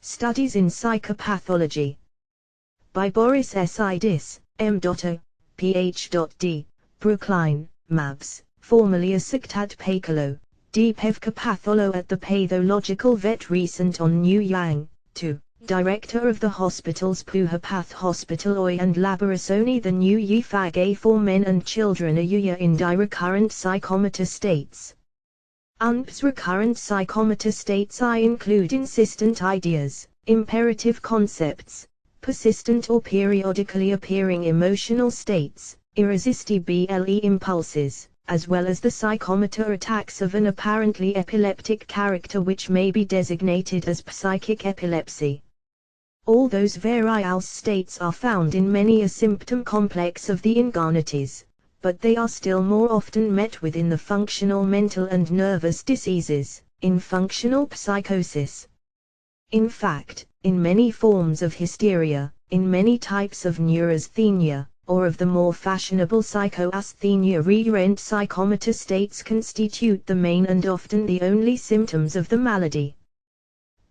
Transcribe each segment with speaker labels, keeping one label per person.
Speaker 1: Studies in Psychopathology. By Boris Sidis, M.O., Ph.D., Brookline, Mavs, formerly as Psychopathical, D. Psychopatholo at the Pathological Vet recent on New Yang, 2. Director of the hospital's Puhapath Hospital and Laborasoni the New Yifag for men and children in recurrent psychomotor states. Recurrent psychomotor states include insistent ideas, imperative concepts, persistent or periodically appearing emotional states, irresistible impulses, as well as the psychomotor attacks of an apparently epileptic character which may be designated as psychic epilepsy. All those various states are found in many a symptom complex of the insanities, but they are still more often met with in the functional mental and nervous diseases, in functional psychosis. In fact, in many forms of hysteria, in many types of neurasthenia, or of the more fashionable psycho-asthenia, recurrent psychomotor states constitute the main and often the only symptoms of the malady.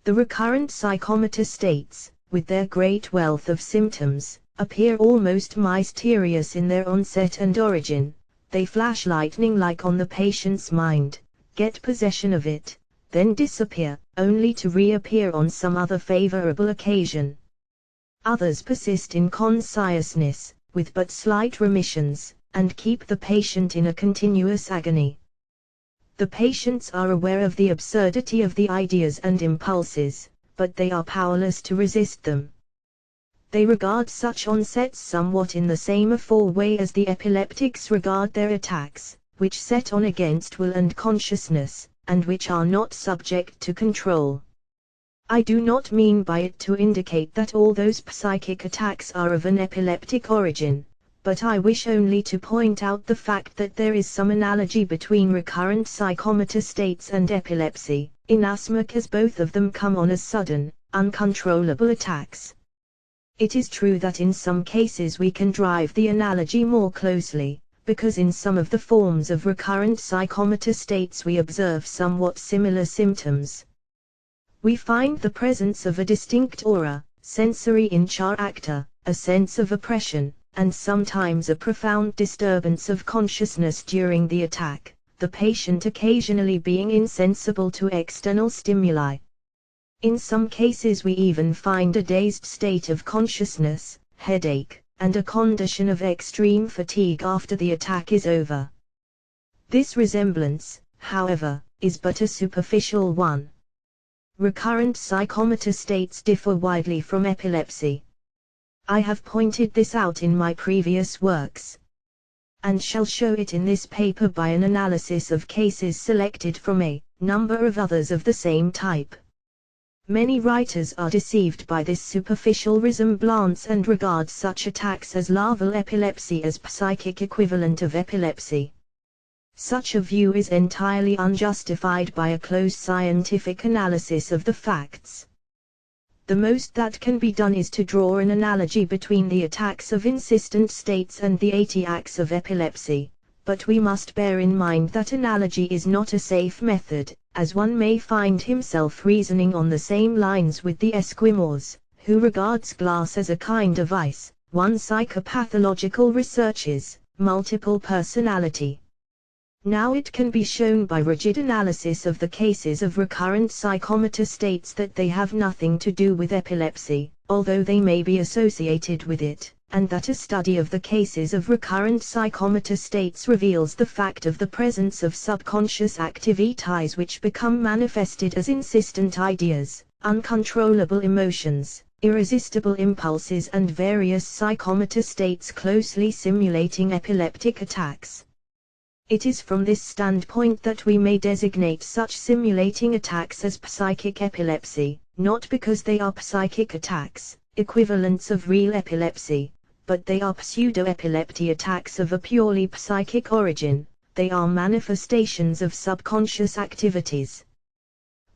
Speaker 1: The recurrent psychomotor states, with their great wealth of symptoms, appear almost mysterious in their onset and origin. They flash lightning-like on the patient's mind, get possession of it, then disappear, only to reappear on some other favorable occasion. Others persist in consciousness, with but slight remissions, and keep the patient in a continuous agony. The patients are aware of the absurdity of the ideas and impulses, but they are powerless to resist them. They regard such onsets somewhat in the same way as the epileptics regard their attacks, which set on against will and consciousness, and which are not subject to control. I do not mean by it to indicate that all those psychic attacks are of an epileptic origin, but I wish only to point out the fact that there is some analogy between recurrent psychomotor states and epilepsy, inasmuch as both of them come on as sudden, uncontrollable attacks. It is true that in some cases we can drive the analogy more closely, because in some of the forms of recurrent psychomotor states we observe somewhat similar symptoms. We find the presence of a distinct aura, sensory character, a sense of oppression, and sometimes a profound disturbance of consciousness during the attack, the patient occasionally being insensible to external stimuli. In some cases we even find a dazed state of consciousness, headache, and a condition of extreme fatigue after the attack is over. This resemblance, however, is but a superficial one. Recurrent psychomotor states differ widely from epilepsy. I have pointed this out in my previous works, and shall show it in this paper by an analysis of cases selected from a number of others of the same type. Many writers are deceived by this superficial resemblance and regard such attacks as larval epilepsy as psychic equivalent of epilepsy. Such a view is entirely unjustified by a close scientific analysis of the facts. The most that can be done is to draw an analogy between the attacks of insistent states and the attacks of epilepsy, but we must bear in mind that analogy is not a safe method, as one may find himself reasoning on the same lines with the Eskimos, who regards glass as a kind of ice. One psychopathological researches multiple personality. Now it can be shown by rigid analysis of the cases of recurrent psychomotor states that they have nothing to do with epilepsy, although they may be associated with it, and that a study of the cases of recurrent psychomotor states reveals the fact of the presence of subconscious activities which become manifested as insistent ideas, uncontrollable emotions, irresistible impulses and various psychomotor states closely simulating epileptic attacks. It is from this standpoint that we may designate such simulating attacks as psychic epilepsy, not because they are psychic attacks, equivalents of real epilepsy, but they are pseudo-epilepty attacks of a purely psychic origin. They are manifestations of subconscious activities.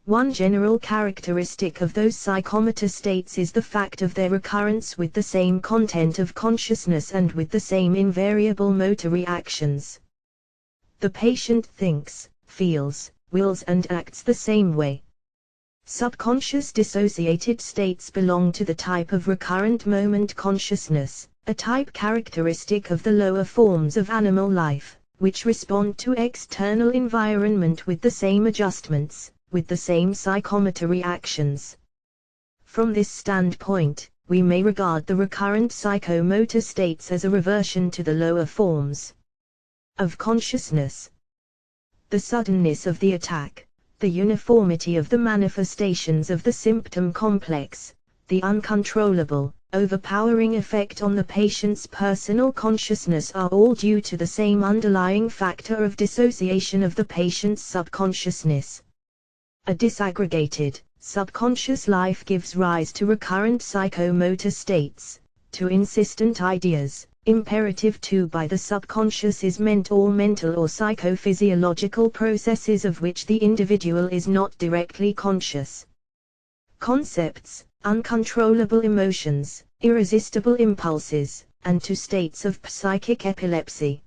Speaker 1: One general characteristic of those psychomotor states is the fact of their recurrence with the same content of consciousness and with the same invariable motor reactions. The patient thinks, feels, wills and acts the same way. Subconscious dissociated states belong to the type of recurrent moment consciousness, a type characteristic of the lower forms of animal life, which respond to external environment with the same adjustments, with the same psychomotor reactions. From this standpoint, we may regard the recurrent psychomotor states as a reversion to the lower forms of consciousness. The suddenness of the attack, the uniformity of the manifestations of the symptom complex, the uncontrollable, overpowering effect on the patient's personal consciousness are all due to the same underlying factor of dissociation of the patient's subconsciousness. A disaggregated, subconscious life gives rise to recurrent psychomotor states, to insistent ideas, imperative to by the subconscious is mental or psychophysiological processes of which the individual is not directly conscious. Concepts, uncontrollable emotions, irresistible impulses, and to states of psychic epilepsy.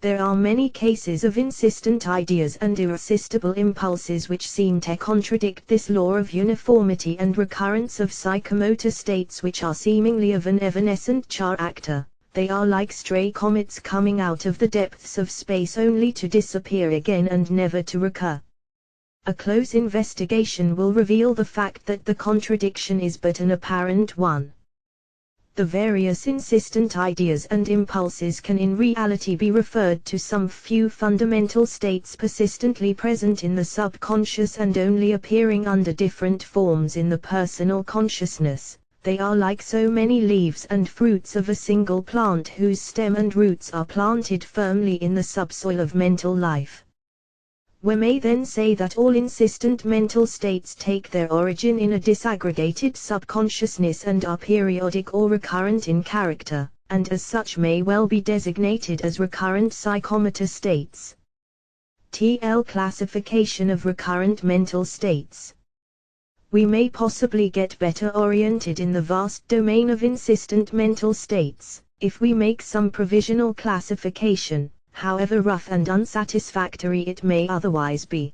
Speaker 1: There are many cases of insistent ideas and irresistible impulses which seem to contradict this law of uniformity and recurrence of psychomotor states which are seemingly of an evanescent character. They are like stray comets coming out of the depths of space only to disappear again and never to recur. A close investigation will reveal the fact that the contradiction is but an apparent one. The various insistent ideas and impulses can in reality be referred to some few fundamental states persistently present in the subconscious and only appearing under different forms in the personal consciousness. They are like so many leaves and fruits of a single plant whose stem and roots are planted firmly in the subsoil of mental life. We may then say that all insistent mental states take their origin in a disaggregated subconsciousness and are periodic or recurrent in character, and as such may well be designated as recurrent psychomotor states. TL classification of recurrent mental states. We may possibly get better oriented in the vast domain of insistent mental states, if we make some provisional classification, however rough and unsatisfactory it may otherwise be.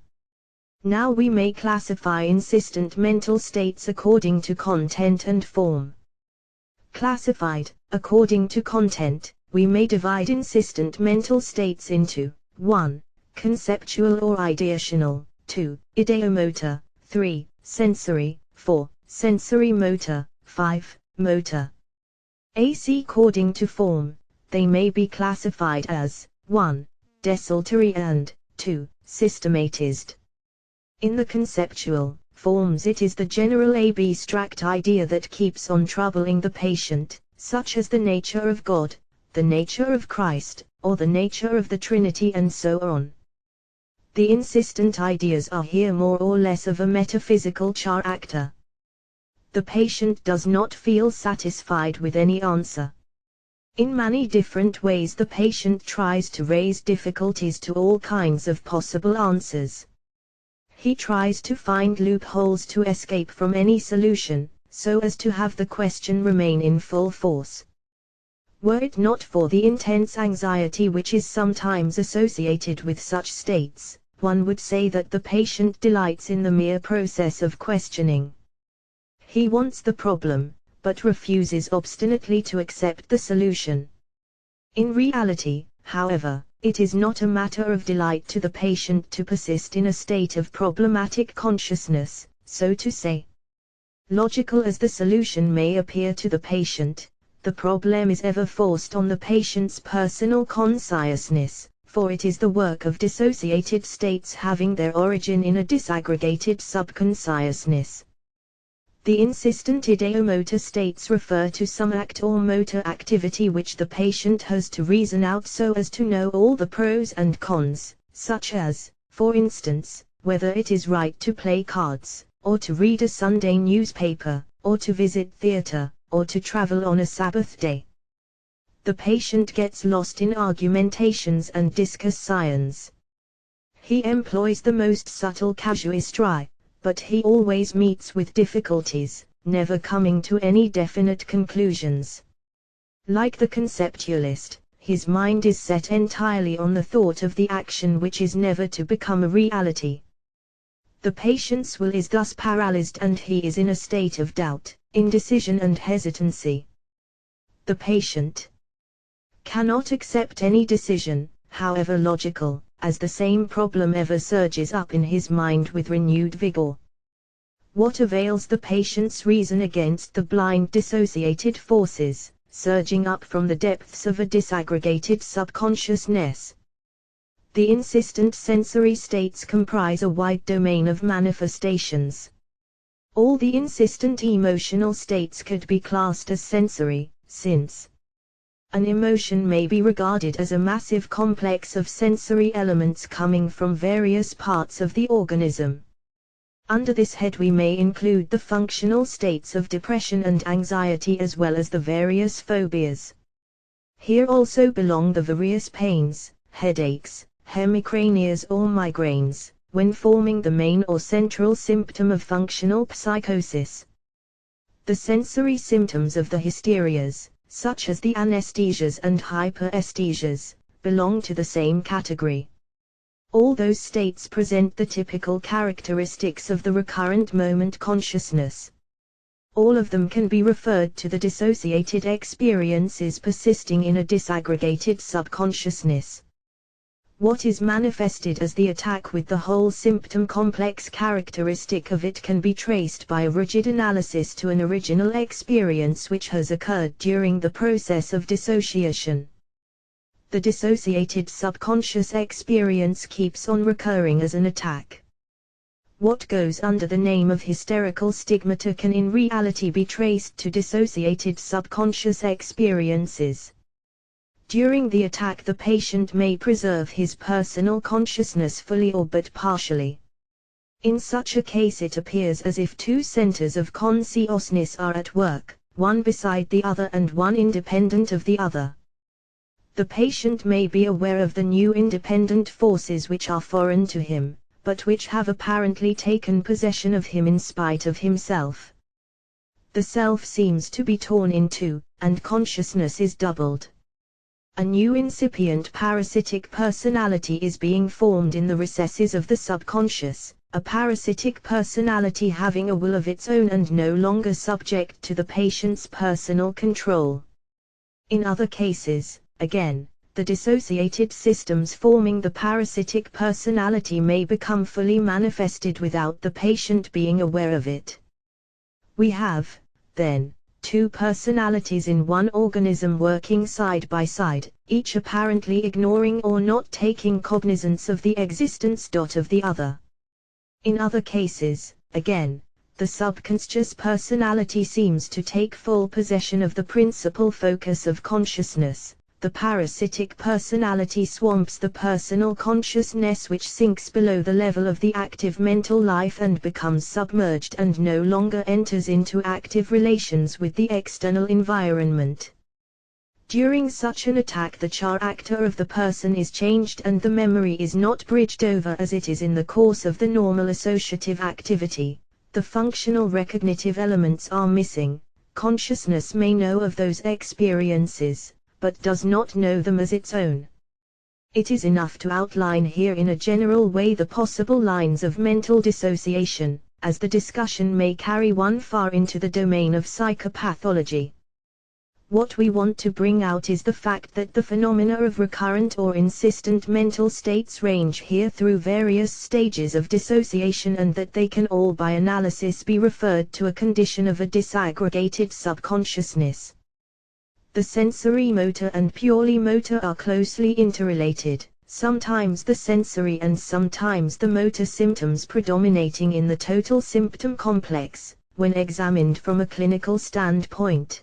Speaker 1: Now we may classify insistent mental states according to content and form. Classified, according to content, we may divide insistent mental states into 1. Conceptual or ideational, 2. Ideomotor, 3. Sensory, 4. Sensory motor, 5. Motor. According to form, they may be classified as 1. Desultory and 2. Systematized. In the conceptual forms it is the general abstract idea that keeps on troubling the patient, such as the nature of God, the nature of Christ, or the nature of the Trinity and so on. The insistent ideas are here more or less of a metaphysical character. The patient does not feel satisfied with any answer. In many different ways the patient tries to raise difficulties to all kinds of possible answers. He tries to find loopholes to escape from any solution, so as to have the question remain in full force. Were it not for the intense anxiety which is sometimes associated with such states, one would say that the patient delights in the mere process of questioning. He wants the problem, but refuses obstinately to accept the solution. In reality, however, it is not a matter of delight to the patient to persist in a state of problematic consciousness, so to say. Logical as the solution may appear to the patient, the problem is ever forced on the patient's personal consciousness, for it is the work of dissociated states having their origin in a disaggregated subconsciousness. The insistent ideomotor states refer to some act or motor activity which the patient has to reason out so as to know all the pros and cons, such as, for instance, whether it is right to play cards, or to read a Sunday newspaper, or to visit theatre, or to travel on a Sabbath day. The patient gets lost in argumentations and discussions. He employs the most subtle casuistry, but he always meets with difficulties, never coming to any definite conclusions. Like the conceptualist, his mind is set entirely on the thought of the action which is never to become a reality. The patient's will is thus paralyzed and he is in a state of doubt, indecision and hesitancy. The patient cannot accept any decision, however logical, as the same problem ever surges up in his mind with renewed vigor. What avails the patient's reason against the blind dissociated forces, surging up from the depths of a disaggregated subconsciousness? The insistent sensory states comprise a wide domain of manifestations. All the insistent emotional states could be classed as sensory, since an emotion may be regarded as a massive complex of sensory elements coming from various parts of the organism. Under this head we may include the functional states of depression and anxiety as well as the various phobias. Here also belong the various pains, headaches, hemicranias or migraines, when forming the main or central symptom of functional psychosis. The sensory symptoms of the hysterias, such as the anesthesias and hyperesthesias, belong to the same category. All those states present the typical characteristics of the recurrent moment consciousness. All of them can be referred to the dissociated experiences persisting in a disaggregated subconsciousness. What is manifested as the attack with the whole symptom complex characteristic of it can be traced by a rigid analysis to an original experience which has occurred during the process of dissociation. The dissociated subconscious experience keeps on recurring as an attack. What goes under the name of hysterical stigmata can in reality be traced to dissociated subconscious experiences. During the attack the patient may preserve his personal consciousness fully or but partially. In such a case it appears as if two centers of consciousness are at work, one beside the other and one independent of the other. The patient may be aware of the new independent forces which are foreign to him, but which have apparently taken possession of him in spite of himself. The self seems to be torn in two, and consciousness is doubled. A new incipient parasitic personality is being formed in the recesses of the subconscious, a parasitic personality having a will of its own and no longer subject to the patient's personal control. In other cases, again, the dissociated systems forming the parasitic personality may become fully manifested without the patient being aware of it. We have, then, two personalities in one organism working side by side, each apparently ignoring or not taking cognizance of the existence of the other. In other cases, again, the subconscious personality seems to take full possession of the principal focus of consciousness. The parasitic personality swamps the personal consciousness which sinks below the level of the active mental life and becomes submerged and no longer enters into active relations with the external environment. During such an attack the character of the person is changed and the memory is not bridged over as it is in the course of the normal associative activity. The functional recognitive elements are missing. Consciousness may know of those experiences, but does not know them as its own. It is enough to outline here in a general way the possible lines of mental dissociation, as the discussion may carry one far into the domain of psychopathology. What we want to bring out is the fact that the phenomena of recurrent or insistent mental states range here through various stages of dissociation and that they can all by analysis be referred to a condition of a disaggregated subconsciousness. The sensory motor and purely motor are closely interrelated, sometimes the sensory and sometimes the motor symptoms predominating in the total symptom complex, when examined from a clinical standpoint.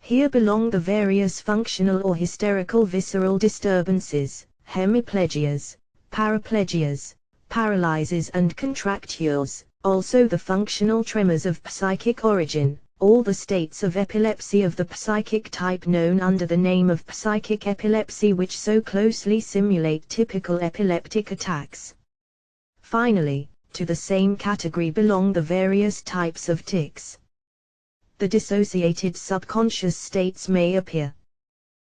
Speaker 1: Here belong the various functional or hysterical visceral disturbances, hemiplegias, paraplegias, paralyses and contractures, also the functional tremors of psychic origin, all the states of epilepsy of the psychic type known under the name of psychic epilepsy which so closely simulate typical epileptic attacks. Finally, to the same category belong the various types of tics. The dissociated subconscious states may appear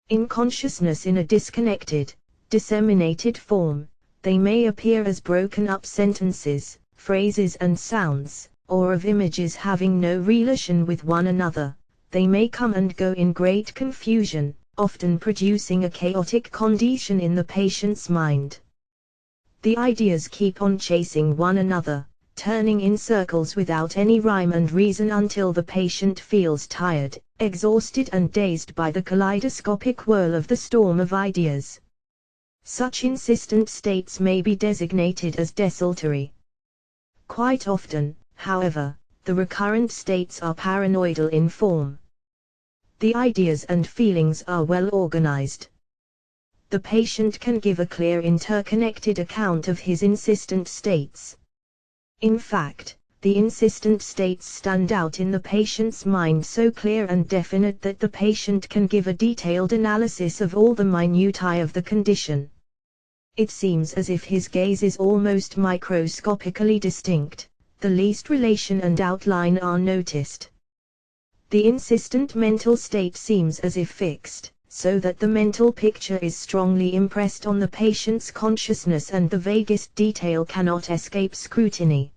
Speaker 1: in consciousness in a disconnected, disseminated form. They may appear as broken up sentences, phrases and sounds, or of images having no relation with one another. They may come and go in great confusion, often producing a chaotic condition in the patient's mind. The ideas keep on chasing one another, turning in circles without any rhyme and reason until the patient feels tired, exhausted and dazed by the kaleidoscopic whirl of the storm of ideas. Such insistent states may be designated as desultory. Quite often, however, the recurrent states are paranoidal in form. The ideas and feelings are well organized. The patient can give a clear interconnected account of his insistent states. In fact, the insistent states stand out in the patient's mind so clear and definite that the patient can give a detailed analysis of all the minutiae of the condition. It seems as if his gaze is almost microscopically distinct, the least relation and outline are noticed. The insistent mental state seems as if fixed, so that the mental picture is strongly impressed on the patient's consciousness and the vaguest detail cannot escape scrutiny.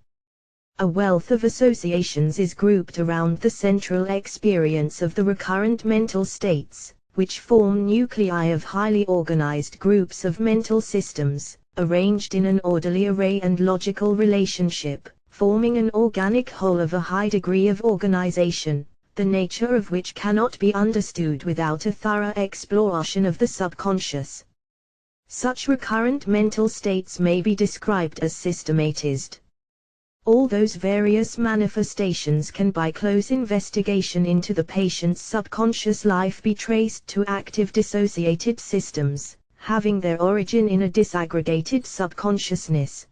Speaker 1: A wealth of associations is grouped around the central experience of the recurrent mental states, which form nuclei of highly organized groups of mental systems, arranged in an orderly array and logical relationship, forming an organic whole of a high degree of organization, the nature of which cannot be understood without a thorough exploration of the subconscious. Such recurrent mental states may be described as systematized. All those various manifestations can by close investigation into the patient's subconscious life be traced to active dissociated systems, having their origin in a disaggregated subconsciousness.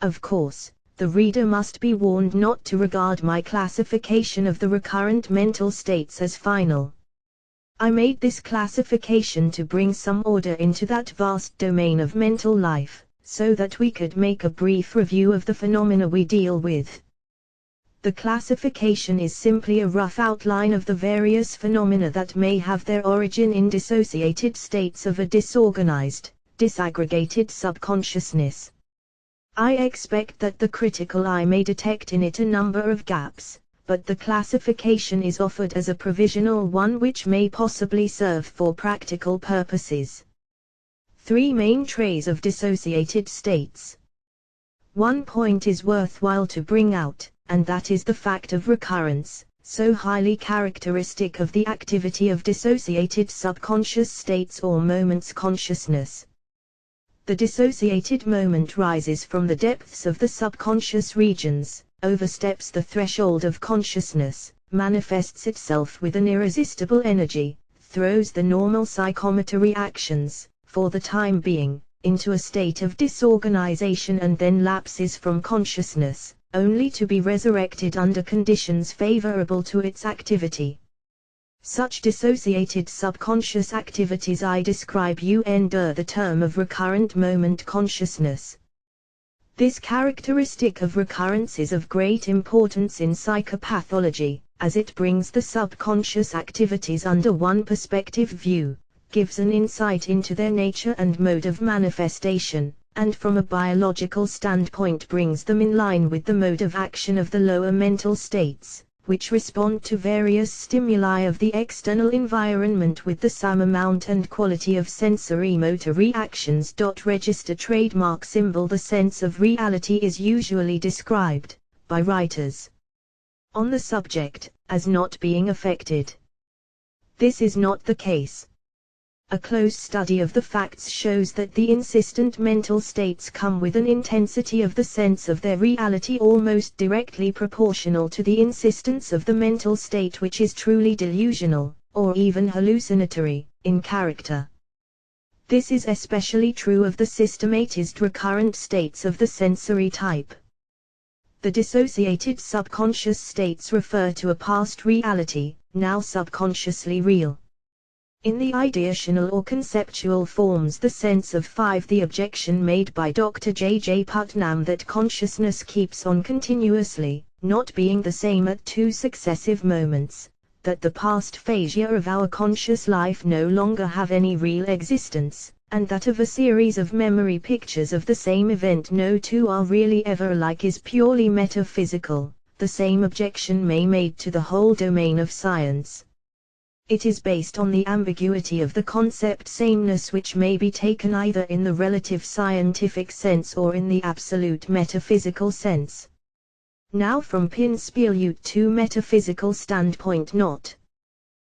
Speaker 1: Of course, the reader must be warned not to regard my classification of the recurrent mental states as final. I made this classification to bring some order into that vast domain of mental life, so that we could make a brief review of the phenomena we deal with. The classification is simply a rough outline of the various phenomena that may have their origin in dissociated states of a disorganized, disaggregated subconsciousness. I expect that the critical eye may detect in it a number of gaps, but the classification is offered as a provisional one which may possibly serve for practical purposes. Three main traits of dissociated states. One point is worthwhile to bring out, and that is the fact of recurrence, so highly characteristic of the activity of dissociated subconscious states or moments consciousness. The dissociated moment rises from the depths of the subconscious regions, oversteps the threshold of consciousness, manifests itself with an irresistible energy, throws the normal psychomotor reactions, for the time being, into a state of disorganization and then lapses from consciousness, only to be resurrected under conditions favorable to its activity. Such dissociated subconscious activities I describe under the term of recurrent moment consciousness. This characteristic of recurrence is of great importance in psychopathology, as it brings the subconscious activities under one perspective view, gives an insight into their nature and mode of manifestation, and from a biological standpoint brings them in line with the mode of action of the lower mental states, which respond to various stimuli of the external environment with the same amount and quality of sensory motor reactions. Register trademark symbol. The sense of reality is usually described, by writers on the subject, as not being affected. This is not the case. A close study of the facts shows that the insistent mental states come with an intensity of the sense of their reality almost directly proportional to the insistence of the mental state which is truly delusional, or even hallucinatory, in character. This is especially true of the systematized recurrent states of the sensory type. The dissociated subconscious states refer to a past reality, now subconsciously real. In the ideational or conceptual forms the sense of 5. The objection made by Dr. J. Putnam that consciousness keeps on continuously, not being the same at two successive moments, that the past phasia of our conscious life no longer have any real existence, and that of a series of memory pictures of the same event no two are really ever alike is purely metaphysical, the same objection may be made to the whole domain of science. It is based on the ambiguity of the concept sameness, which may be taken either in the relative scientific sense or in the absolute metaphysical sense. Now from Pinspielute to metaphysical standpoint, not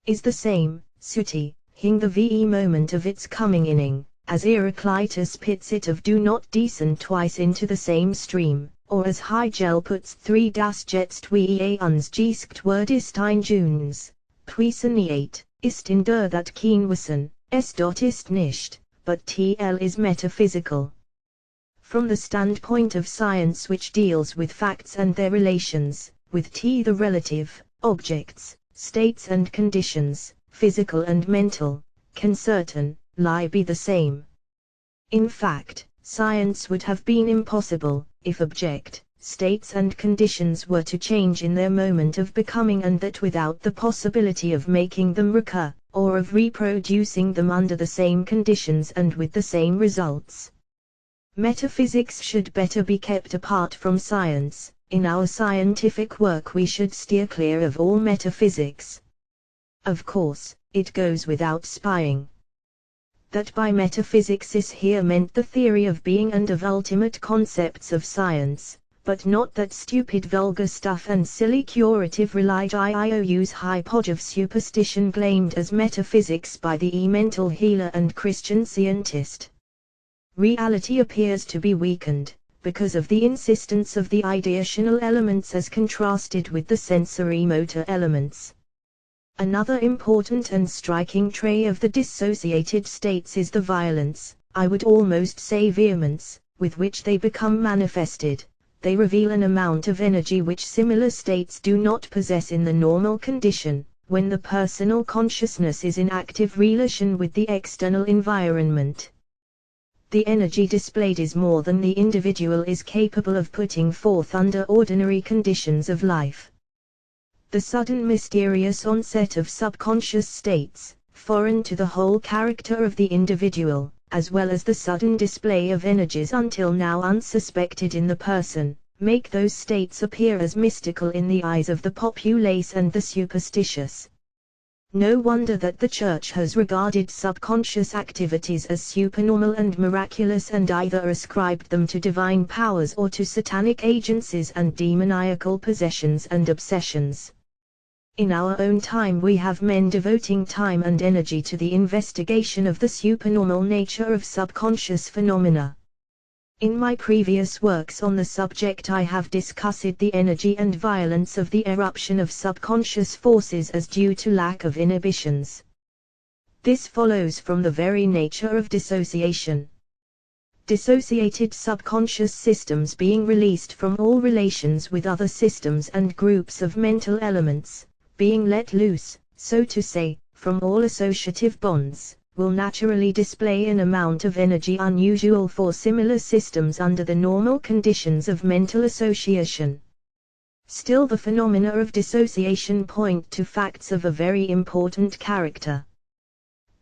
Speaker 1: is the same, suti, hing the ve moment of its coming inning, as Heraclitus pits it of do not descend twice into the same stream, or as Hegel puts 3 das jetzt wie uns gescht wordist ein Junes. Puissaniate, ist in der that keen wissen, es dot ist nicht, but tl is metaphysical. From the standpoint of science, which deals with facts and their relations, with t the relative, objects, states and conditions, physical and mental, can certain lie be the same. In fact, science would have been impossible, if object, states and conditions were to change in their moment of becoming, and that without the possibility of making them recur, or of reproducing them under the same conditions and with the same results. Metaphysics should better be kept apart from science. In our scientific work we should steer clear of all metaphysics. Of course, it goes without saying that by metaphysics is here meant the theory of being and of ultimate concepts of science, but not that stupid vulgar stuff and silly curative religious hypodge of superstition claimed as metaphysics by the mental healer and Christian scientist. Reality appears to be weakened, because of the insistence of the ideational elements as contrasted with the sensory-motor elements. Another important and striking trait of the dissociated states is the violence, I would almost say vehemence, with which they become manifested. They reveal an amount of energy which similar states do not possess in the normal condition, when the personal consciousness is in active relation with the external environment. The energy displayed is more than the individual is capable of putting forth under ordinary conditions of life. The sudden mysterious onset of subconscious states, foreign to the whole character of the individual, as well as the sudden display of energies until now unsuspected in the person, make those states appear as mystical in the eyes of the populace and the superstitious. No wonder that the Church has regarded subconscious activities as supernormal and miraculous, and either ascribed them to divine powers or to satanic agencies and demoniacal possessions and obsessions. In our own time we have men devoting time and energy to the investigation of the supernormal nature of subconscious phenomena. In my previous works on the subject I have discussed the energy and violence of the eruption of subconscious forces as due to lack of inhibitions. This follows from the very nature of dissociation. Dissociated subconscious systems being released from all relations with other systems and groups of mental elements, being let loose, so to say, from all associative bonds, will naturally display an amount of energy unusual for similar systems under the normal conditions of mental association. Still, the phenomena of dissociation point to facts of a very important character.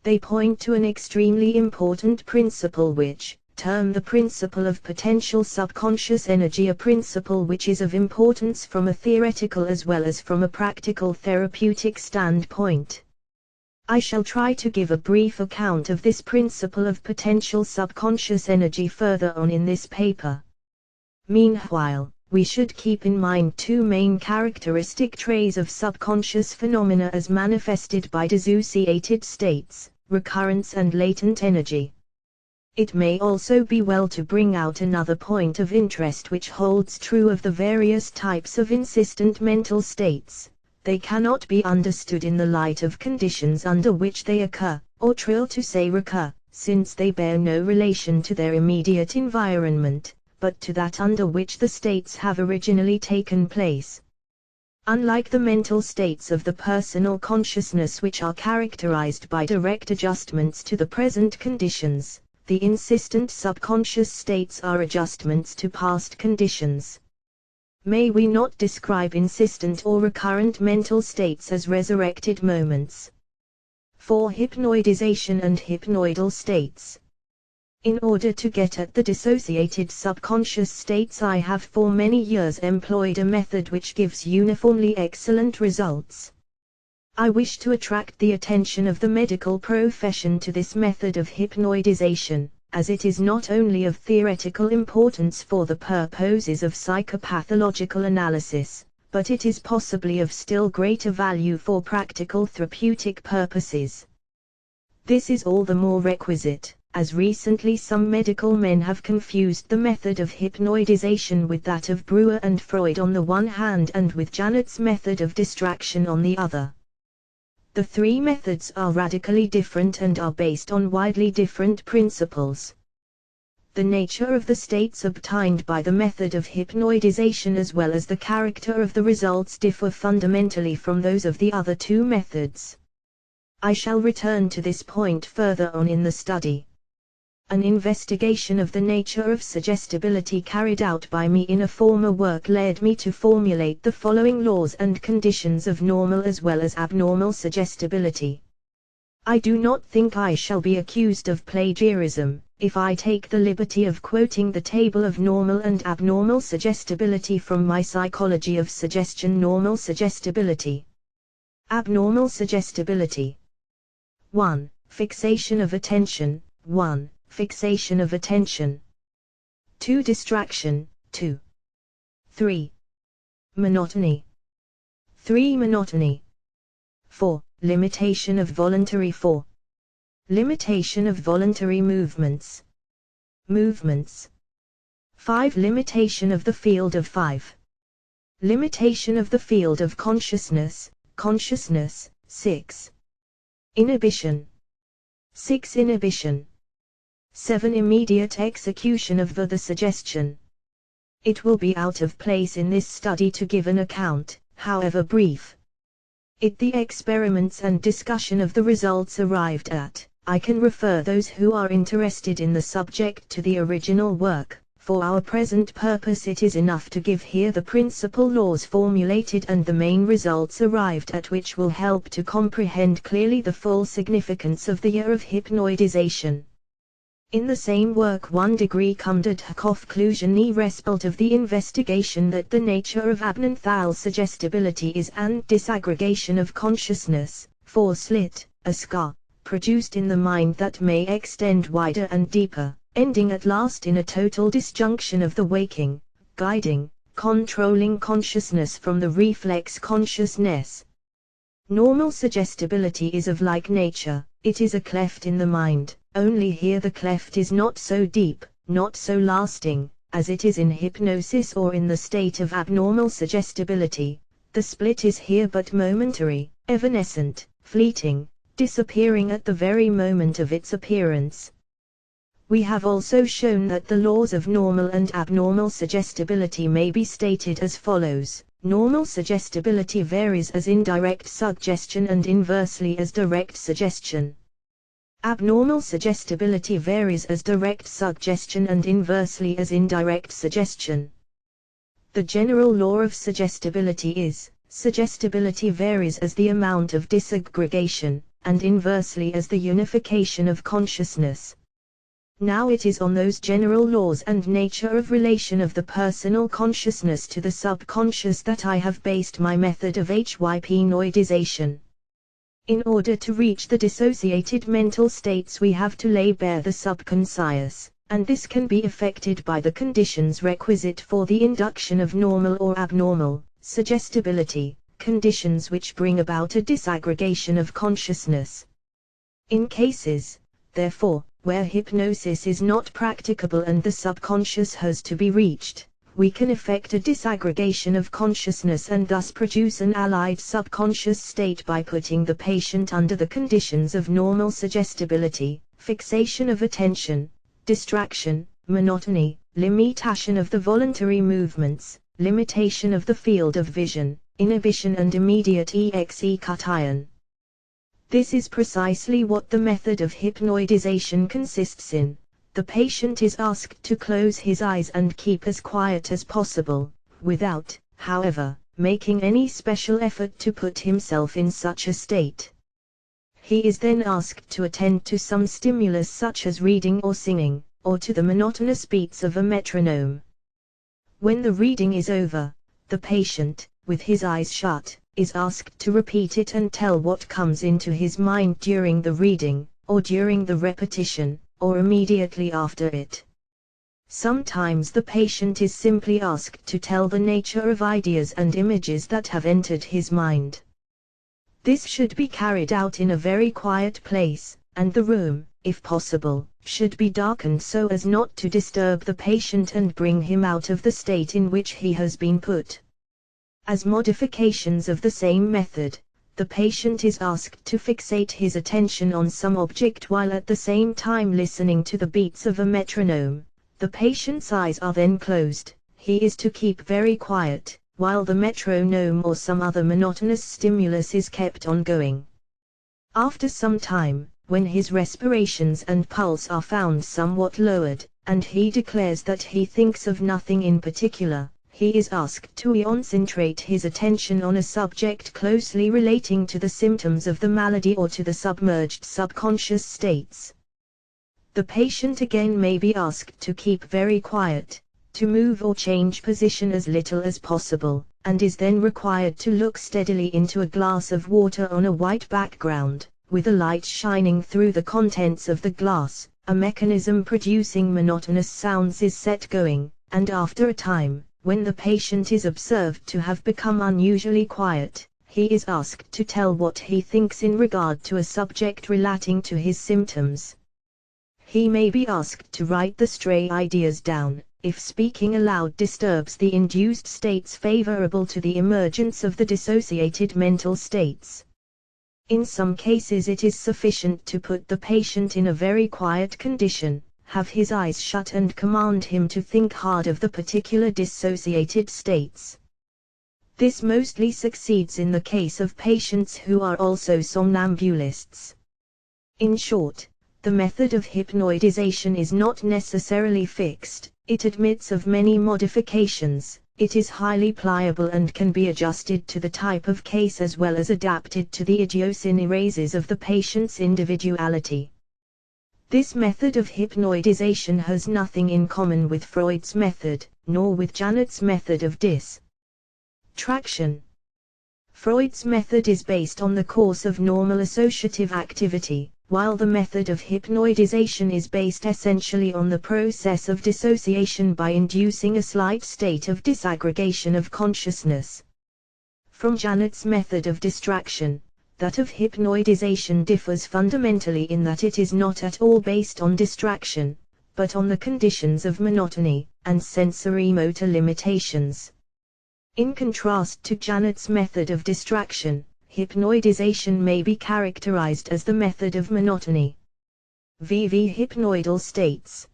Speaker 1: They point to an extremely important principle which, term the principle of potential subconscious energy, a principle which is of importance from a theoretical as well as from a practical therapeutic standpoint. I shall try to give a brief account of this principle of potential subconscious energy further on in this paper. Meanwhile, we should keep in mind two main characteristic traits of subconscious phenomena as manifested by dissociated states: recurrence and latent energy. It may also be well to bring out another point of interest which holds true of the various types of insistent mental states. They cannot be understood in the light of conditions under which they occur, or trill to say recur, since they bear no relation to their immediate environment, but to that under which the states have originally taken place. Unlike the mental states of the personal consciousness, which are characterized by direct adjustments to the present conditions, the insistent subconscious states are adjustments to past conditions. May we not describe insistent or recurrent mental states as resurrected moments? For hypnoidization and hypnoidal states, In order to get at the dissociated subconscious states, I have for many years employed a method which gives uniformly excellent results. I wish to attract the attention of the medical profession to this method of hypnoidization, as it is not only of theoretical importance for the purposes of psychopathological analysis, but it is possibly of still greater value for practical therapeutic purposes. This is all the more requisite, as recently some medical men have confused the method of hypnoidization with that of Breuer and Freud on the one hand and with Janet's method of distraction on the other. The three methods are radically different and are based on widely different principles. The nature of the states obtained by the method of hypnoidization as well as the character of the results differ fundamentally from those of the other two methods. I shall return to this point further on in the study. An investigation of the nature of suggestibility carried out by me in a former work led me to formulate the following laws and conditions of normal as well as abnormal suggestibility. I do not think I shall be accused of plagiarism if I take the liberty of quoting the table of normal and abnormal suggestibility from my Psychology of Suggestion. Normal suggestibility. Abnormal suggestibility. 1. Fixation of attention. 1. Fixation of attention. 2. Distraction. 2. 3. Monotony. 3. Monotony. 4. Limitation of voluntary. 4. Limitation of voluntary movements. Movements. 5. Limitation of the field of. 5. Limitation of the field of consciousness. Consciousness. 6. Inhibition. 6. Inhibition. 7. Immediate execution of the suggestion. It will be out of place in this study to give an account, however brief. The experiments and discussion of the results arrived at. I can refer those who are interested in the subject to the original work. For our present purpose it is enough to give here the principal laws formulated and the main results arrived at, which will help to comprehend clearly the full significance of the year of hypnoidization. In the same work 1 degree come to the conclusion result of the investigation that the nature of abnormal suggestibility is an disaggregation of consciousness, for slit, a scar, produced in the mind that may extend wider and deeper, ending at last in a total disjunction of the waking, guiding, controlling consciousness from the reflex consciousness. Normal suggestibility is of like nature. It is a cleft in the mind, only here the cleft is not so deep, not so lasting, as it is in hypnosis or in the state of abnormal suggestibility. The split is here but momentary, evanescent, fleeting, disappearing at the very moment of its appearance. We have also shown that the laws of normal and abnormal suggestibility may be stated as follows. Normal suggestibility varies as indirect suggestion and inversely as direct suggestion. Abnormal suggestibility varies as direct suggestion and inversely as indirect suggestion. The general law of suggestibility is, suggestibility varies as the amount of disaggregation, and inversely as the unification of consciousness. Now it is on those general laws and nature of relation of the personal consciousness to the subconscious that I have based my method of hypnoidization. In order to reach the dissociated mental states we have to lay bare the subconscious, and this can be effected by the conditions requisite for the induction of normal or abnormal suggestibility, conditions which bring about a disaggregation of consciousness. In cases, therefore, where hypnosis is not practicable and the subconscious has to be reached, we can effect a disaggregation of consciousness and thus produce an allied subconscious state by putting the patient under the conditions of normal suggestibility, fixation of attention, distraction, monotony, limitation of the voluntary movements, limitation of the field of vision, inhibition and immediate execution. This is precisely what the method of hypnoidization consists in. The patient is asked to close his eyes and keep as quiet as possible, without, however, making any special effort to put himself in such a state. He is then asked to attend to some stimulus such as reading or singing, or to the monotonous beats of a metronome. When the reading is over, the patient, with his eyes shut, is asked to repeat it and tell what comes into his mind during the reading, or during the repetition, or immediately after it. Sometimes the patient is simply asked to tell the nature of ideas and images that have entered his mind. This should be carried out in a very quiet place, and the room, if possible, should be darkened so as not to disturb the patient and bring him out of the state in which he has been put. As modifications of the same method, the patient is asked to fixate his attention on some object while at the same time listening to the beats of a metronome. The patient's eyes are then closed. He is to keep very quiet, while the metronome or some other monotonous stimulus is kept on going. After some time, when his respirations and pulse are found somewhat lowered, and he declares that he thinks of nothing in particular, he is asked to concentrate his attention on a subject closely relating to the symptoms of the malady or to the submerged subconscious states. The patient again may be asked to keep very quiet, to move or change position as little as possible, and is then required to look steadily into a glass of water on a white background, with a light shining through the contents of the glass. A mechanism producing monotonous sounds is set going, and after a time, when the patient is observed to have become unusually quiet, he is asked to tell what he thinks in regard to a subject relating to his symptoms. He may be asked to write the stray ideas down, if speaking aloud disturbs the induced states favorable to the emergence of the dissociated mental states. In some cases it is sufficient to put the patient in a very quiet condition, have his eyes shut and command him to think hard of the particular dissociated states. This mostly succeeds in the case of patients who are also somnambulists. In short, the method of hypnoidization is not necessarily fixed, it admits of many modifications, it is highly pliable and can be adjusted to the type of case as well as adapted to the idiosyncrasies of the patient's individuality. This method of hypnoidization has nothing in common with Freud's method, nor with Janet's method of distraction. Freud's method is based on the course of normal associative activity, while the method of hypnoidization is based essentially on the process of dissociation by inducing a slight state of disaggregation of consciousness. From Janet's method of distraction, that of hypnoidization differs fundamentally in that it is not at all based on distraction, but on the conditions of monotony and sensory motor limitations. In contrast to Janet's method of distraction, hypnoidization may be characterized as the method of monotony. VV hypnoidal states.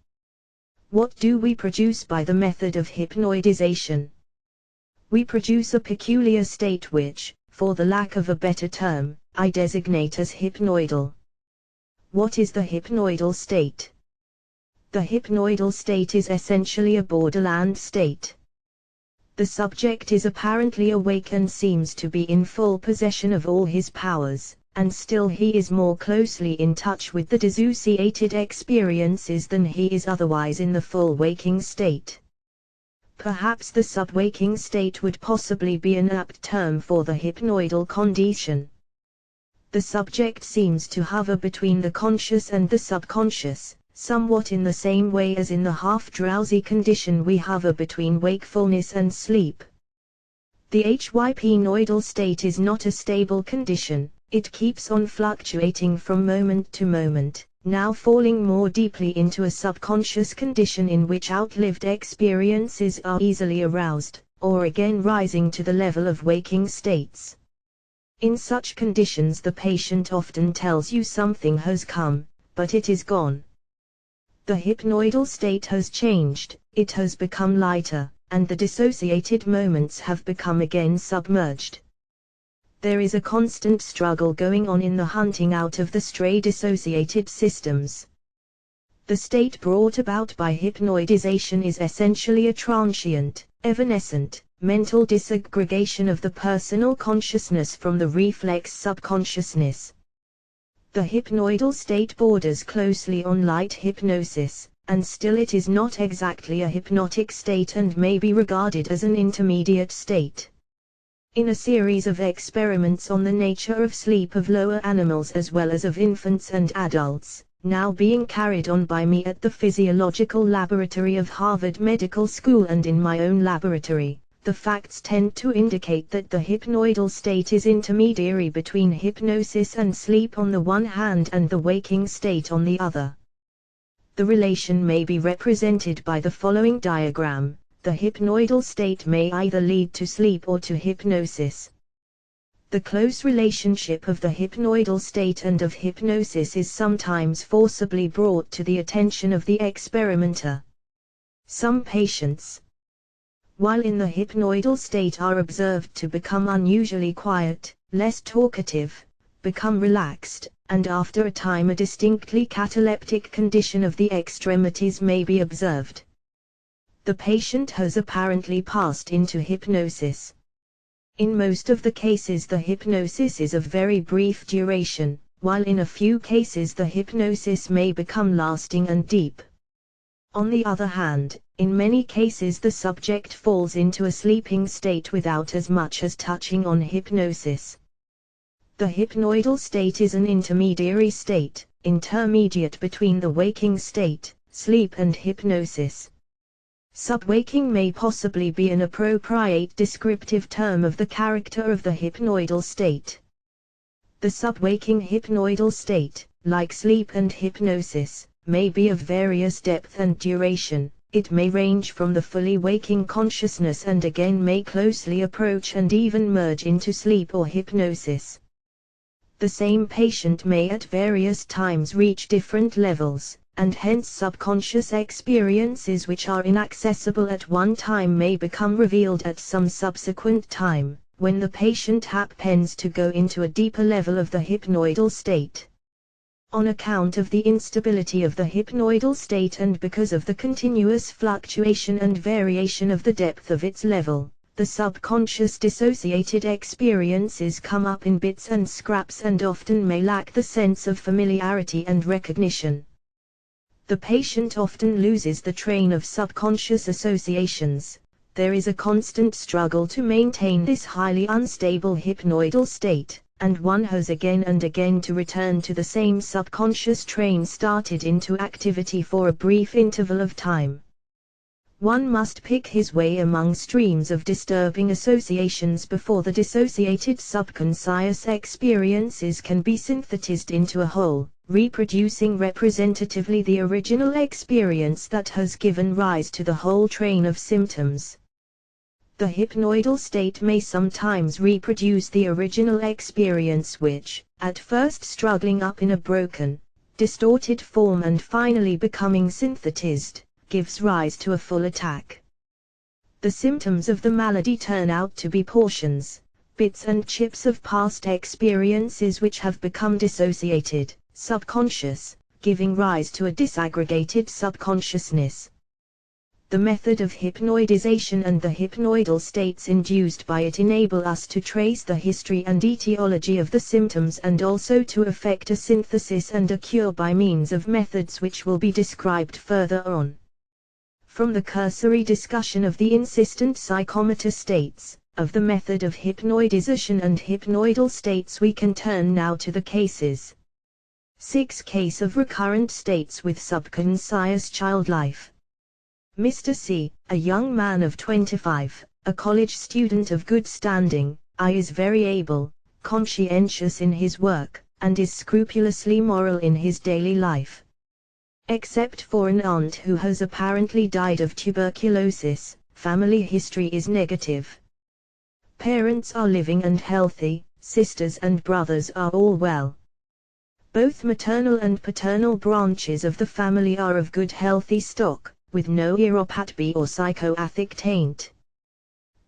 Speaker 1: What do we produce by the method of hypnoidization? We produce a peculiar state which, for the lack of a better term, I designate as hypnoidal. What is the hypnoidal state? The hypnoidal state is essentially a borderland state. The subject is apparently awake and seems to be in full possession of all his powers, and still he is more closely in touch with the dissociated experiences than he is otherwise in the full waking state. Perhaps the sub-waking state would possibly be an apt term for the hypnoidal condition. The subject seems to hover between the conscious and the subconscious, somewhat in the same way as in the half-drowsy condition we hover between wakefulness and sleep. The hypnoidal state is not a stable condition, it keeps on fluctuating from moment to moment, now falling more deeply into a subconscious condition in which outlived experiences are easily aroused, or again rising to the level of waking states. In such conditions the patient often tells you something has come, but it is gone. The hypnoidal state has changed, it has become lighter, and the dissociated moments have become again submerged. There is a constant struggle going on in the hunting out of the stray dissociated systems. The state brought about by hypnoidization is essentially a transient, evanescent, mental disaggregation of the personal consciousness from the reflex subconsciousness. The hypnoidal state borders closely on light hypnosis, and still it is not exactly a hypnotic state and may be regarded as an intermediate state. In a series of experiments on the nature of sleep of lower animals as well as of infants and adults, now being carried on by me at the Physiological Laboratory of Harvard Medical School and in my own laboratory, the facts tend to indicate that the hypnoidal state is intermediary between hypnosis and sleep on the one hand and the waking state on the other. The relation may be represented by the following diagram. The hypnoidal state may either lead to sleep or to hypnosis. The close relationship of the hypnoidal state and of hypnosis is sometimes forcibly brought to the attention of the experimenter. Some patients, while in the hypnoidal state, are observed to become unusually quiet, less talkative, become relaxed, and after a time a distinctly cataleptic condition of the extremities may be observed. The patient has apparently passed into hypnosis. In most of the cases the hypnosis is of very brief duration, while in a few cases the hypnosis may become lasting and deep. On the other hand, in many cases the subject falls into a sleeping state without as much as touching on hypnosis. The hypnoidal state is an intermediary state, intermediate between the waking state, sleep and hypnosis. Subwaking may possibly be an appropriate descriptive term of the character of the hypnoidal state. The subwaking hypnoidal state, like sleep and hypnosis, may be of various depth and duration. It may range from the fully waking consciousness and again may closely approach and even merge into sleep or hypnosis. The same patient may at various times reach different levels, and hence subconscious experiences which are inaccessible at one time may become revealed at some subsequent time, when the patient happens to go into a deeper level of the hypnoidal state. On account of the instability of the hypnoidal state and because of the continuous fluctuation and variation of the depth of its level, the subconscious dissociated experiences come up in bits and scraps and often may lack the sense of familiarity and recognition. The patient often loses the train of subconscious associations. There is a constant struggle to maintain this highly unstable hypnoidal state, and one has again and again to return to the same subconscious train started into activity for a brief interval of time. One must pick his way among streams of disturbing associations before the dissociated subconscious experiences can be synthesized into a whole, reproducing representatively the original experience that has given rise to the whole train of symptoms. The hypnoidal state may sometimes reproduce the original experience which, at first struggling up in a broken, distorted form and finally becoming synthesized, gives rise to a full attack. The symptoms of the malady turn out to be portions, bits and chips of past experiences which have become dissociated, subconscious, giving rise to a disaggregated subconsciousness. The method of hypnoidization and the hypnoidal states induced by it enable us to trace the history and etiology of the symptoms and also to effect a synthesis and a cure by means of methods which will be described further on. From the cursory discussion of the insistent psychomotor states, of the method of hypnoidization and hypnoidal states, we can turn now to the cases. 6 Case of recurrent states with subconscious child life. Mr. C, a young man of 25, a college student of good standing, is very able, conscientious in his work, and is scrupulously moral in his daily life. Except for an aunt who has apparently died of tuberculosis, family history is negative. Parents are living and healthy, sisters and brothers are all well. Both maternal and paternal branches of the family are of good healthy stock, with no neuropathy or psychopathologic taint.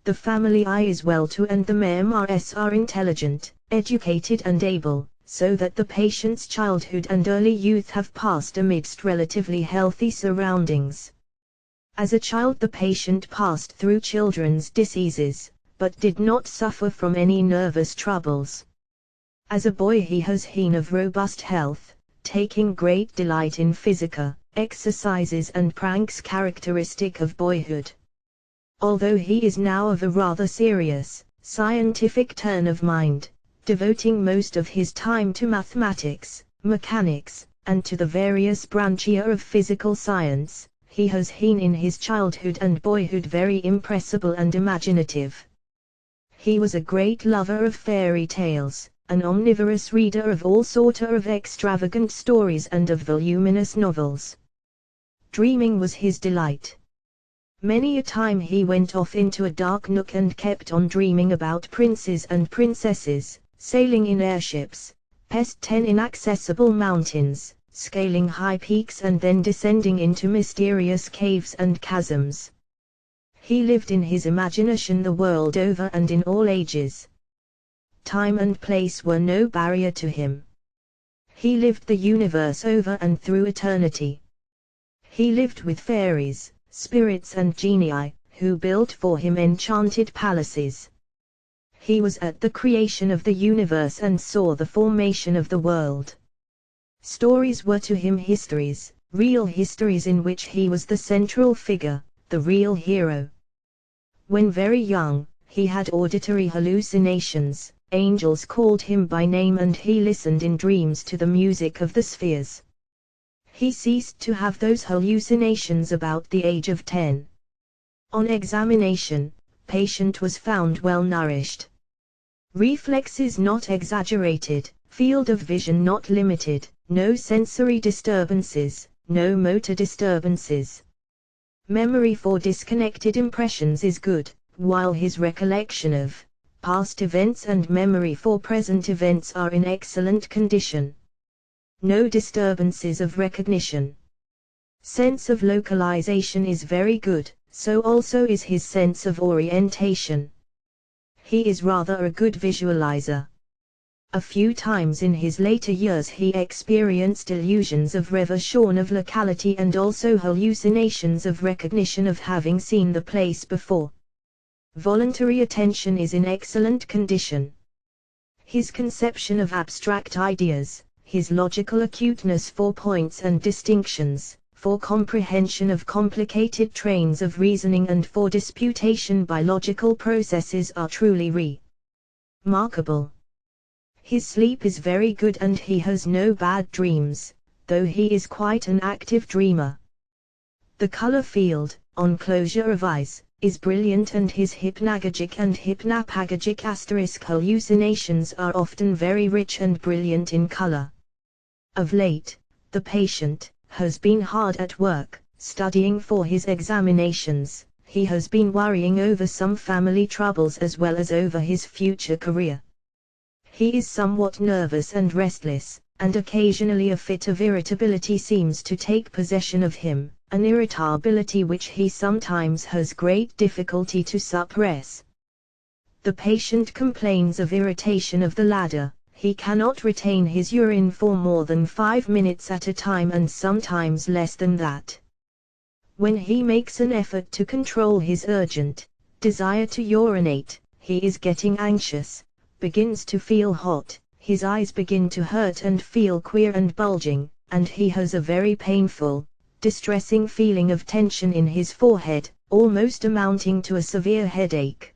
Speaker 1: The family is well to and the members are intelligent, educated and able, so that the patient's childhood and early youth have passed amidst relatively healthy surroundings. As a child the patient passed through children's diseases, but did not suffer from any nervous troubles. As a boy he has been of robust health, taking great delight in physica, exercises and pranks characteristic of boyhood. Although he is now of a rather serious, scientific turn of mind, devoting most of his time to mathematics, mechanics, and to the various branches of physical science, he has been in his childhood and boyhood very impressible and imaginative. He was a great lover of fairy tales, an omnivorous reader of all sorts of extravagant stories and of voluminous novels. Dreaming was his delight. Many a time he went off into a dark nook and kept on dreaming about princes and princesses, sailing in airships, past inaccessible mountains, scaling high peaks and then descending into mysterious caves and chasms. He lived in his imagination the world over and in all ages. Time and place were no barrier to him. He lived the universe over and through eternity. He lived with fairies, spirits and genii, who built for him enchanted palaces. He was at the creation of the universe and saw the formation of the world. Stories were to him histories, real histories in which he was the central figure, the real hero. When very young, he had auditory hallucinations. Angels called him by name and he listened in dreams to the music of the spheres. He ceased to have those hallucinations about the age of 10. On examination, patient was found well nourished. Reflexes not exaggerated, field of vision not limited, no sensory disturbances, no motor disturbances. Memory for disconnected impressions is good, while his recollection of past events and memory for present events are in excellent condition. No disturbances of recognition. Sense of localization is very good, so also is his sense of orientation. He is rather a good visualizer. A few times in his later years he experienced illusions of reversion of locality and also hallucinations of recognition of having seen the place before. Voluntary attention is in excellent condition. His conception of abstract ideas, his logical acuteness for points and distinctions, for comprehension of complicated trains of reasoning and for disputation by logical processes are truly remarkable. His sleep is very good and he has no bad dreams, though he is quite an active dreamer. The color field, on closure of eyes, is brilliant and his hypnagogic and hypnapagogic * hallucinations are often very rich and brilliant in color. Of late, the patient has been hard at work, studying for his examinations. He has been worrying over some family troubles as well as over his future career. He is somewhat nervous and restless, and occasionally a fit of irritability seems to take possession of him, an irritability which he sometimes has great difficulty to suppress. The patient complains of irritation of the bladder. He cannot retain his urine for more than 5 minutes at a time and sometimes less than that. When he makes an effort to control his urgent desire to urinate, he is getting anxious, begins to feel hot, his eyes begin to hurt and feel queer and bulging, and he has a very painful, distressing feeling of tension in his forehead, almost amounting to a severe headache.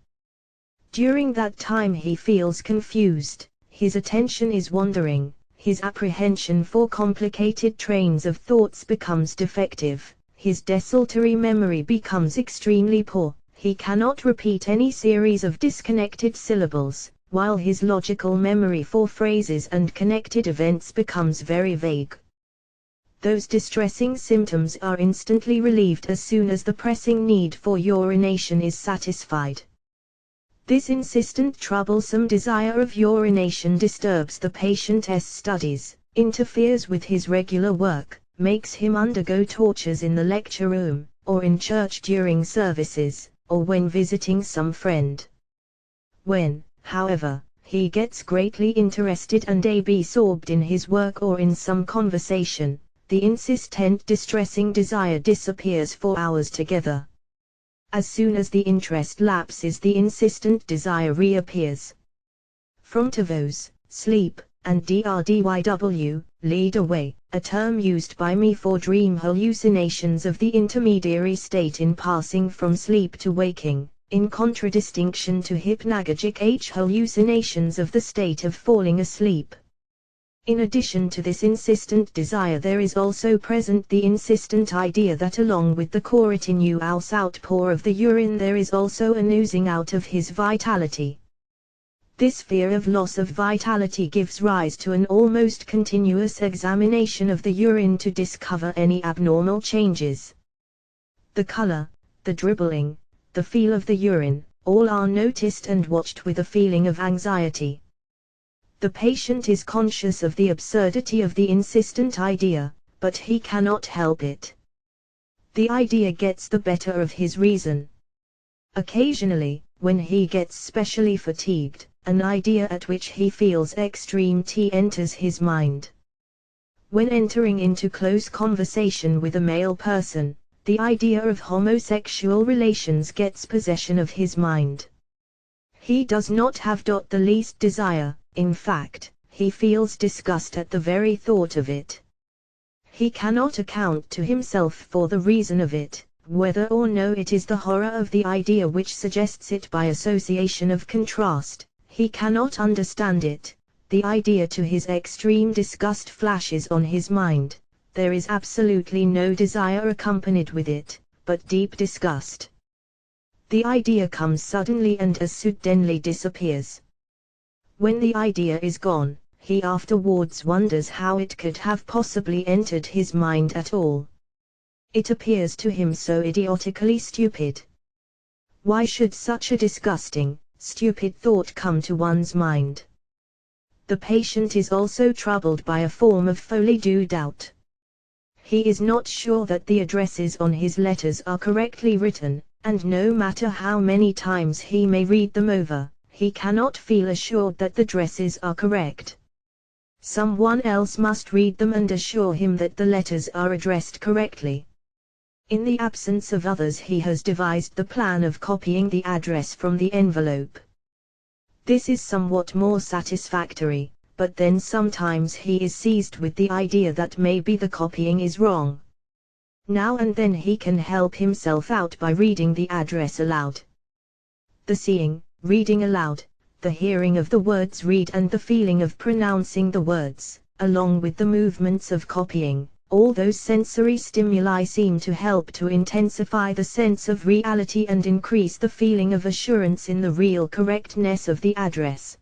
Speaker 1: During that time he feels confused, his attention is wandering, his apprehension for complicated trains of thoughts becomes defective, his desultory memory becomes extremely poor, he cannot repeat any series of disconnected syllables, while his logical memory for phrases and connected events becomes very vague. Those distressing symptoms are instantly relieved as soon as the pressing need for urination is satisfied. This insistent troublesome desire of urination disturbs the patient's studies, interferes with his regular work, makes him undergo tortures in the lecture room, or in church during services, or when visiting some friend. When, however, he gets greatly interested and absorbed in his work or in some conversation, the insistent distressing desire disappears for hours together. As soon as the interest lapses, the insistent desire reappears. Frontovos, sleep, and DRDYW, lead away, a term used by me for dream hallucinations of the intermediary state in passing from sleep to waking, in contradistinction to hypnagogic hallucinations of the state of falling asleep. In addition to this insistent desire, there is also present the insistent idea that along with the continuous outpour of the urine there is also an oozing out of his vitality. This fear of loss of vitality gives rise to an almost continuous examination of the urine to discover any abnormal changes. The color, the dribbling, the feel of the urine, all are noticed and watched with a feeling of anxiety. The patient is conscious of the absurdity of the insistent idea, but he cannot help it. The idea gets the better of his reason. Occasionally, when he gets specially fatigued, an idea at which he feels extreme enters his mind. When entering into close conversation with a male person, the idea of homosexual relations gets possession of his mind. He does not have the least desire. In fact, he feels disgust at the very thought of it. He cannot account to himself for the reason of it, whether or no it is the horror of the idea which suggests it by association of contrast. He cannot understand it. The idea to his extreme disgust flashes on his mind. There is absolutely no desire accompanied with it, but deep disgust. The idea comes suddenly and as suddenly disappears. When the idea is gone, he afterwards wonders how it could have possibly entered his mind at all. It appears to him so idiotically stupid. Why should such a disgusting, stupid thought come to one's mind? The patient is also troubled by a form of folie du doubt. He is not sure that the addresses on his letters are correctly written, and no matter how many times he may read them over, he cannot feel assured that the addresses are correct. Someone else must read them and assure him that the letters are addressed correctly. In the absence of others, he has devised the plan of copying the address from the envelope. This is somewhat more satisfactory, but then sometimes he is seized with the idea that maybe the copying is wrong. Now and then he can help himself out by reading the address aloud. The seeing, reading aloud, the hearing of the words read and the feeling of pronouncing the words, along with the movements of copying, all those sensory stimuli seem to help to intensify the sense of reality and increase the feeling of assurance in the real correctness of the address.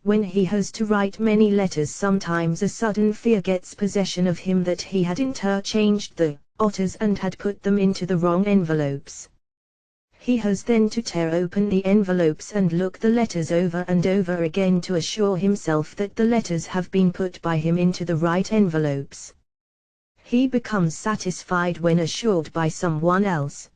Speaker 1: When he has to write many letters, sometimes a sudden fear gets possession of him that he had interchanged the otters and had put them into the wrong envelopes. He has then to tear open the envelopes and look the letters over and over again to assure himself that the letters have been put by him into the right envelopes. He becomes satisfied when assured by someone else.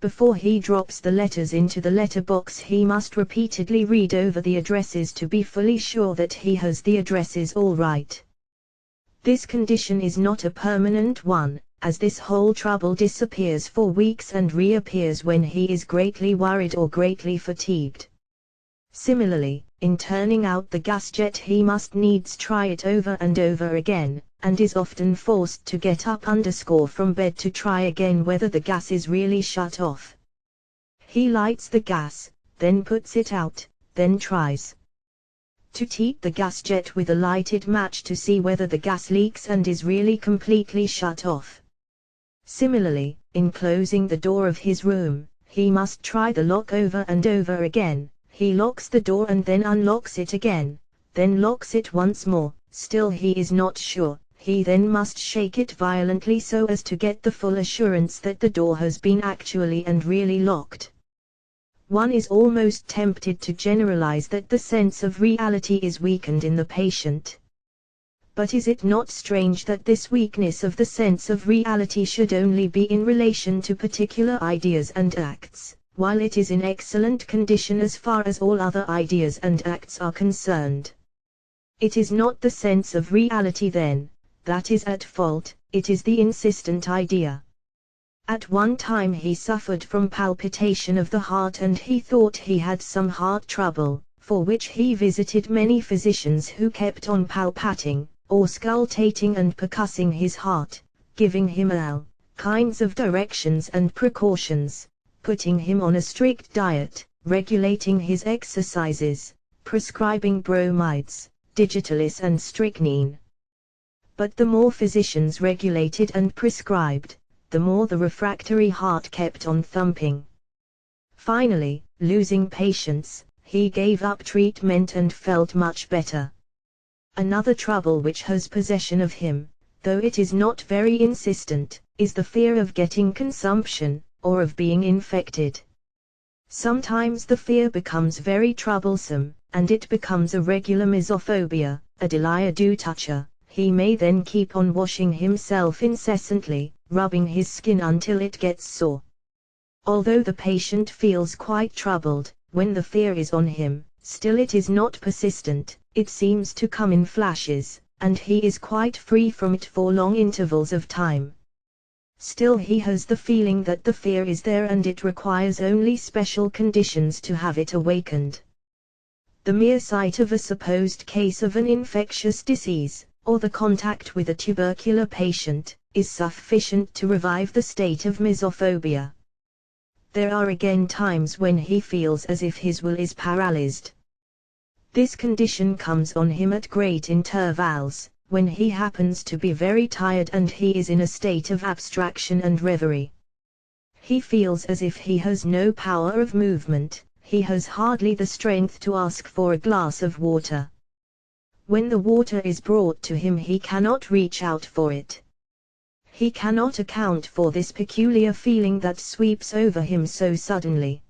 Speaker 1: Before he drops the letters into the letterbox, he must repeatedly read over the addresses to be fully sure that he has the addresses all right. This condition is not a permanent one, as this whole trouble disappears for weeks and reappears when he is greatly worried or greatly fatigued. Similarly, in turning out the gas jet, he must needs try it over and over again, and is often forced to get up from bed to try again whether the gas is really shut off. He lights the gas, then puts it out, then tries to heat the gas jet with a lighted match to see whether the gas leaks and is really completely shut off. Similarly, in closing the door of his room, he must try the lock over and over again. He locks the door and then unlocks it again, then locks it once more. Still he is not sure. He then must shake it violently so as to get the full assurance that the door has been actually and really locked. One is almost tempted to generalize that the sense of reality is weakened in the patient. But is it not strange that this weakness of the sense of reality should only be in relation to particular ideas and acts, while it is in excellent condition as far as all other ideas and acts are concerned? It is not the sense of reality then that is at fault, it is the insistent idea. At one time he suffered from palpitation of the heart and he thought he had some heart trouble, for which he visited many physicians who kept on palpating, auscultating and percussing his heart, giving him all kinds of directions and precautions, putting him on a strict diet, regulating his exercises, prescribing bromides, digitalis and strychnine. But the more physicians regulated and prescribed, the more the refractory heart kept on thumping. Finally, losing patience, he gave up treatment and felt much better. Another trouble which has possession of him, though it is not very insistent, is the fear of getting consumption, or of being infected. Sometimes the fear becomes very troublesome, and it becomes a regular misophobia, a delia do toucher. He may then keep on washing himself incessantly, rubbing his skin until it gets sore. Although the patient feels quite troubled, when the fear is on him, still it is not persistent, it seems to come in flashes, and he is quite free from it for long intervals of time. Still he has the feeling that the fear is there and it requires only special conditions to have it awakened. The mere sight of a supposed case of an infectious disease, or the contact with a tubercular patient, is sufficient to revive the state of misophobia. There are again times when he feels as if his will is paralyzed. This condition comes on him at great intervals, when he happens to be very tired and he is in a state of abstraction and reverie. He feels as if he has no power of movement, he has hardly the strength to ask for a glass of water. When the water is brought to him he cannot reach out for it. He cannot account for this peculiar feeling that sweeps over him so suddenly.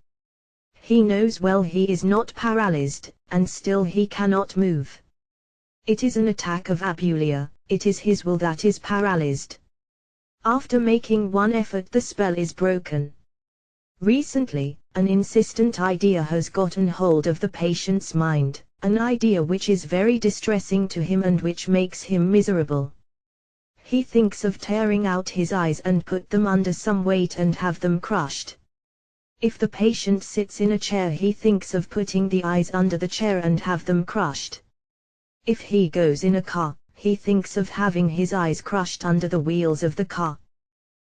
Speaker 1: He knows well he is not paralyzed, and still he cannot move. It is an attack of abulia, it is his will that is paralyzed. After making one effort the spell is broken. Recently, an insistent idea has gotten hold of the patient's mind, an idea which is very distressing to him and which makes him miserable. He thinks of tearing out his eyes and put them under some weight and have them crushed. If the patient sits in a chair he thinks of putting the eyes under the chair and have them crushed. If he goes in a car, he thinks of having his eyes crushed under the wheels of the car.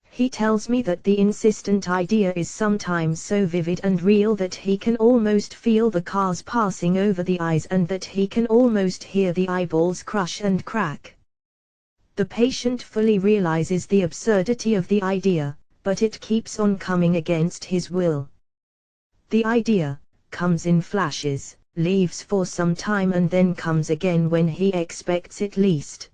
Speaker 1: He tells me that the insistent idea is sometimes so vivid and real that he can almost feel the cars passing over the eyes and that he can almost hear the eyeballs crush and crack. The patient fully realizes the absurdity of the idea, but it keeps on coming against his will. The idea comes in flashes, leaves for some time and then comes again when he expects it least.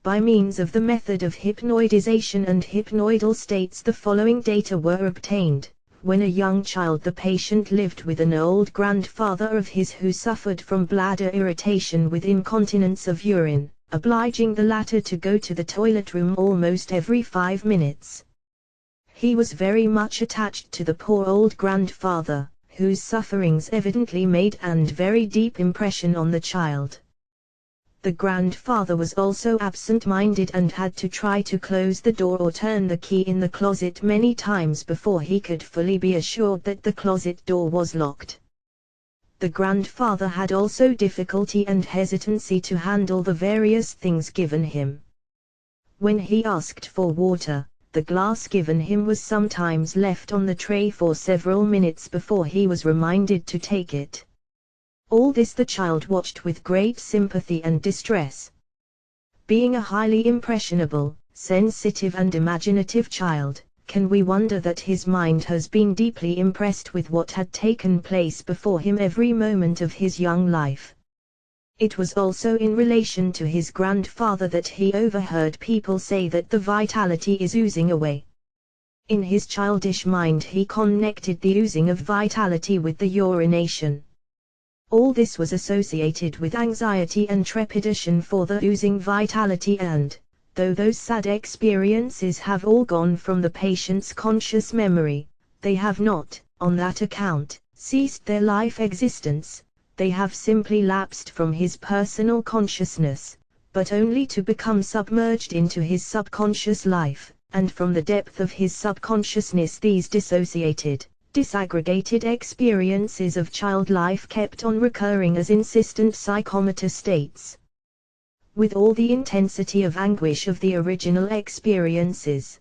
Speaker 1: By means of the method of hypnoidization and hypnoidal states the following data were obtained. When a young child the patient lived with an old grandfather of his who suffered from bladder irritation with incontinence of urine, obliging the latter to go to the toilet room almost every 5 minutes. He was very much attached to the poor old grandfather, whose sufferings evidently made a very deep impression on the child. The grandfather was also absent-minded and had to try to close the door or turn the key in the closet many times before he could fully be assured that the closet door was locked. The grandfather had also difficulty and hesitancy to handle the various things given him. When he asked for water, the glass given him was sometimes left on the tray for several minutes before he was reminded to take it. All this the child watched with great sympathy and distress. Being a highly impressionable, sensitive and imaginative child, can we wonder that his mind has been deeply impressed with what had taken place before him every moment of his young life? It was also in relation to his grandfather that he overheard people say that the vitality is oozing away. In his childish mind he connected the oozing of vitality with the urination. All this was associated with anxiety and trepidation for the oozing vitality and, though those sad experiences have all gone from the patient's conscious memory, they have not, on that account, ceased their life existence, they have simply lapsed from his personal consciousness, but only to become submerged into his subconscious life, and from the depth of his subconsciousness these dissociated, disaggregated experiences of child life kept on recurring as insistent psychomotor states. with all the intensity of anguish of the original experiences.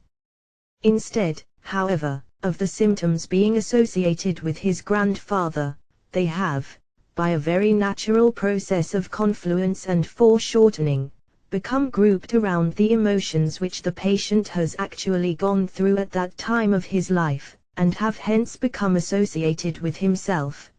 Speaker 1: Instead, however, of the symptoms being associated with his grandfather, they have, by a very natural process of confluence and foreshortening, become grouped around the emotions which the patient has actually gone through at that time of his life, and have hence become associated with himself.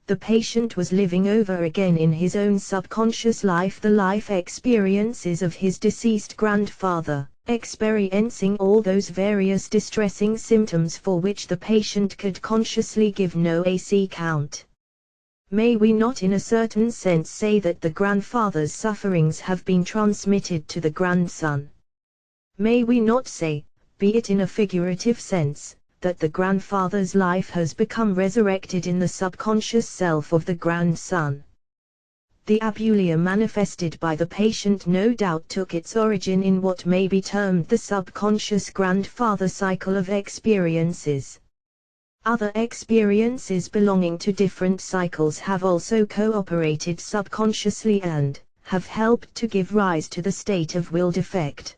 Speaker 1: The patient was living over again in his own subconscious life the life experiences of his deceased grandfather, experiencing all those various distressing symptoms for which the patient could consciously give no account. May we not in a certain sense say that the grandfather's sufferings have been transmitted to the grandson? May we not say, be it in a figurative sense, that the grandfather's life has become resurrected in the subconscious self of the grandson? The abulia manifested by the patient no doubt took its origin in what may be termed the subconscious grandfather cycle of experiences. Other experiences belonging to different cycles have also cooperated subconsciously and have helped to give rise to the state of will defect.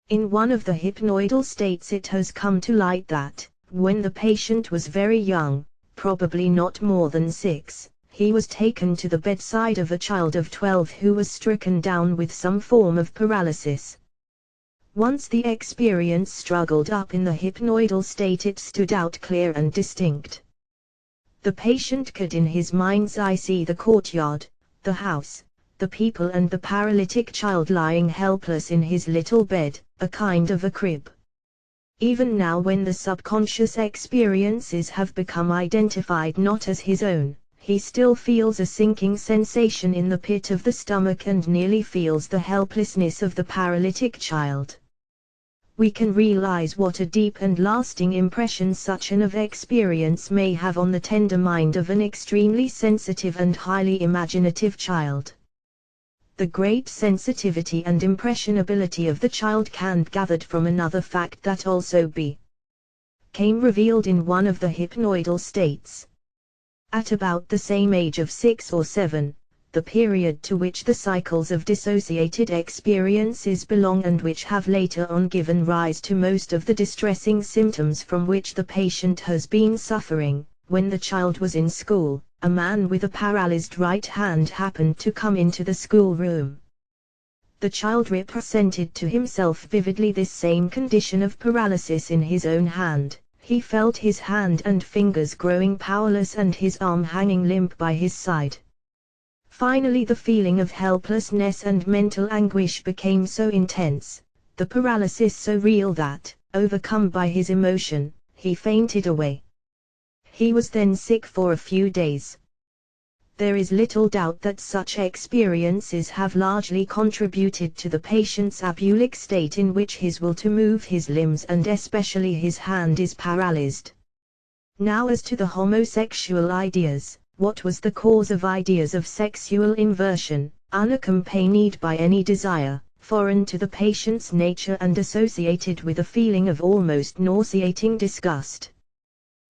Speaker 1: In one of the hypnoidal states it has come to light that, when the patient was very young, probably not more than 6, he was taken to the bedside of a child of 12 who was stricken down with some form of paralysis. Once the experience struggled up in the hypnoidal state, it stood out clear and distinct. The patient could in his mind's eye see the courtyard, the house, the people and the paralytic child lying helpless in his little bed, a kind of a crib. Even now, when the subconscious experiences have become identified not as his own, he still feels a sinking sensation in the pit of the stomach and nearly feels the helplessness of the paralytic child. We can realize what a deep and lasting impression such an experience may have on the tender mind of an extremely sensitive and highly imaginative child. The great sensitivity and impressionability of the child can be gathered from another fact that also became revealed in one of the hypnoidal states. At about the same age of 6 or 7, the period to which the cycles of dissociated experiences belong and which have later on given rise to most of the distressing symptoms from which the patient has been suffering, when the child was in school, a man with a paralyzed right hand happened to come into the schoolroom. The child represented to himself vividly this same condition of paralysis in his own hand. He felt his hand and fingers growing powerless and his arm hanging limp by his side. Finally, the feeling of helplessness and mental anguish became so intense, the paralysis so real that, overcome by his emotion, he fainted away. He was then sick for a few days. There is little doubt that such experiences have largely contributed to the patient's abulic state, in which his will to move his limbs and especially his hand is paralyzed. Now, as to the homosexual ideas, what was the cause of ideas of sexual inversion, unaccompanied by any desire, foreign to the patient's nature and associated with a feeling of almost nauseating disgust?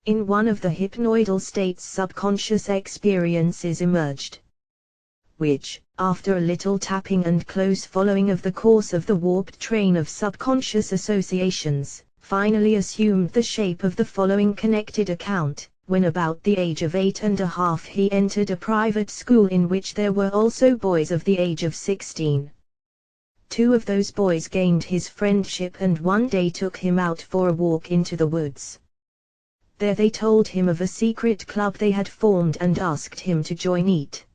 Speaker 1: In one of the hypnoidal states, subconscious experiences emerged, which, after a little tapping and close following of the course of the warped train of subconscious associations, finally assumed the shape of the following connected account. When about the age of 8½ he entered a private school in which there were also boys of the age of 16. 2 of those boys gained his friendship and one day took him out for a walk into the woods. There they told him of a secret club they had formed and asked him to join it.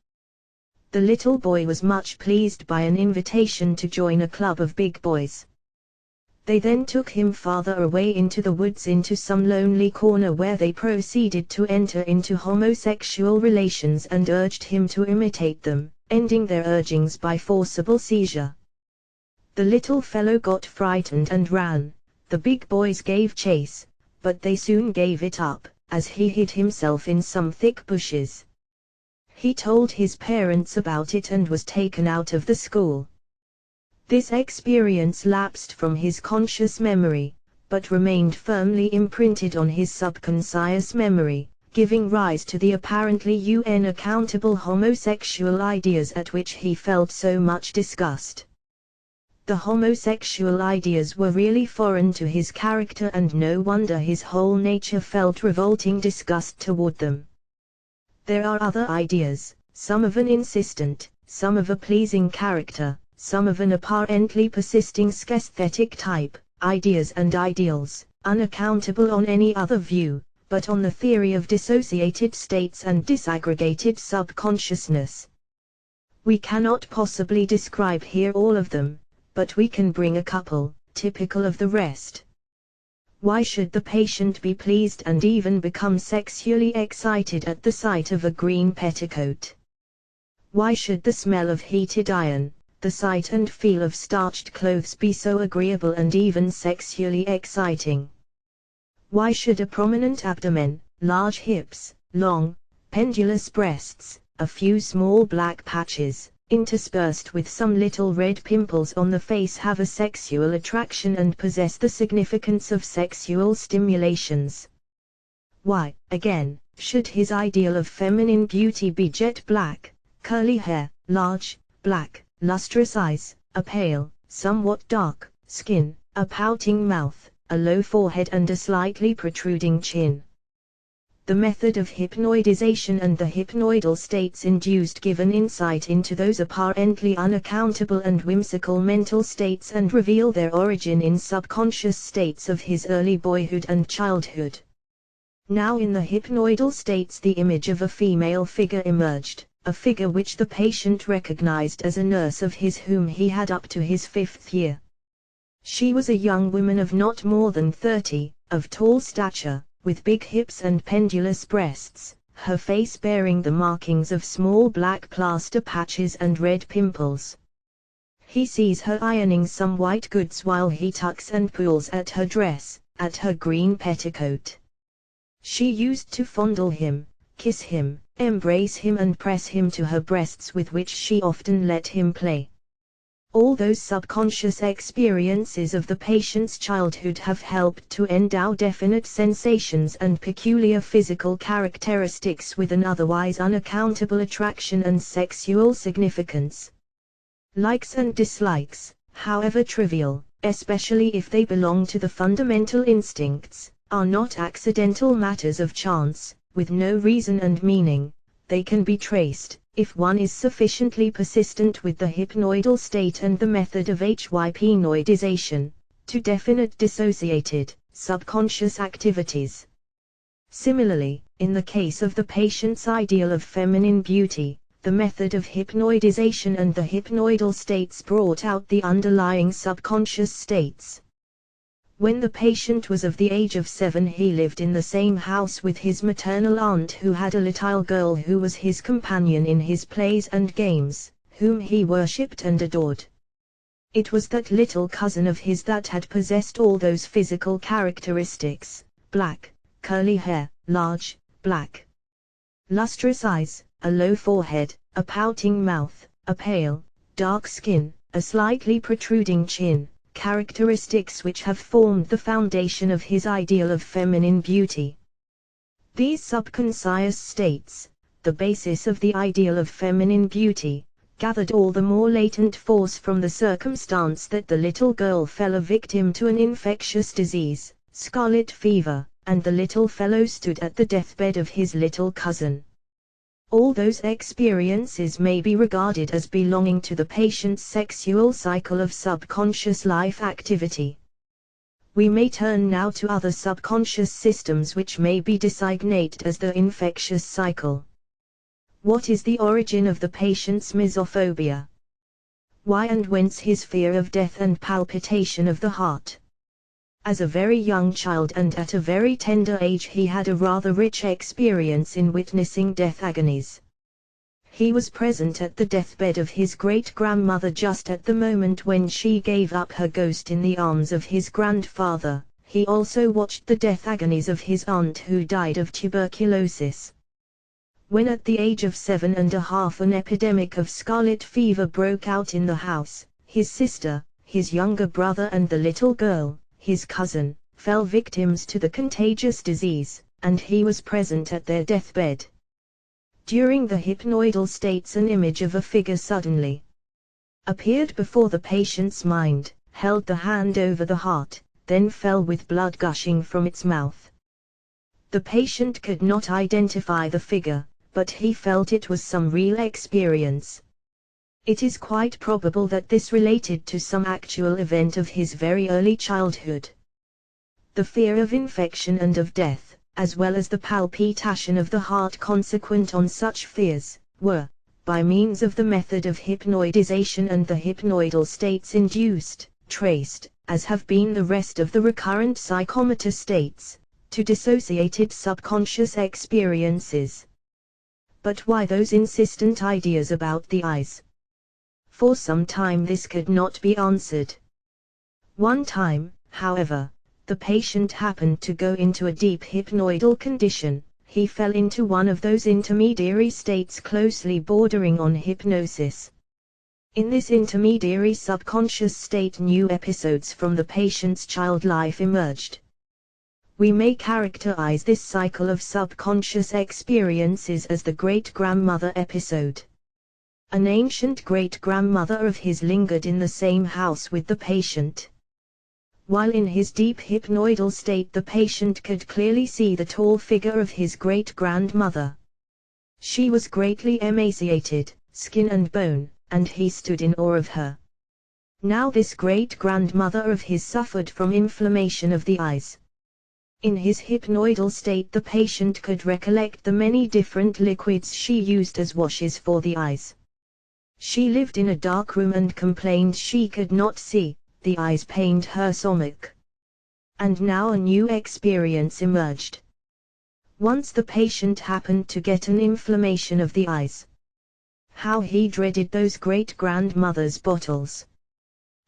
Speaker 1: The little boy was much pleased by an invitation to join a club of big boys. They then took him farther away into the woods, into some lonely corner, where they proceeded to enter into homosexual relations and urged him to imitate them, ending their urgings by forcible seizure. The little fellow got frightened and ran. The big boys gave chase, but they soon gave it up, as he hid himself in some thick bushes. He told his parents about it and was taken out of the school. This experience lapsed from his conscious memory, but remained firmly imprinted on his subconscious memory, giving rise to the apparently unaccountable homosexual ideas at which he felt so much disgust. The homosexual ideas were really foreign to his character, and no wonder his whole nature felt revolting disgust toward them. There are other ideas, some of an insistent, some of a pleasing character, some of an apparently persisting schizotic type, ideas and ideals, unaccountable on any other view, but on the theory of dissociated states and disaggregated subconsciousness. We cannot possibly describe here all of them, but we can bring a couple, typical of the rest. Why should the patient be pleased and even become sexually excited at the sight of a green petticoat? Why should the smell of heated iron, the sight and feel of starched clothes be so agreeable and even sexually exciting? Why should a prominent abdomen, large hips, long, pendulous breasts, a few small black patches, interspersed with some little red pimples on the face have a sexual attraction and possess the significance of sexual stimulations? Why, again, should his ideal of feminine beauty be jet black, curly hair, large, black, lustrous eyes, a pale, somewhat dark skin, a pouting mouth, a low forehead and a slightly protruding chin? The method of hypnoidization and the hypnoidal states induced give an insight into those apparently unaccountable and whimsical mental states and reveal their origin in subconscious states of his early boyhood and childhood. Now in the hypnoidal states the image of a female figure emerged, a figure which the patient recognized as a nurse of his whom he had up to his 5th year. She was a young woman of not more than 30, of tall stature, with big hips and pendulous breasts, her face bearing the markings of small black plaster patches and red pimples. He sees her ironing some white goods while he tucks and pulls at her dress, at her green petticoat. She used to fondle him, kiss him, embrace him and press him to her breasts, with which she often let him play. All those subconscious experiences of the patient's childhood have helped to endow definite sensations and peculiar physical characteristics with an otherwise unaccountable attraction and sexual significance. Likes and dislikes, however trivial, especially if they belong to the fundamental instincts, are not accidental matters of chance, with no reason and meaning. They can be traced, if one is sufficiently persistent with the hypnoidal state and the method of hypnoidization, to definite dissociated, subconscious activities. Similarly, in the case of the patient's ideal of feminine beauty, the method of hypnoidization and the hypnoidal states brought out the underlying subconscious states. When the patient was of the age of 7, he lived in the same house with his maternal aunt, who had a little girl who was his companion in his plays and games, whom he worshipped and adored. It was that little cousin of his that had possessed all those physical characteristics: black, curly hair, large, black, lustrous eyes, a low forehead, a pouting mouth, a pale, dark skin, a slightly protruding chin, characteristics which have formed the foundation of his ideal of feminine beauty. These subconscious states, the basis of the ideal of feminine beauty, gathered all the more latent force from the circumstance that the little girl fell a victim to an infectious disease, scarlet fever, and the little fellow stood at the deathbed of his little cousin. All those experiences may be regarded as belonging to the patient's sexual cycle of subconscious life activity. We may turn now to other subconscious systems which may be designated as the infectious cycle. What is the origin of the patient's misophobia? Why and whence his fear of death and palpitation of the heart? As a very young child and at a very tender age he had a rather rich experience in witnessing death agonies. He was present at the deathbed of his great-grandmother just at the moment when she gave up her ghost in the arms of his grandfather. He also watched the death agonies of his aunt who died of tuberculosis. When at the age of 7.5 an epidemic of scarlet fever broke out in the house, his sister, his younger brother and the little girl, his cousin, fell victims to the contagious disease, and he was present at their deathbed. During the hypnoidal states, an image of a figure suddenly appeared before the patient's mind, held the hand over the heart, then fell with blood gushing from its mouth. The patient could not identify the figure, but he felt it was some real experience. It is quite probable that this related to some actual event of his very early childhood. The fear of infection and of death, as well as the palpitation of the heart consequent on such fears, were, by means of the method of hypnoidization and the hypnoidal states induced, traced, as have been the rest of the recurrent psychomotor states, to dissociated subconscious experiences. But why those insistent ideas about the eyes? For some time this could not be answered. One time, however, the patient happened to go into a deep hypnoidal condition. He fell into one of those intermediary states closely bordering on hypnosis. In this intermediary subconscious state, new episodes from the patient's child life emerged. We may characterize this cycle of subconscious experiences as the great-grandmother episode. An ancient great-grandmother of his lingered in the same house with the patient. While in his deep hypnoidal state, the patient could clearly see the tall figure of his great-grandmother. She was greatly emaciated, skin and bone, and he stood in awe of her. Now this great-grandmother of his suffered from inflammation of the eyes. In his hypnoidal state, the patient could recollect the many different liquids she used as washes for the eyes. She lived in a dark room and complained she could not see, the eyes pained her stomach. And now a new experience emerged. Once the patient happened to get an inflammation of the eyes. How he dreaded those great-grandmother's bottles.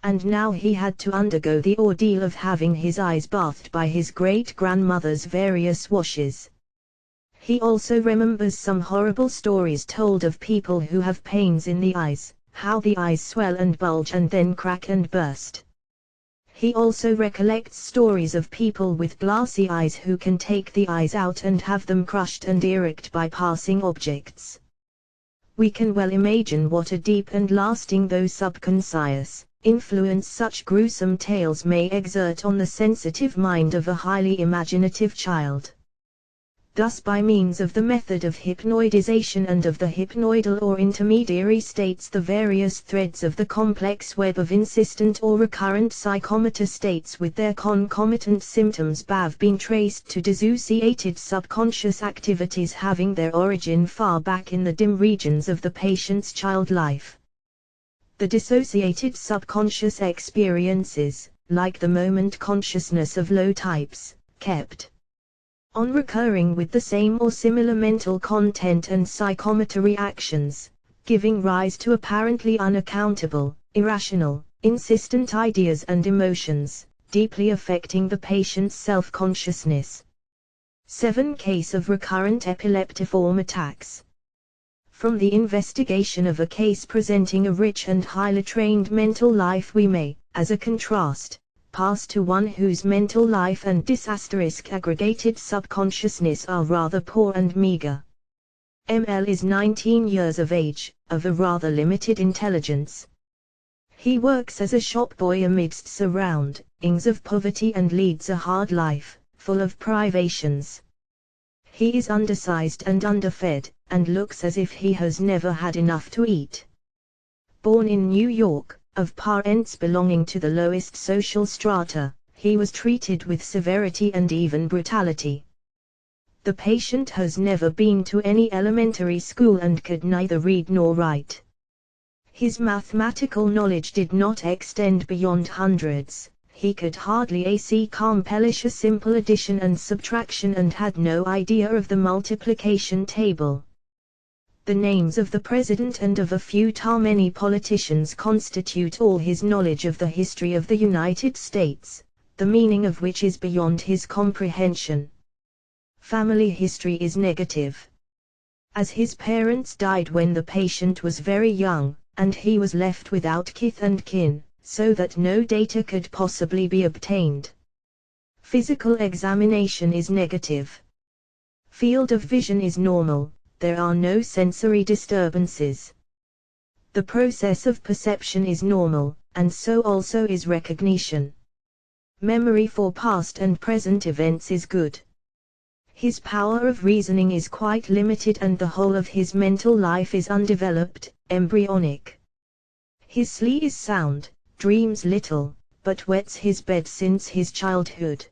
Speaker 1: And now he had to undergo the ordeal of having his eyes bathed by his great-grandmother's various washes. He also remembers some horrible stories told of people who have pains in the eyes, how the eyes swell and bulge and then crack and burst. He also recollects stories of people with glassy eyes who can take the eyes out and have them crushed and erect by passing objects. We can well imagine what a deep and lasting, though subconscious, influence such gruesome tales may exert on the sensitive mind of a highly imaginative child. Thus, by means of the method of hypnoidization and of the hypnoidal or intermediary states, the various threads of the complex web of insistent or recurrent psychomotor states with their concomitant symptoms have been traced to dissociated subconscious activities having their origin far back in the dim regions of the patient's child life. The dissociated subconscious experiences, like the moment consciousness of low types, kept on recurring with the same or similar mental content and psychomotor reactions, giving rise to apparently unaccountable, irrational, insistent ideas and emotions, deeply affecting the patient's self-consciousness. 7 Case of recurrent epileptiform attacks. From the investigation of a case presenting a rich and highly trained mental life, we may, as a contrast, pass to one whose mental life and aggregated subconsciousness are rather poor and meager. ML is 19 years of age, of a rather limited intelligence. He works as a shop boy amidst surroundings of poverty and leads a hard life, full of privations. He is undersized and underfed, and looks as if he has never had enough to eat. Born in New York, of parents belonging to the lowest social strata, he was treated with severity and even brutality. The patient has never been to any elementary school and could neither read nor write. His mathematical knowledge did not extend beyond hundreds. He could hardly accomplish a simple addition and subtraction and had no idea of the multiplication table. The names of the president and of a few many politicians constitute all his knowledge of the history of the United States, the meaning of which is beyond his comprehension. Family history is negative. As his parents died when the patient was very young, and he was left without kith and kin, so that no data could possibly be obtained. Physical examination is negative. Field of vision is normal, there are no sensory disturbances. The process of perception is normal, and so also is recognition. Memory for past and present events is good. His power of reasoning is quite limited and the whole of his mental life is undeveloped, embryonic. His sleep is sound, dreams little, but wets his bed since his childhood.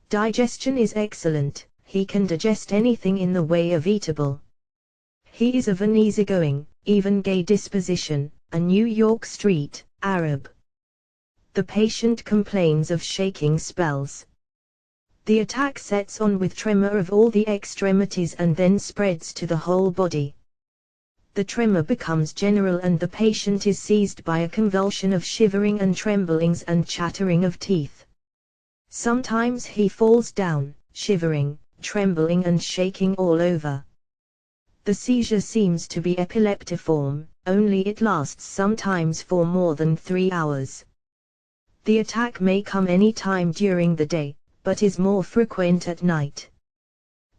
Speaker 1: Digestion is excellent, he can digest anything in the way of eatable. He is of an easygoing, even gay disposition, a New York Street Arab. The patient complains of shaking spells. The attack sets on with tremor of all the extremities and then spreads to the whole body. The tremor becomes general and the patient is seized by a convulsion of shivering and tremblings and chattering of teeth. Sometimes he falls down, shivering, trembling and shaking all over. The seizure seems to be epileptiform, only it lasts sometimes for more than 3 hours. The attack may come any time during the day, but is more frequent at night.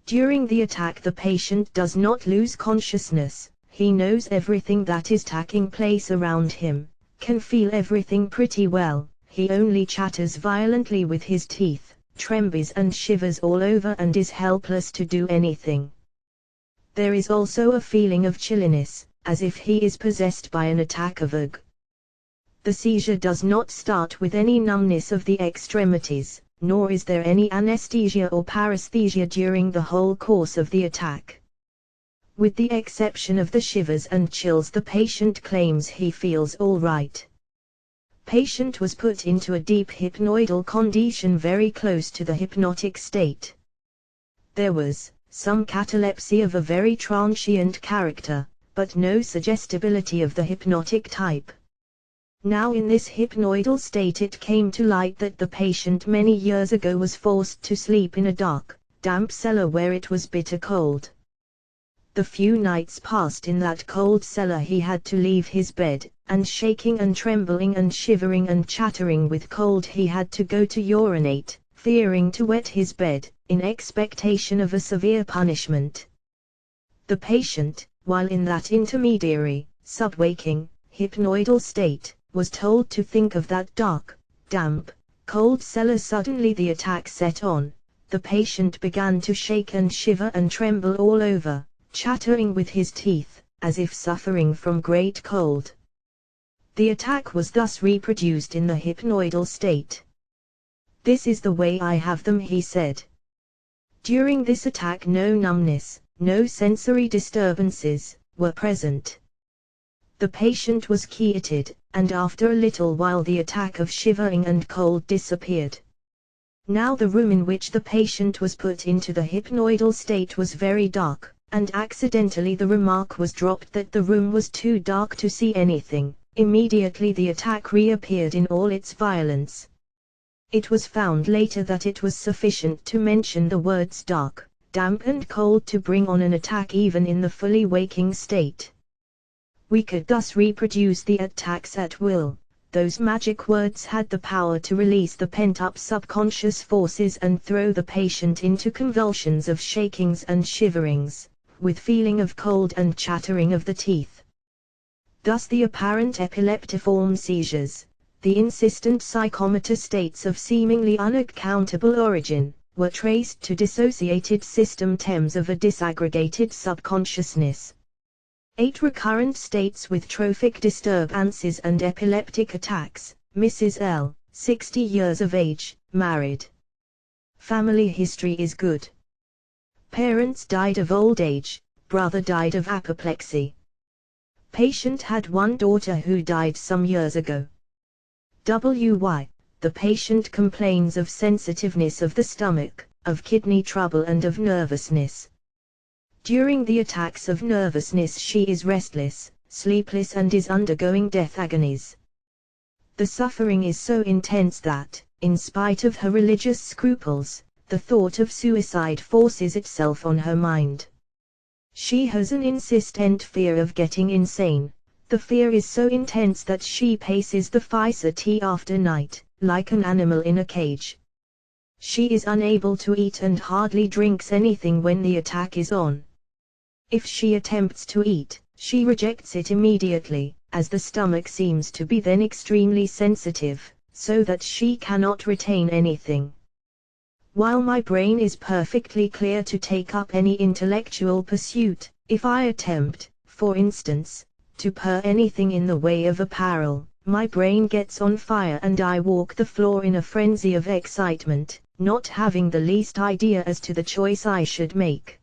Speaker 1: During the attack the patient does not lose consciousness, he knows everything that is taking place around him, can feel everything pretty well, he only chatters violently with his teeth, trembles and shivers all over and is helpless to do anything. There is also a feeling of chilliness, as if he is possessed by an attack of ague. The seizure does not start with any numbness of the extremities, nor is there any anesthesia or paresthesia during the whole course of the attack. With the exception of the shivers and chills, the patient claims he feels all right. Patient was put into a deep hypnoidal condition very close to the hypnotic state. There was some catalepsy of a very transient character, but no suggestibility of the hypnotic type. Now in this hypnoidal state it came to light that the patient many years ago was forced to sleep in a dark, damp cellar where it was bitter cold. The few nights passed in that cold cellar he had to leave his bed, and shaking and trembling and shivering and chattering with cold he had to go to urinate, fearing to wet his bed, in expectation of a severe punishment. The patient, while in that intermediary, sub-waking, hypnoidal state, was told to think of that dark, damp, cold cellar. Suddenly the attack set on, the patient began to shake and shiver and tremble all over, chattering with his teeth, as if suffering from great cold. The attack was thus reproduced in the hypnoidal state. "This is the way I have them," he said. During this attack no numbness, no sensory disturbances, were present. The patient was quieted, and after a little while the attack of shivering and cold disappeared. Now the room in which the patient was put into the hypnoidal state was very dark, and accidentally the remark was dropped that the room was too dark to see anything. Immediately the attack reappeared in all its violence. It was found later that it was sufficient to mention the words dark, damp and cold to bring on an attack even in the fully waking state. We could thus reproduce the attacks at will. Those magic words had the power to release the pent-up subconscious forces and throw the patient into convulsions of shakings and shiverings, with feeling of cold and chattering of the teeth. Thus the apparent epileptiform seizures, the insistent psychomotor states of seemingly unaccountable origin, were traced to dissociated system-tems of a disaggregated subconsciousness. 8 recurrent states with trophic disturbances and epileptic attacks. Mrs. L., 60 years of age, married. Family history is good. Parents died of old age, brother died of apoplexy. Patient had one daughter who died some years ago. WY. The patient complains of sensitiveness of the stomach, of kidney trouble and of nervousness. During the attacks of nervousness she is restless, sleepless and is undergoing death agonies. The suffering is so intense that, in spite of her religious scruples, the thought of suicide forces itself on her mind. She has an insistent fear of getting insane. The fear is so intense that she paces the facility after night, like an animal in a cage. She is unable to eat and hardly drinks anything when the attack is on. If she attempts to eat, she rejects it immediately, as the stomach seems to be then extremely sensitive, so that she cannot retain anything. While my brain is perfectly clear to take up any intellectual pursuit, if I attempt, for instance, to purr anything in the way of apparel, my brain gets on fire and I walk the floor in a frenzy of excitement, not having the least idea as to the choice I should make.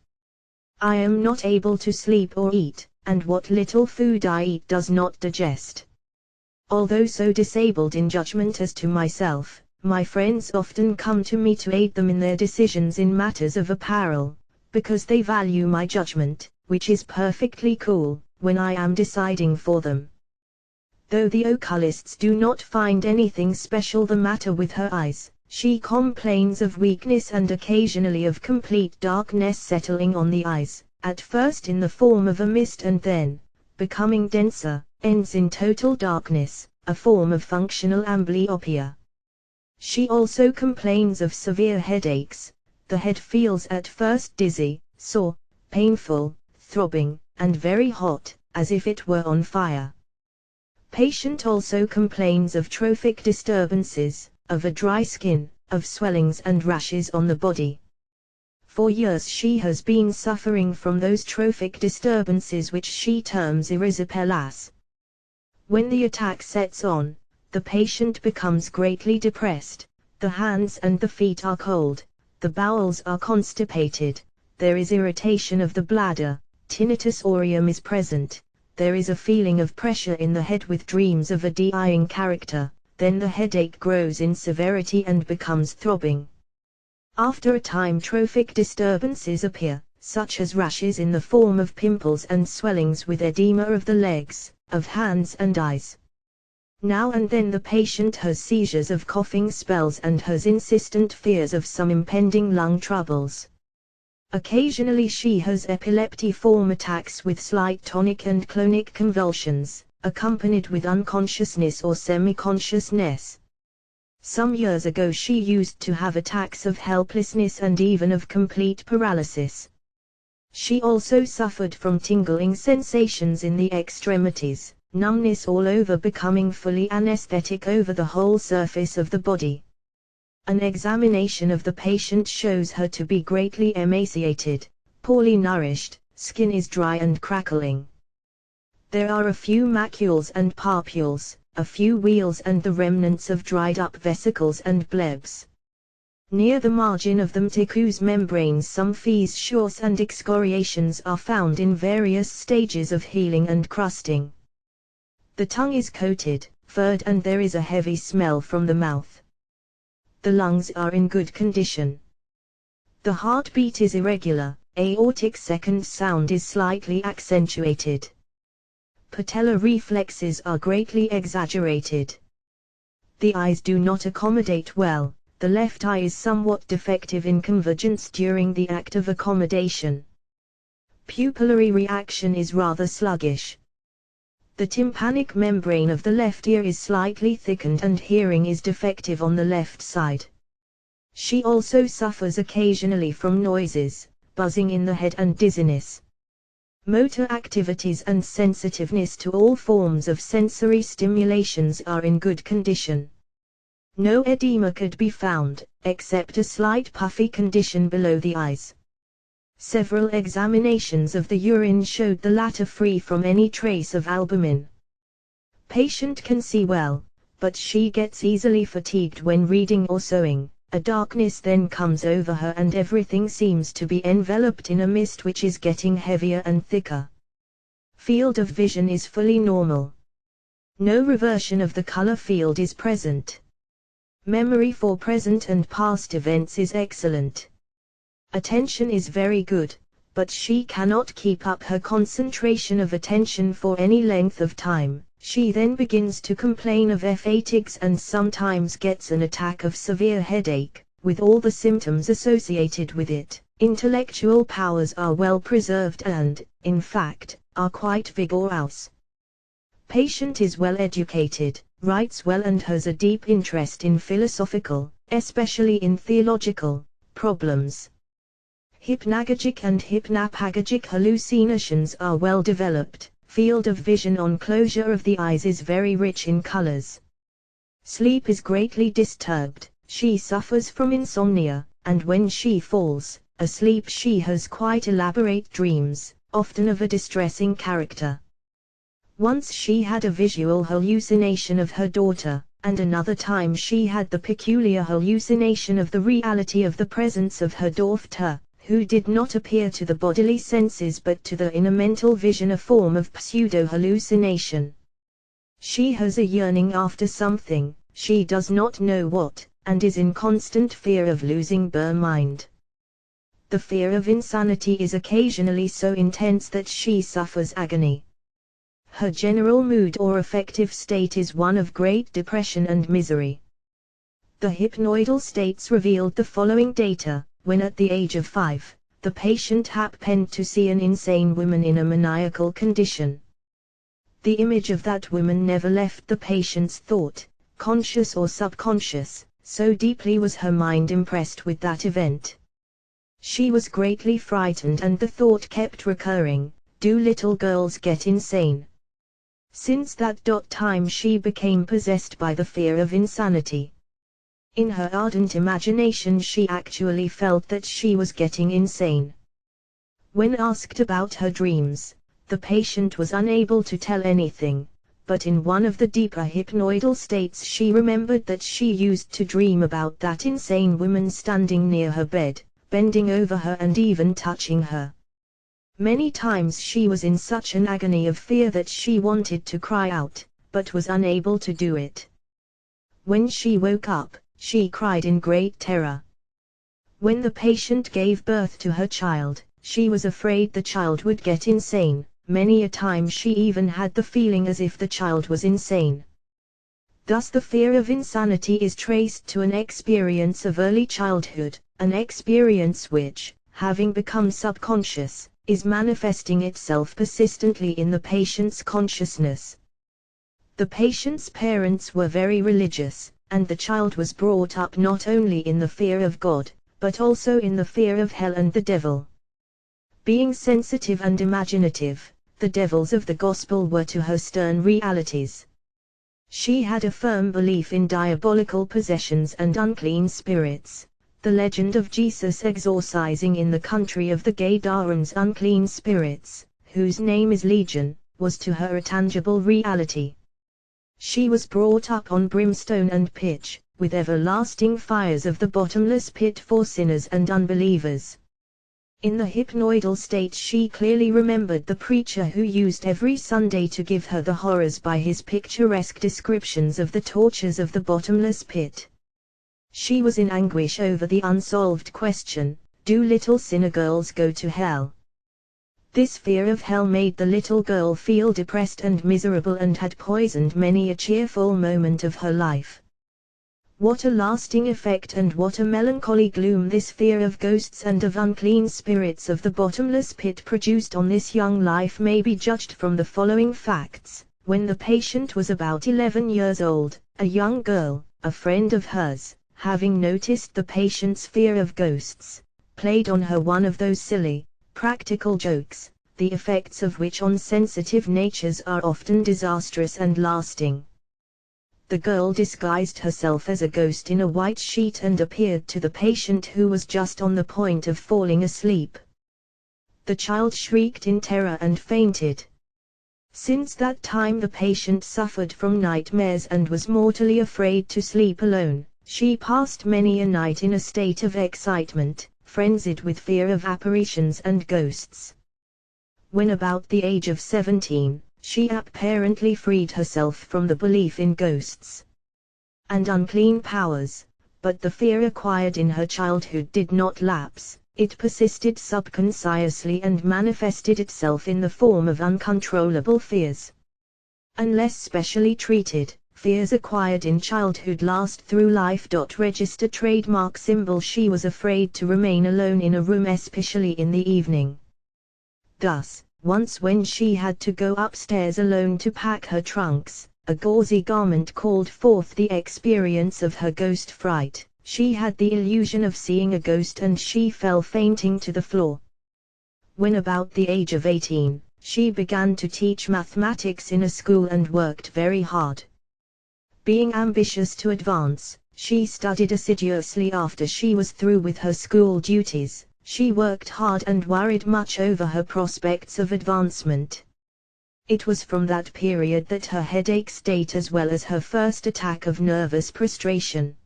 Speaker 1: I am not able to sleep or eat, and what little food I eat does not digest. Although so disabled in judgment as to myself, my friends often come to me to aid them in their decisions in matters of apparel, because they value my judgment, which is perfectly cool, when I am deciding for them. Though the oculists do not find anything special the matter with her eyes, she complains of weakness and occasionally of complete darkness settling on the eyes, at first in the form of a mist and then, becoming denser, ends in total darkness, a form of functional amblyopia. She also complains of severe headaches. The head feels at first dizzy, sore, painful, throbbing, and very hot, as if it were on fire. Patient also complains of trophic disturbances, of a dry skin, of swellings and rashes on the body. For years she has been suffering from those trophic disturbances which she terms erysipelas. When the attack sets on, the patient becomes greatly depressed, the hands and the feet are cold, the bowels are constipated, there is irritation of the bladder, tinnitus aurium is present, there is a feeling of pressure in the head with dreams of a dying character, then the headache grows in severity and becomes throbbing. After a time trophic disturbances appear, such as rashes in the form of pimples and swellings with edema of the legs, of hands and eyes. Now and then the patient has seizures of coughing spells and has insistent fears of some impending lung troubles. Occasionally she has epileptiform attacks with slight tonic and clonic convulsions, accompanied with unconsciousness or semi-consciousness. Some years ago she used to have attacks of helplessness and even of complete paralysis. She also suffered from tingling sensations in the extremities, numbness all over, becoming fully anesthetic over the whole surface of the body. An examination of the patient shows her to be greatly emaciated, poorly nourished, skin is dry and crackling. There are a few macules and papules, a few wheals and the remnants of dried up vesicles and blebs. Near the margin of the mucous membranes some fissures and excoriations are found in various stages of healing and crusting. The tongue is coated, furred, and there is a heavy smell from the mouth. The lungs are in good condition. The heartbeat is irregular, aortic second sound is slightly accentuated. Patellar reflexes are greatly exaggerated. The eyes do not accommodate well, the left eye is somewhat defective in convergence during the act of accommodation. Pupillary reaction is rather sluggish. The tympanic membrane of the left ear is slightly thickened and hearing is defective on the left side. She also suffers occasionally from noises, buzzing in the head and dizziness. Motor activities and sensitiveness to all forms of sensory stimulations are in good condition. No edema could be found, except a slight puffy condition below the eyes. Several examinations of the urine showed the latter free from any trace of albumin. Patient can see well, but she gets easily fatigued when reading or sewing. A darkness then comes over her and everything seems to be enveloped in a mist which is getting heavier and thicker. Field of vision is fully normal. No reversion of the color field is present. Memory for present and past events is excellent. Attention is very good, but she cannot keep up her concentration of attention for any length of time. She then begins to complain of fatigues and sometimes gets an attack of severe headache, with all the symptoms associated with it. Intellectual powers are well preserved and, in fact, are quite vigorous. Patient is well educated, writes well and has a deep interest in philosophical, especially in theological problems. Hypnagogic and hypnapagogic hallucinations are well developed. Field of vision on closure of the eyes is very rich in colors. Sleep is greatly disturbed. She suffers from insomnia, and when she falls asleep she has quite elaborate dreams, often of a distressing character. Once she had a visual hallucination of her daughter, and another time she had the peculiar hallucination of the reality of the presence of her daughter, who did not appear to the bodily senses but to the inner mental vision, a form of pseudo-hallucination. She has a yearning after something, she does not know what, and is in constant fear of losing her mind. The fear of insanity is occasionally so intense that she suffers agony. Her general mood or affective state is one of great depression and misery. The hypnoidal states revealed the following data. When at the age of 5, the patient happened to see an insane woman in a maniacal condition. The image of that woman never left the patient's thought, conscious or subconscious, so deeply was her mind impressed with that event. She was greatly frightened and the thought kept recurring, "Do little girls get insane?" Since that time she became possessed by the fear of insanity. In her ardent imagination she actually felt that she was getting insane. When asked about her dreams, the patient was unable to tell anything, but in one of the deeper hypnoidal states she remembered that she used to dream about that insane woman standing near her bed, bending over her and even touching her. Many times she was in such an agony of fear that she wanted to cry out, but was unable to do it. When she woke up, she cried in great terror. When the patient gave birth to her child, she was afraid the child would get insane. Many a time she even had the feeling as if the child was insane. Thus the fear of insanity is traced to an experience of early childhood, an experience which, having become subconscious, is manifesting itself persistently in the patient's consciousness. The patient's parents were very religious, and the child was brought up not only in the fear of God, but also in the fear of hell and the devil. Being sensitive and imaginative, the devils of the gospel were to her stern realities. She had a firm belief in diabolical possessions and unclean spirits. The legend of Jesus exorcising in the country of the Gadarenes unclean spirits, whose name is Legion, was to her a tangible reality. She was brought up on brimstone and pitch, with everlasting fires of the bottomless pit for sinners and unbelievers. In the hypnoidal state she clearly remembered the preacher who used every Sunday to give her the horrors by his picturesque descriptions of the tortures of the bottomless pit. She was in anguish over the unsolved question, "Do little sinner girls go to hell?" This fear of hell made the little girl feel depressed and miserable and had poisoned many a cheerful moment of her life. What a lasting effect and what a melancholy gloom this fear of ghosts and of unclean spirits of the bottomless pit produced on this young life may be judged from the following facts. When the patient was about 11 years old, a young girl, a friend of hers, having noticed the patient's fear of ghosts, played on her one of those silly, practical jokes, the effects of which on sensitive natures are often disastrous and lasting. The girl disguised herself as a ghost in a white sheet and appeared to the patient who was just on the point of falling asleep. The child shrieked in terror and fainted. Since that time the patient suffered from nightmares and was mortally afraid to sleep alone. She passed many a night in a state of excitement, frenzied with fear of apparitions and ghosts. When about the age of 17, she apparently freed herself from the belief in ghosts and unclean powers, but the fear acquired in her childhood did not lapse. It persisted subconsciously and manifested itself in the form of uncontrollable fears. Unless specially treated, fears acquired in childhood last through life. Register trademark symbol. She was afraid to remain alone in a room, especially in the evening. Thus, once when she had to go upstairs alone to pack her trunks, a gauzy garment called forth the experience of her ghost fright. She had the illusion of seeing a ghost and she fell fainting to the floor. When about the age of 18, she began to teach mathematics in a school and worked very hard. Being ambitious to advance, she studied assiduously after she was through with her school duties. She worked hard and worried much over her prospects of advancement. It was from that period that her headaches date as well as her first attack of nervous prostration.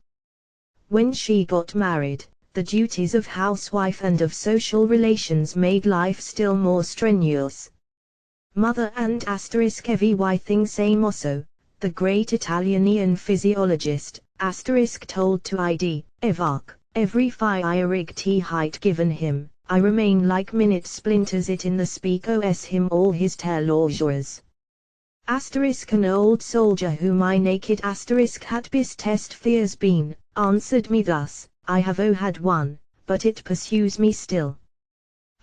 Speaker 1: When she got married, the duties of housewife and of social relations made life still more strenuous. Mother and everything same also, the great Italianian physiologist, told to ID, Evark, every firig t height given him, I remain like minute splinters it in the speakos him all his terlogers. An old soldier whom I naked had bis test fears been, answered me thus, I have had one, but it pursues me still.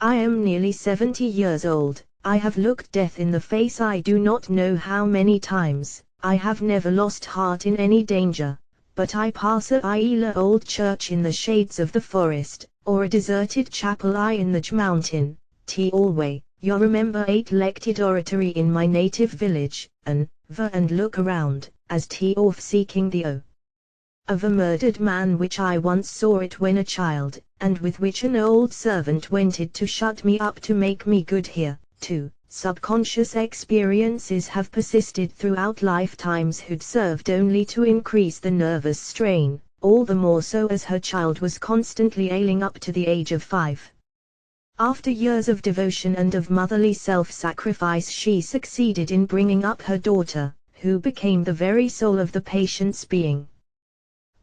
Speaker 1: I am nearly 70 years old, I have looked death in the face I do not know how many times, I have never lost heart in any danger, but I pass a old church in the shades of the forest, or a deserted chapel in the mountain, always, you remember 8 elected oratory in my native village, and look around, as off seeking the of a murdered man which I once saw it when a child, and with which an old servant wanted to shut me up to make me good here, too. Subconscious experiences have persisted throughout lifetimes who'd served only to increase the nervous strain, all the more so as her child was constantly ailing up to the age of 5. After years of devotion and of motherly self-sacrifice she succeeded in bringing up her daughter, who became the very soul of the patient's being.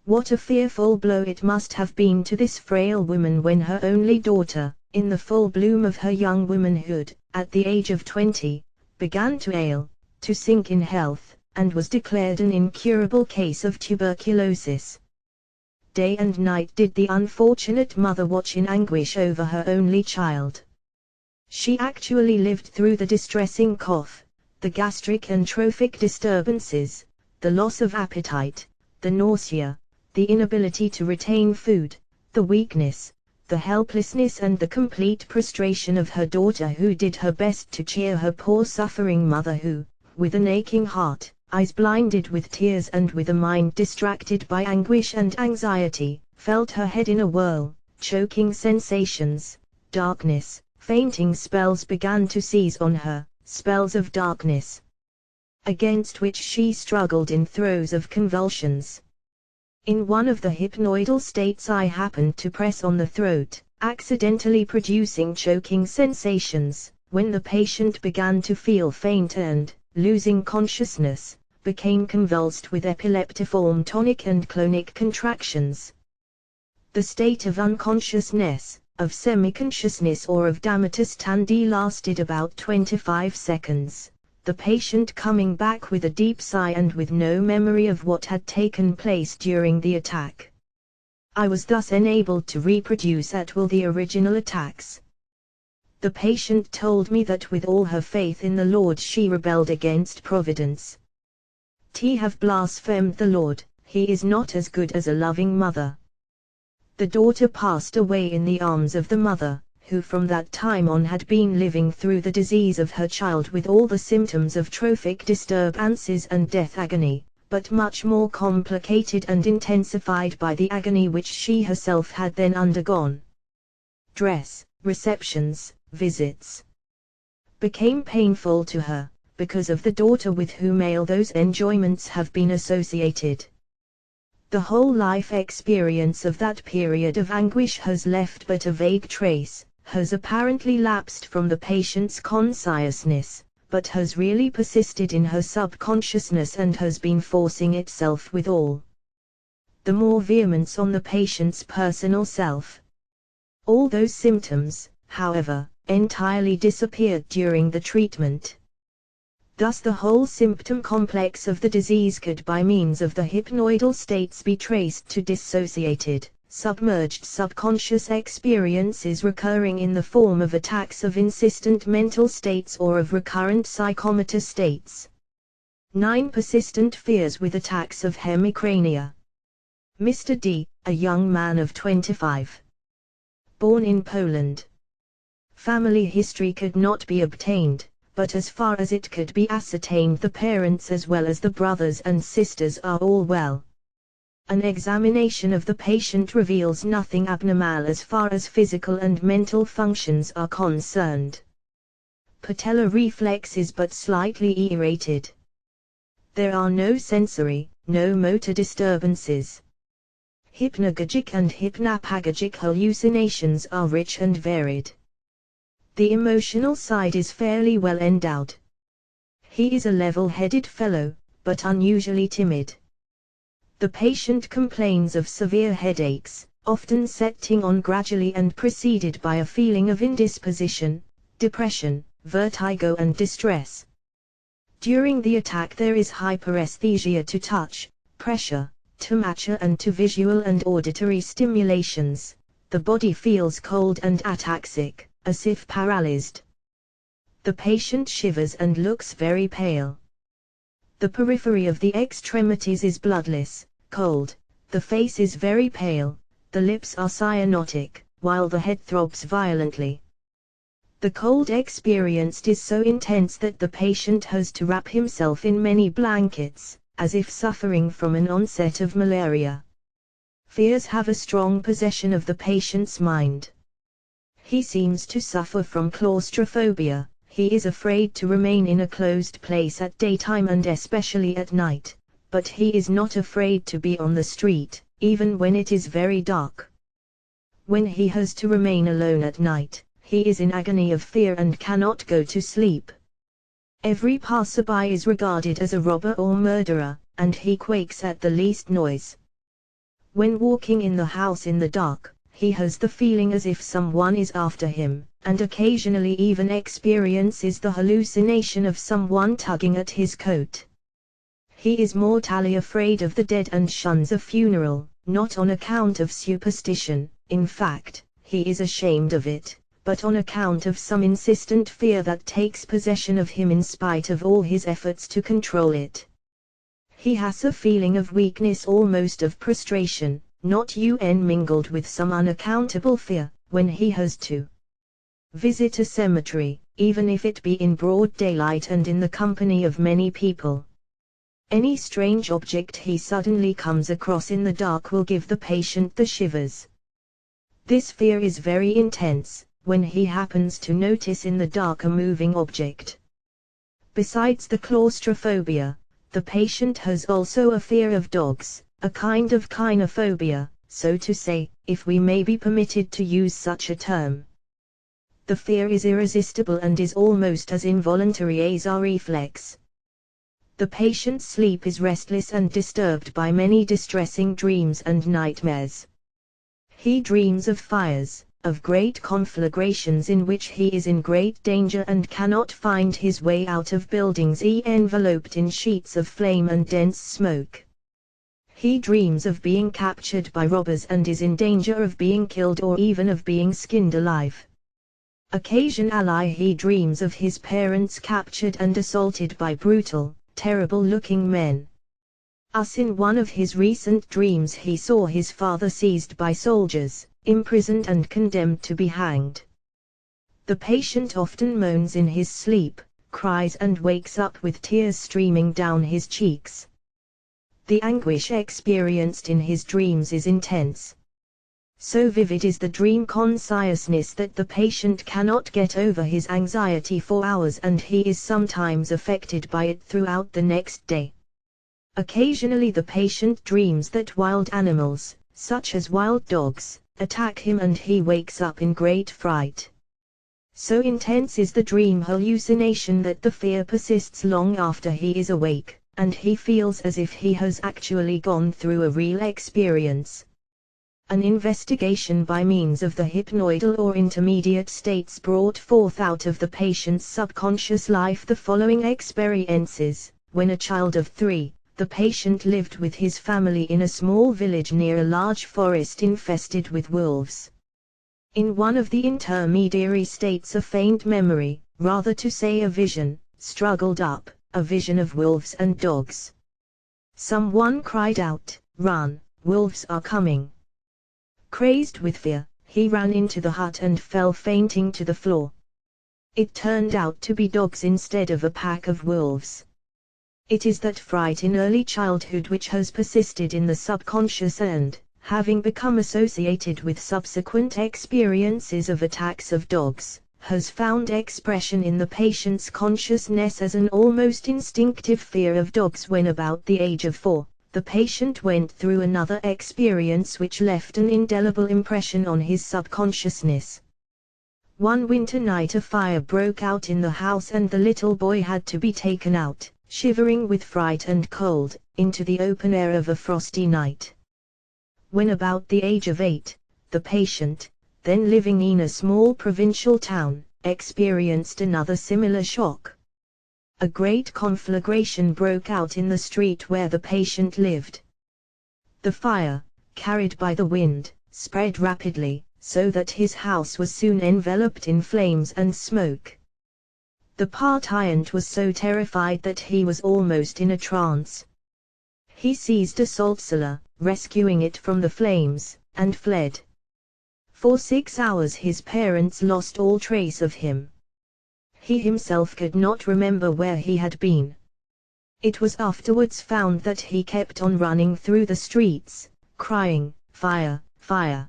Speaker 1: What a fearful blow it must have been to this frail woman when her only daughter, in the full bloom of her young womanhood, at the age of 20, began to ail, to sink in health, and was declared an incurable case of tuberculosis. Day and night did the unfortunate mother watch in anguish over her only child. She actually lived through the distressing cough, the gastric and trophic disturbances, the loss of appetite, the nausea, the inability to retain food, the weakness, the helplessness and the complete prostration of her daughter who did her best to cheer her poor suffering mother who, with an aching heart, eyes blinded with tears and with a mind distracted by anguish and anxiety, felt her head in a whirl, choking sensations, darkness, fainting spells began to seize on her, spells of darkness, against which she struggled in throes of convulsions. In one of the hypnoidal states I happened to press on the throat, accidentally producing choking sensations, when the patient began to feel faint and, losing consciousness, became convulsed with epileptiform tonic and clonic contractions. The state of unconsciousness, of semi-consciousness or of dammatus tandi lasted about 25 seconds. The patient coming back with a deep sigh and with no memory of what had taken place during the attack. I was thus enabled to reproduce at will the original attacks. The patient told me that with all her faith in the Lord she rebelled against Providence. Have blasphemed the Lord, he is not as good as a loving mother. The daughter passed away in the arms of the mother, who from that time on had been living through the disease of her child with all the symptoms of trophic disturbances and death agony, but much more complicated and intensified by the agony which she herself had then undergone. Dress, receptions, visits became painful to her, because of the daughter with whom all those enjoyments have been associated. The whole life experience of that period of anguish has left but a vague trace, has apparently lapsed from the patient's consciousness, but has really persisted in her subconsciousness and has been forcing itself with all the more vehemence on the patient's personal self. All those symptoms, however, entirely disappeared during the treatment. Thus the whole symptom complex of the disease could by means of the hypnoidal states be traced to dissociated, submerged subconscious experiences recurring in the form of attacks of insistent mental states or of recurrent psychomotor states. 9 persistent fears with attacks of hemicrania. Mr. D, a young man of 25. Born in Poland. Family history could not be obtained, but as far as it could be ascertained, the parents as well as the brothers and sisters are all well. An examination of the patient reveals nothing abnormal as far as physical and mental functions are concerned. Patellar reflex is but slightly irritated. There are no sensory, no motor disturbances. Hypnagogic and hypnapagogic hallucinations are rich and varied. The emotional side is fairly well endowed. He is a level-headed fellow, but unusually timid. The patient complains of severe headaches, often setting on gradually and preceded by a feeling of indisposition, depression, vertigo and distress. During the attack there is hyperesthesia to touch, pressure, temperature and to visual and auditory stimulations. The body feels cold and ataxic, as if paralyzed. The patient shivers and looks very pale. The periphery of the extremities is bloodless, cold, the face is very pale, the lips are cyanotic, while the head throbs violently. The cold experienced is so intense that the patient has to wrap himself in many blankets, as if suffering from an onset of malaria. Fears have a strong possession of the patient's mind. He seems to suffer from claustrophobia. He is afraid to remain in a closed place at daytime and especially at night, but he is not afraid to be on the street, even when it is very dark. When he has to remain alone at night, he is in agony of fear and cannot go to sleep. Every passerby is regarded as a robber or murderer, and he quakes at the least noise. When walking in the house in the dark, he has the feeling as if someone is after him, and occasionally even experiences the hallucination of someone tugging at his coat. He is mortally afraid of the dead and shuns a funeral, not on account of superstition, in fact, he is ashamed of it, but on account of some insistent fear that takes possession of him in spite of all his efforts to control it. He has a feeling of weakness, almost of prostration, not mingled with some unaccountable fear, when he has to visit a cemetery, even if it be in broad daylight and in the company of many people. Any strange object he suddenly comes across in the dark will give the patient the shivers. This fear is very intense when he happens to notice in the dark a moving object. Besides the claustrophobia, the patient has also a fear of dogs, a kind of kynophobia, so to say, if we may be permitted to use such a term. The fear is irresistible and is almost as involuntary as our reflex. The patient's sleep is restless and disturbed by many distressing dreams and nightmares. He dreams of fires, of great conflagrations in which he is in great danger and cannot find his way out of buildings enveloped in sheets of flame and dense smoke. He dreams of being captured by robbers and is in danger of being killed or even of being skinned alive. Occasionally he dreams of his parents captured and assaulted by brutal, terrible-looking men. As in one of his recent dreams he saw his father seized by soldiers, imprisoned and condemned to be hanged. The patient often moans in his sleep, cries and wakes up with tears streaming down his cheeks. The anguish experienced in his dreams is intense. So vivid is the dream consciousness that the patient cannot get over his anxiety for hours and he is sometimes affected by it throughout the next day. Occasionally the patient dreams that wild animals, such as wild dogs, attack him and he wakes up in great fright. So intense is the dream hallucination that the fear persists long after he is awake, and he feels as if he has actually gone through a real experience. An investigation by means of the hypnoidal or intermediate states brought forth out of the patient's subconscious life the following experiences. When a child of 3, the patient lived with his family in a small village near a large forest infested with wolves. In one of the intermediary states a faint memory, rather to say a vision, struggled up, a vision of wolves and dogs. Someone cried out, "Run!" wolves are coming. Crazed with fear, he ran into the hut and fell fainting to the floor. It turned out to be dogs instead of a pack of wolves. It is that fright in early childhood which has persisted in the subconscious and, having become associated with subsequent experiences of attacks of dogs, has found expression in the patient's consciousness as an almost instinctive fear of dogs. When about the age of 4, the patient went through another experience which left an indelible impression on his subconsciousness. One winter night a fire broke out in the house and the little boy had to be taken out, shivering with fright and cold, into the open air of a frosty night. When about the age of 8, the patient, then living in a small provincial town, experienced another similar shock. A great conflagration broke out in the street where the patient lived. The fire, carried by the wind, spread rapidly, so that his house was soon enveloped in flames and smoke. The patient was so terrified that he was almost in a trance. He seized a salt cellar, rescuing it from the flames, and fled. For 6 hours his parents lost all trace of him. He himself could not remember where he had been. It was afterwards found that he kept on running through the streets, crying, "Fire, fire!"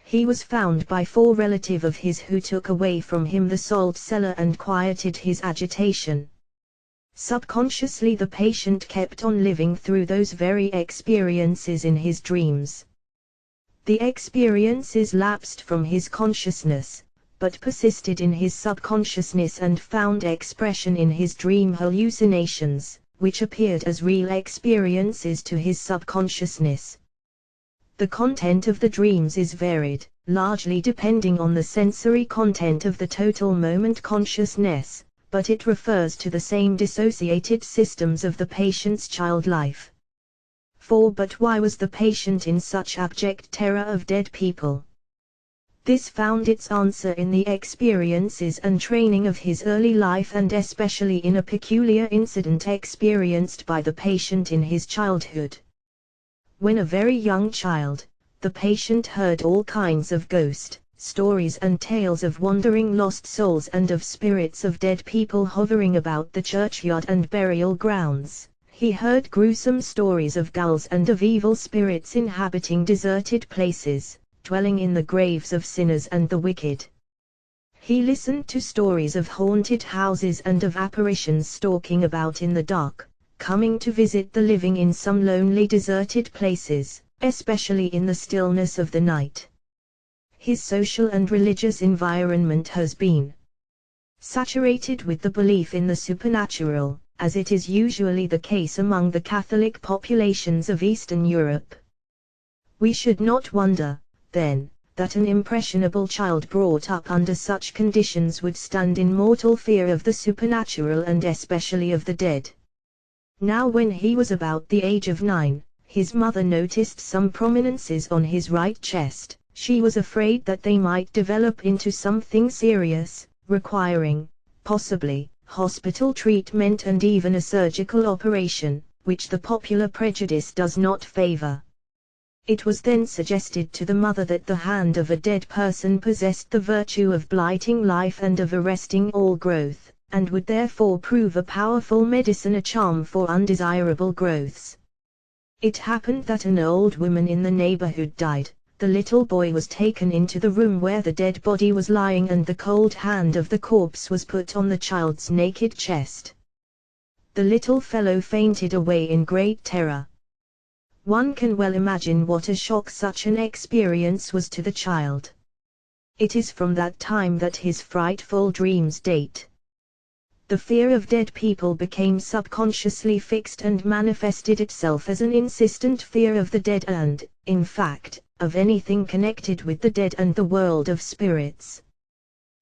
Speaker 1: He was found by 4 relatives of his who took away from him the salt cellar and quieted his agitation. Subconsciously the patient kept on living through those very experiences in his dreams. The experiences lapsed from his consciousness, but persisted in his subconsciousness and found expression in his dream hallucinations, which appeared as real experiences to his subconsciousness. The content of the dreams is varied, largely depending on the sensory content of the total moment consciousness, but it refers to the same dissociated systems of the patient's child life. But why was the patient in such abject terror of dead people? This found its answer in the experiences and training of his early life and especially in a peculiar incident experienced by the patient in his childhood. When a very young child, the patient heard all kinds of ghost stories and tales of wandering lost souls and of spirits of dead people hovering about the churchyard and burial grounds. He heard gruesome stories of ghouls and of evil spirits inhabiting deserted places, dwelling in the graves of sinners and the wicked. He listened to stories of haunted houses and of apparitions stalking about in the dark, coming to visit the living in some lonely deserted places, especially in the stillness of the night. His social and religious environment has been saturated with the belief in the supernatural, as it is usually the case among the Catholic populations of Eastern Europe. We should not wonder, then, that an impressionable child brought up under such conditions would stand in mortal fear of the supernatural and especially of the dead. Now when he was about the age of 9, his mother noticed some prominences on his right chest. She was afraid that they might develop into something serious, requiring, possibly, hospital treatment and even a surgical operation, which the popular prejudice does not favor. It was then suggested to the mother that the hand of a dead person possessed the virtue of blighting life and of arresting all growth, and would therefore prove a powerful medicine, a charm for undesirable growths. It happened that an old woman in the neighborhood died. The little boy was taken into the room where the dead body was lying and the cold hand of the corpse was put on the child's naked chest. The little fellow fainted away in great terror. One can well imagine what a shock such an experience was to the child. It is from that time that his frightful dreams date. The fear of dead people became subconsciously fixed and manifested itself as an insistent fear of the dead and, in fact, of anything connected with the dead and the world of spirits.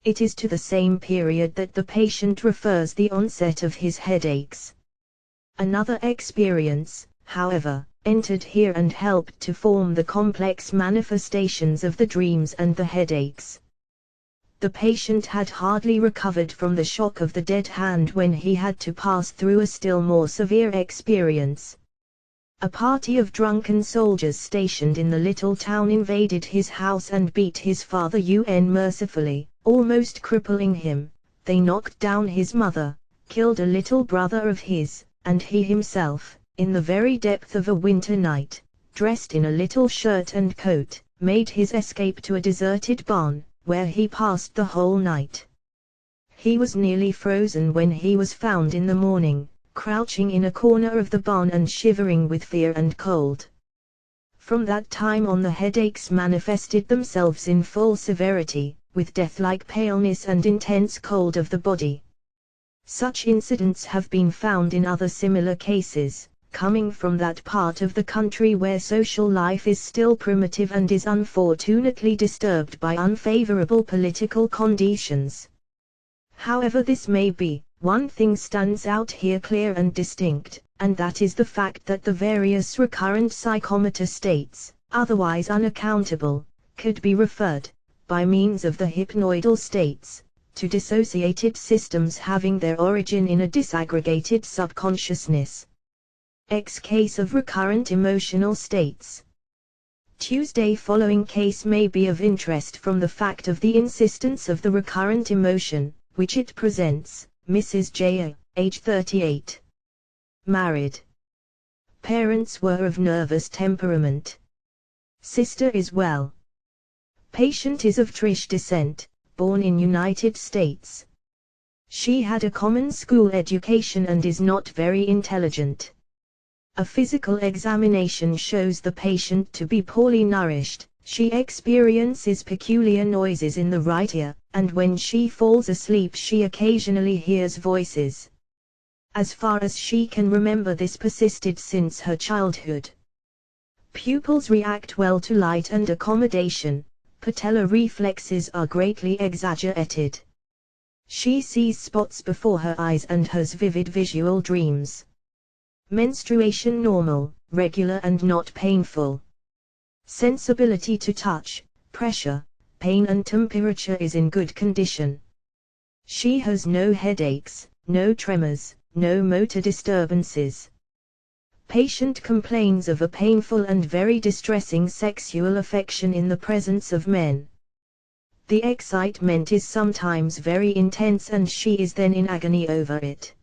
Speaker 1: It is to the same period that the patient refers the onset of his headaches. Another experience, however, entered here and helped to form the complex manifestations of the dreams and the headaches. The patient had hardly recovered from the shock of the dead hand when he had to pass through a still more severe experience. A party of drunken soldiers stationed in the little town invaded his house and beat his father unmercifully, almost crippling him. They knocked down his mother, killed a little brother of his, and he himself, in the very depth of a winter night, dressed in a little shirt and coat, made his escape to a deserted barn, where he passed the whole night. He was nearly frozen when he was found in the morning, crouching in a corner of the barn and shivering with fear and cold. From that time on the headaches manifested themselves in full severity, with death-like paleness and intense cold of the body. Such incidents have been found in other similar cases, coming from that part of the country where social life is still primitive and is unfortunately disturbed by unfavorable political conditions. However this may be, one thing stands out here clear and distinct, and that is the fact that the various recurrent psychomotor states, otherwise unaccountable, could be referred, by means of the hypnoidal states, to dissociated systems having their origin in a disaggregated subconsciousness. Case of recurrent emotional states. Tuesday following case may be of interest from the fact of the insistence of the recurrent emotion, which it presents. Mrs. J. age 38. Married. Parents were of nervous temperament. Sister is well. Patient is of Trish descent, born in United States. She had a common school education and is not very intelligent. A physical examination shows the patient to be poorly nourished. She experiences peculiar noises in the right ear, and when she falls asleep she occasionally hears voices. As far as she can remember, this persisted since her childhood. Pupils react well to light and accommodation. Patellar reflexes are greatly exaggerated. She sees spots before her eyes and has vivid visual dreams. Menstruation normal, regular and not painful. Sensibility to touch, pressure, pain and temperature is in good condition. She has no headaches, no tremors, no motor disturbances. Patient complains of a painful and very distressing sexual affection in the presence of men. The excitement is sometimes very intense and she is then in agony over it.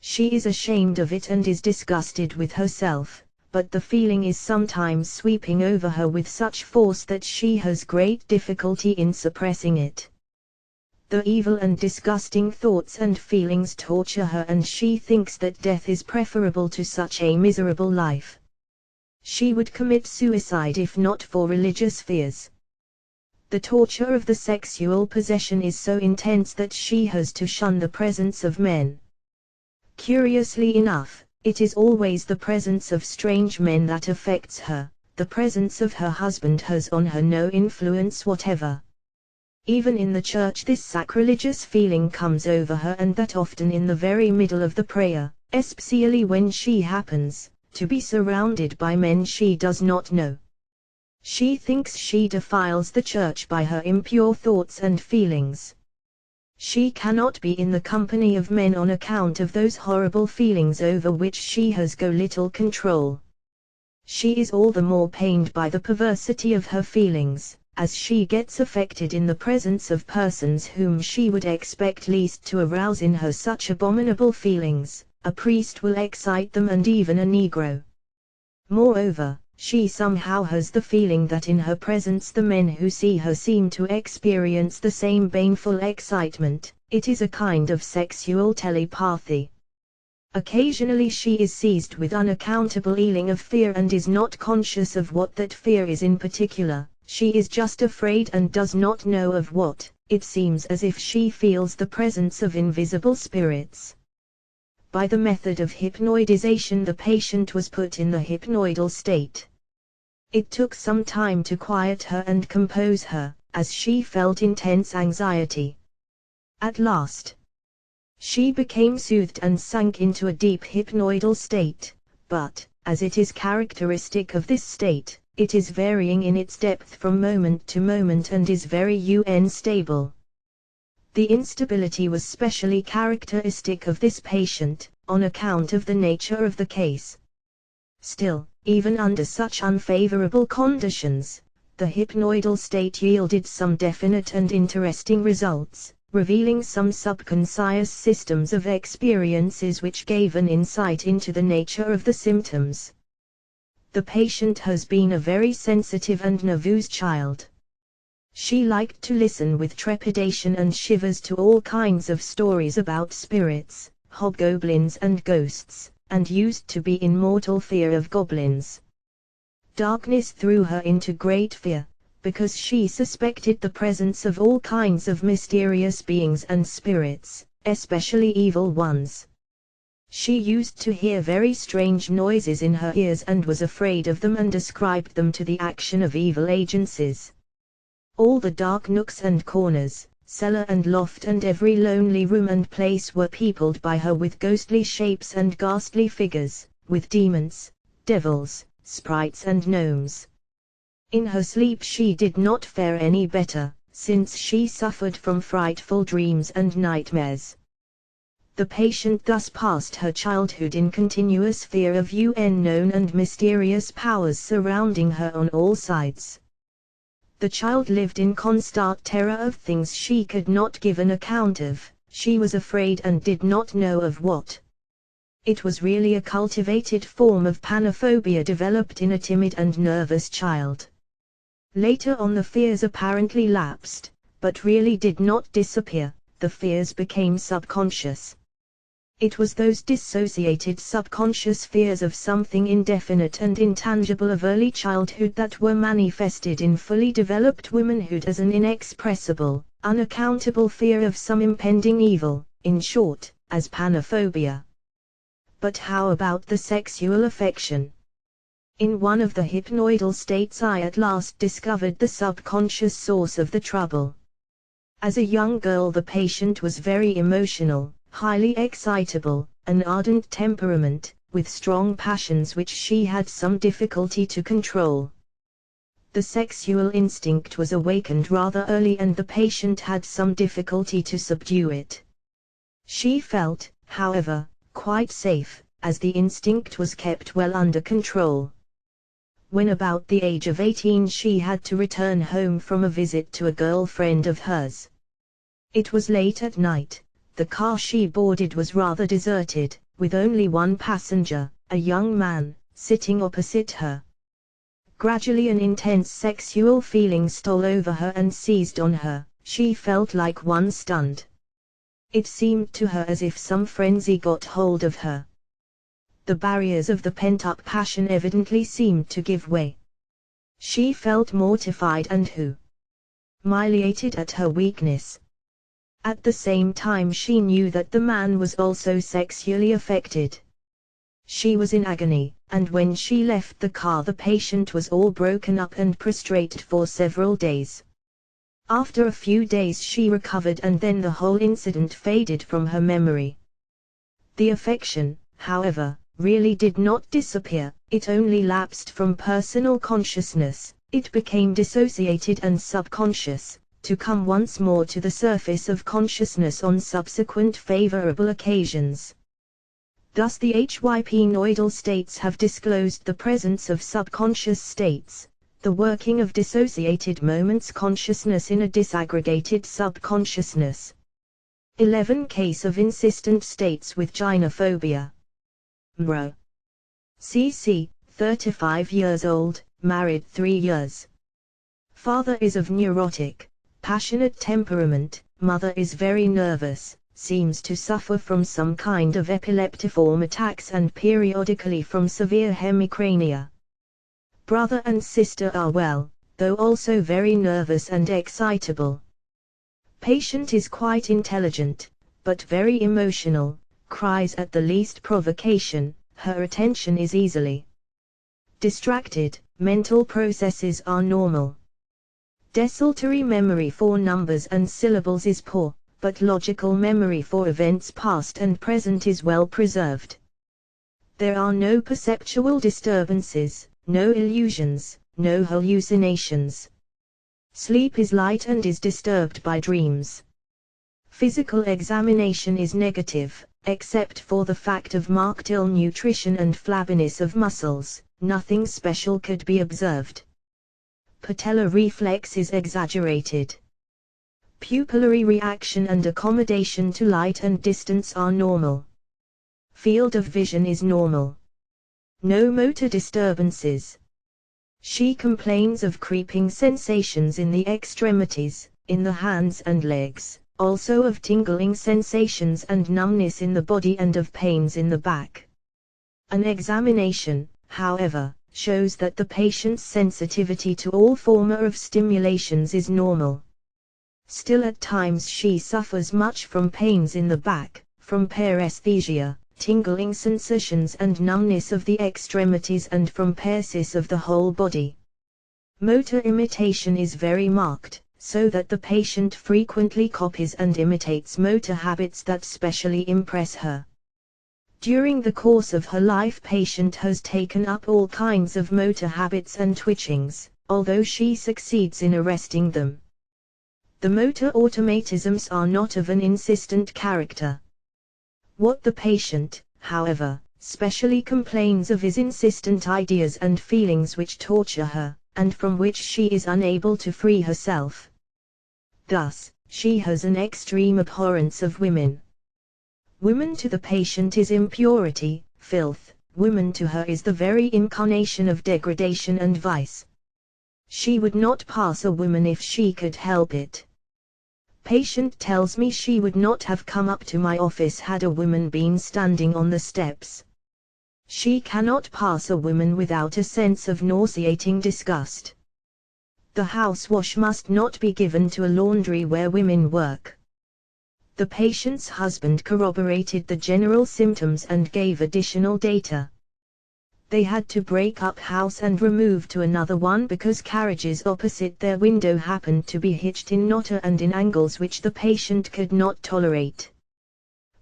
Speaker 1: She is ashamed of it and is disgusted with herself, but the feeling is sometimes sweeping over her with such force that she has great difficulty in suppressing it. The evil and disgusting thoughts and feelings torture her and she thinks that death is preferable to such a miserable life. She would commit suicide if not for religious fears. The torture of the sexual possession is so intense that she has to shun the presence of men. Curiously enough, it is always the presence of strange men that affects her. The presence of her husband has on her no influence whatever. Even in the church this sacrilegious feeling comes over her, and that often in the very middle of the prayer, especially when she happens to be surrounded by men she does not know. She thinks she defiles the church by her impure thoughts and feelings. She cannot be in the company of men on account of those horrible feelings over which she has so little control. She is all the more pained by the perversity of her feelings, as she gets affected in the presence of persons whom she would expect least to arouse in her such abominable feelings. A priest will excite them and even a Negro. Moreover, she somehow has the feeling that in her presence the men who see her seem to experience the same baneful excitement. It is a kind of sexual telepathy. Occasionally she is seized with unaccountable feeling of fear and is not conscious of what that fear is in particular. She is just afraid and does not know of what. It seems as if she feels the presence of invisible spirits. By the method of hypnoidization the patient was put in the hypnoidal state. It took some time to quiet her and compose her, as she felt intense anxiety. At last, she became soothed and sank into a deep hypnoidal state, but, as it is characteristic of this state, it is varying in its depth from moment to moment and is very unstable. The instability was specially characteristic of this patient, on account of the nature of the case. Still, even under such unfavorable conditions, the hypnoidal state yielded some definite and interesting results, revealing some subconscious systems of experiences which gave an insight into the nature of the symptoms. The patient has been a very sensitive and nervous child. She liked to listen with trepidation and shivers to all kinds of stories about spirits, hobgoblins and ghosts, and used to be in mortal fear of goblins. Darkness threw her into great fear, because she suspected the presence of all kinds of mysterious beings and spirits, especially evil ones. She used to hear very strange noises in her ears and was afraid of them and ascribed them to the action of evil agencies. All the dark nooks and corners, cellar and loft and every lonely room and place were peopled by her with ghostly shapes and ghastly figures, with demons, devils, sprites and gnomes. In her sleep she did not fare any better, since she suffered from frightful dreams and nightmares. The patient thus passed her childhood in continuous fear of unknown and mysterious powers surrounding her on all sides. The child lived in constant terror of things she could not give an account of. She was afraid and did not know of what. It was really a cultivated form of panophobia developed in a timid and nervous child. Later on the fears apparently lapsed, but really did not disappear. The fears became subconscious. It was those dissociated subconscious fears of something indefinite and intangible of early childhood that were manifested in fully developed womanhood as an inexpressible, unaccountable fear of some impending evil, in short, as panophobia. But how about the sexual affection? In one of the hypnoidal states I at last discovered the subconscious source of the trouble. As a young girl the patient was very emotional, highly excitable, an ardent temperament, with strong passions which she had some difficulty to control. The sexual instinct was awakened rather early and the patient had some difficulty to subdue it. She felt, however, quite safe, as the instinct was kept well under control. When about the age of 18 she had to return home from a visit to a girlfriend of hers. It was late at night. The car she boarded was rather deserted, with only one passenger, a young man, sitting opposite her. Gradually an intense sexual feeling stole over her and seized on her. She felt like one stunned. It seemed to her as if some frenzy got hold of her. The barriers of the pent-up passion evidently seemed to give way. She felt mortified and humiliated at her weakness. At the same time she knew that the man was also sexually affected. She was in agony, and when she left the car the patient was all broken up and prostrate for several days. After a few days she recovered and then the whole incident faded from her memory. The affection, however, really did not disappear, it only lapsed from personal consciousness, it became dissociated and subconscious, to come once more to the surface of consciousness on subsequent favorable occasions. Thus the hypnoidal states have disclosed the presence of subconscious states, the working of dissociated moments consciousness in a disaggregated subconsciousness. 11 Case of insistent states with gynophobia. Mro. CC, 35 years old, married 3 years. Father is of neurotic, passionate temperament, mother is very nervous, seems to suffer from some kind of epileptiform attacks and periodically from severe hemicrania. Brother and sister are well, though also very nervous and excitable. Patient is quite intelligent, but very emotional, cries at the least provocation, her attention is easily distracted, mental processes are normal. Desultory memory for numbers and syllables is poor, but logical memory for events past and present is well preserved. There are no perceptual disturbances, no illusions, no hallucinations. Sleep is light and is disturbed by dreams. Physical examination is negative, Except for the fact of marked ill nutrition and flabbiness of muscles, nothing special could be observed. Patellar reflex is exaggerated. Pupillary reaction and accommodation to light and distance are normal. Field of vision is normal. No motor disturbances. She complains of creeping sensations in the extremities, in the hands and legs, also of tingling sensations and numbness in the body and of pains in the back. An examination, however, shows that the patient's sensitivity to all former of stimulations is normal. Still at times she suffers much from pains in the back, from paresthesia, tingling sensations and numbness of the extremities, and from paresis of the whole body. Motor imitation is very marked, so that the patient frequently copies and imitates motor habits that specially impress her. During the course of her life, patient has taken up all kinds of motor habits and twitchings, although she succeeds in arresting them. The motor automatisms are not of an insistent character. What the patient, however, specially complains of is insistent ideas and feelings which torture her, and from which she is unable to free herself. Thus, she has an extreme abhorrence of women. Woman to the patient is impurity, filth. Woman to her is the very incarnation of degradation and vice. She would not pass a woman if she could help it. Patient tells me she would not have come up to my office had a woman been standing on the steps. She cannot pass a woman without a sense of nauseating disgust. The house wash must not be given to a laundry where women work. The patient's husband corroborated the general symptoms and gave additional data. They had to break up house and remove to another one because carriages opposite their window happened to be hitched in knotter and in angles which the patient could not tolerate.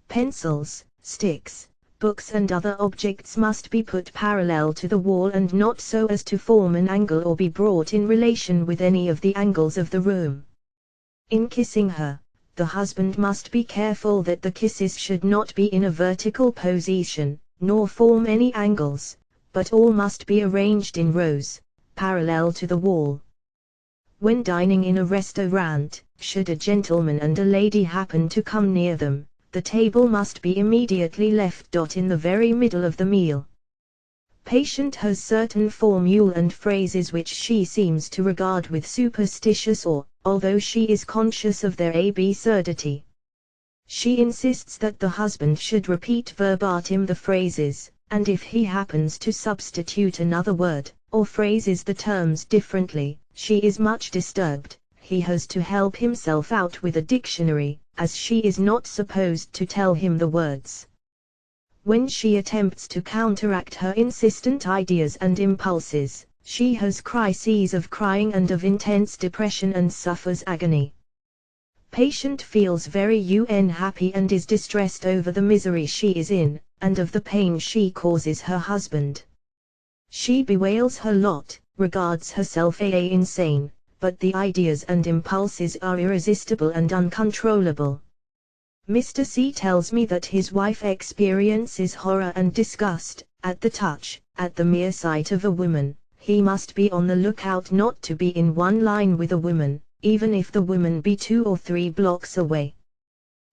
Speaker 1: Pencils, sticks, books and other objects must be put parallel to the wall and not so as to form an angle or be brought in relation with any of the angles of the room. In kissing her, the husband must be careful that the kisses should not be in a vertical position, nor form any angles, but all must be arranged in rows, parallel to the wall. When dining in a restaurant, should a gentleman and a lady happen to come near them, the table must be immediately left in the very middle of the meal. Patient has certain formulae and phrases which she seems to regard with superstitious awe, although she is conscious of their absurdity. She insists that the husband should repeat verbatim the phrases, and if he happens to substitute another word, or phrases the terms differently, she is much disturbed. He has to help himself out with a dictionary, as she is not supposed to tell him the words. When she attempts to counteract her insistent ideas and impulses, she has crises of crying and of intense depression and suffers agony. Patient feels very unhappy and is distressed over the misery she is in, and of the pain she causes her husband. She bewails her lot, regards herself as insane, but the ideas and impulses are irresistible and uncontrollable. Mr. C tells me that his wife experiences horror and disgust, at the touch, at the mere sight of a woman. He must be on the lookout not to be in one line with a woman, even if the woman be 2 or 3 blocks away.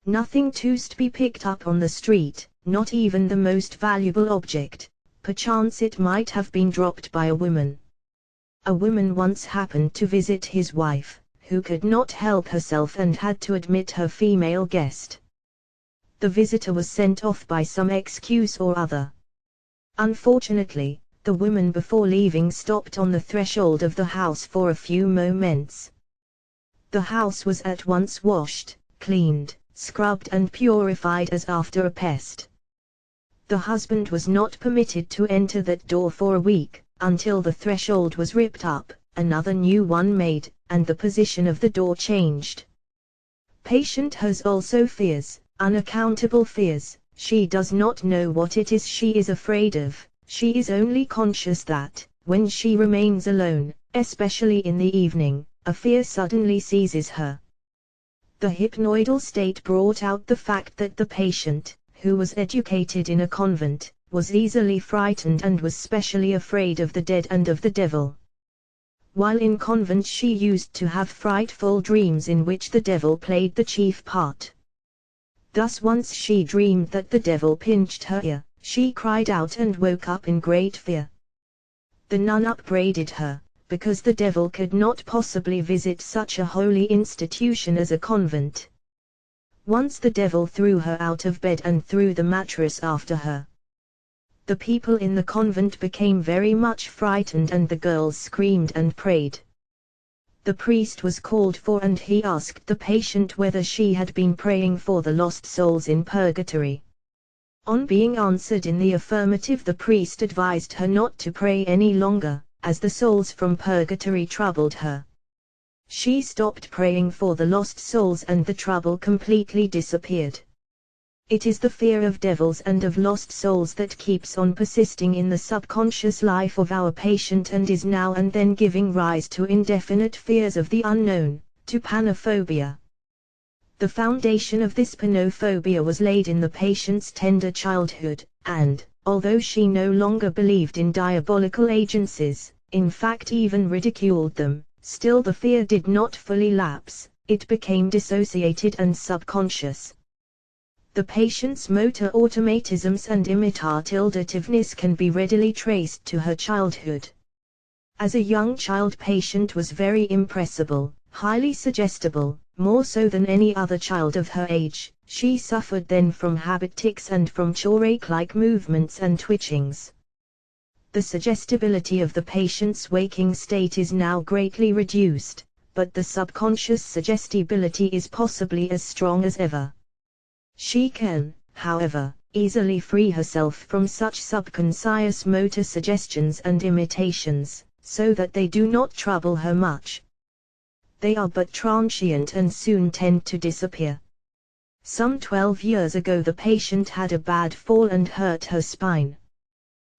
Speaker 1: Nothing to be picked up on the street, not even the most valuable object, perchance it might have been dropped by a woman. A woman once happened to visit his wife, who could not help herself and had to admit her female guest. The visitor was sent off by some excuse or other. Unfortunately, the woman before leaving stopped on the threshold of the house for a few moments. The house was at once washed, cleaned, scrubbed and purified as after a pest. The husband was not permitted to enter that door for a week, until the threshold was ripped up, another new one made, and the position of the door changed. Patient has also fears, unaccountable fears. She does not know what it is she is afraid of. She is only conscious that, when she remains alone, especially in the evening, a fear suddenly seizes her. The hypnoidal state brought out the fact that the patient, who was educated in a convent, was easily frightened and was specially afraid of the dead and of the devil. While in convent she used to have frightful dreams in which the devil played the chief part. Thus once she dreamed that the devil pinched her ear. She cried out and woke up in great fear. The nun upbraided her, because the devil could not possibly visit such a holy institution as a convent. Once the devil threw her out of bed and threw the mattress after her. The people in the convent became very much frightened and the girls screamed and prayed. The priest was called for and he asked the patient whether she had been praying for the lost souls in purgatory. On being answered in the affirmative, the priest advised her not to pray any longer, as the souls from purgatory troubled her. She stopped praying for the lost souls and the trouble completely disappeared. It is the fear of devils and of lost souls that keeps on persisting in the subconscious life of our patient and is now and then giving rise to indefinite fears of the unknown, to panophobia. The foundation of this panophobia was laid in the patient's tender childhood, and, although she no longer believed in diabolical agencies, in fact even ridiculed them, still the fear did not fully lapse, it became dissociated and subconscious. The patient's motor automatisms and imitatativeness can be readily traced to her childhood. As a young child, patient was very impressible, highly suggestible, more so than any other child of her age. She suffered then from habit tics and from Tourette-like movements and twitchings. The suggestibility of the patient's waking state is now greatly reduced, but the subconscious suggestibility is possibly as strong as ever. She can, however, easily free herself from such subconscious motor suggestions and imitations, so that they do not trouble her much. They are but transient and soon tend to disappear. Some 12 years ago the patient had a bad fall and hurt her spine.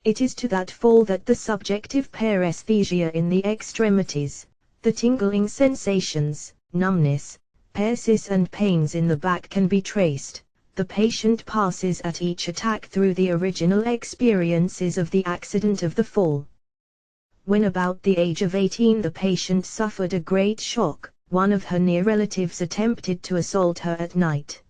Speaker 1: It is to that fall that the subjective paresthesia in the extremities, the tingling sensations, numbness, paresis and pains in the back can be traced. The patient passes at each attack through the original experiences of the accident of the fall. When about the age of 18 the patient suffered a great shock. One of her near relatives attempted to assault her at night.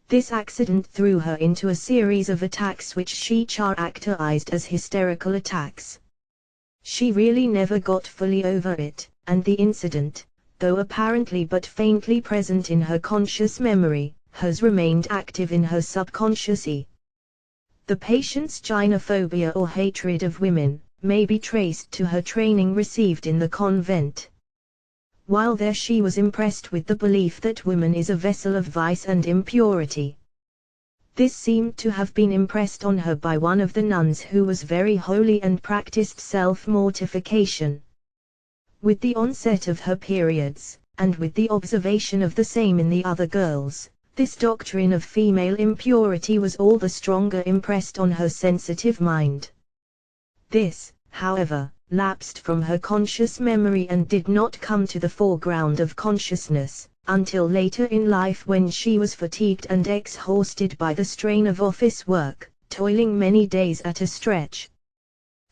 Speaker 1: This accident threw her into a series of attacks which she characterized as hysterical attacks. She really never got fully over it, and the incident, though apparently but faintly present in her conscious memory, has remained active in her subconsciously. The patient's gynophobia or hatred of women may be traced to her training received in the convent. While there she was impressed with the belief that woman is a vessel of vice and impurity. This seemed to have been impressed on her by one of the nuns who was very holy and practiced self-mortification. With the onset of her periods, and with the observation of the same in the other girls, this doctrine of female impurity was all the stronger impressed on her sensitive mind. This, however, lapsed from her conscious memory and did not come to the foreground of consciousness, until later in life when she was fatigued and exhausted by the strain of office work, toiling many days at a stretch.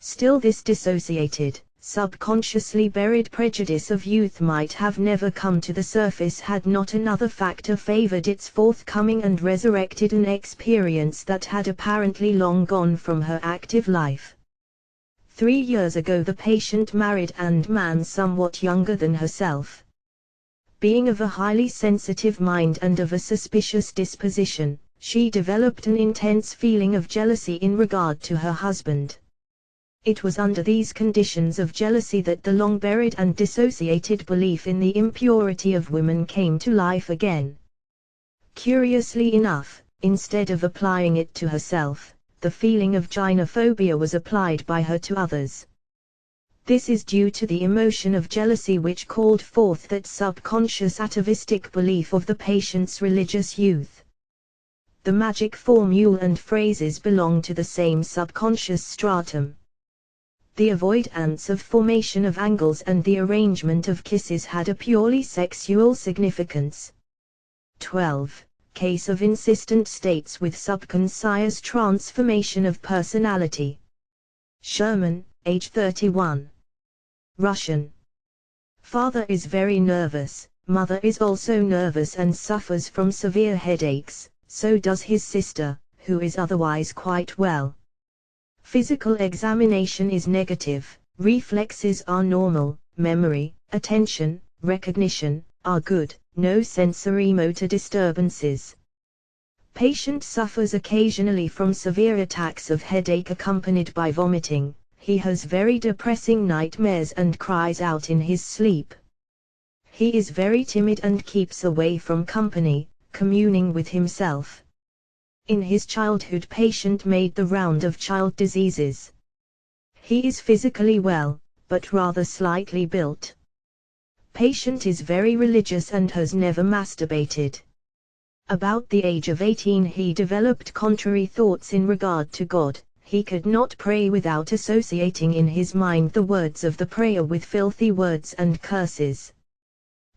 Speaker 1: Still this dissociated, subconsciously buried prejudice of youth might have never come to the surface had not another factor favored its forthcoming and resurrected an experience that had apparently long gone from her active life. 3 years ago the patient married and man somewhat younger than herself. Being of a highly sensitive mind and of a suspicious disposition, she developed an intense feeling of jealousy in regard to her husband. It was under these conditions of jealousy that the long-buried and dissociated belief in the impurity of women came to life again. Curiously enough, instead of applying it to herself, the feeling of gynophobia was applied by her to others. This is due to the emotion of jealousy which called forth that subconscious atavistic belief of the patient's religious youth. The magic formula and phrases belong to the same subconscious stratum. The avoidance of formation of angles and the arrangement of kisses had a purely sexual significance. 12. case of insistent states with subconscious transformation of personality. Sherman, age 31. Russian. Father is very nervous, mother is also nervous and suffers from severe headaches, so does his sister, who is otherwise quite well. Physical examination is negative, reflexes are normal, memory, attention, recognition, are good, no sensory motor disturbances. Patient suffers occasionally from severe attacks of headache accompanied by vomiting. He has very depressing nightmares and cries out in his sleep. He is very timid and keeps away from company, communing with himself. In his childhood, patient made the round of child diseases. He is physically well, but rather slightly built. Patient is very religious and has never masturbated. About the age of 18 he developed contrary thoughts in regard to God. He could not pray without associating in his mind the words of the prayer with filthy words and curses.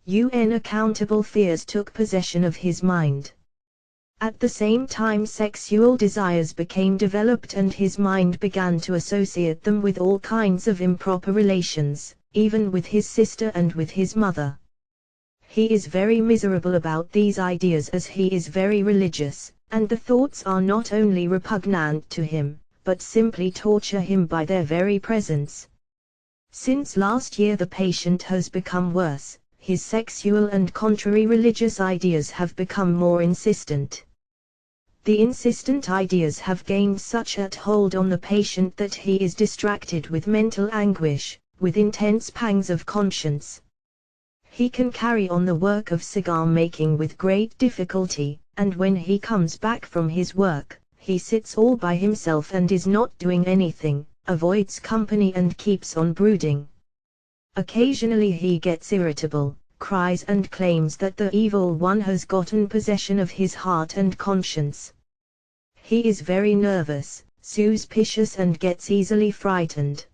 Speaker 1: Unaccountable fears took possession of his mind. At the same time sexual desires became developed and his mind began to associate them with all kinds of improper relations, even with his sister and with his mother. He is very miserable about these ideas as he is very religious, and the thoughts are not only repugnant to him, but simply torture him by their very presence. Since last year the patient has become worse, his sexual and contrary religious ideas have become more insistent. The insistent ideas have gained such a hold on the patient that he is distracted with mental anguish, with intense pangs of conscience. He can carry on the work of cigar making with great difficulty, and when he comes back from his work, he sits all by himself and is not doing anything, avoids company and keeps on brooding. Occasionally he gets irritable, cries and claims that the evil one has gotten possession of his heart and conscience. He is very nervous, suspicious and gets easily frightened.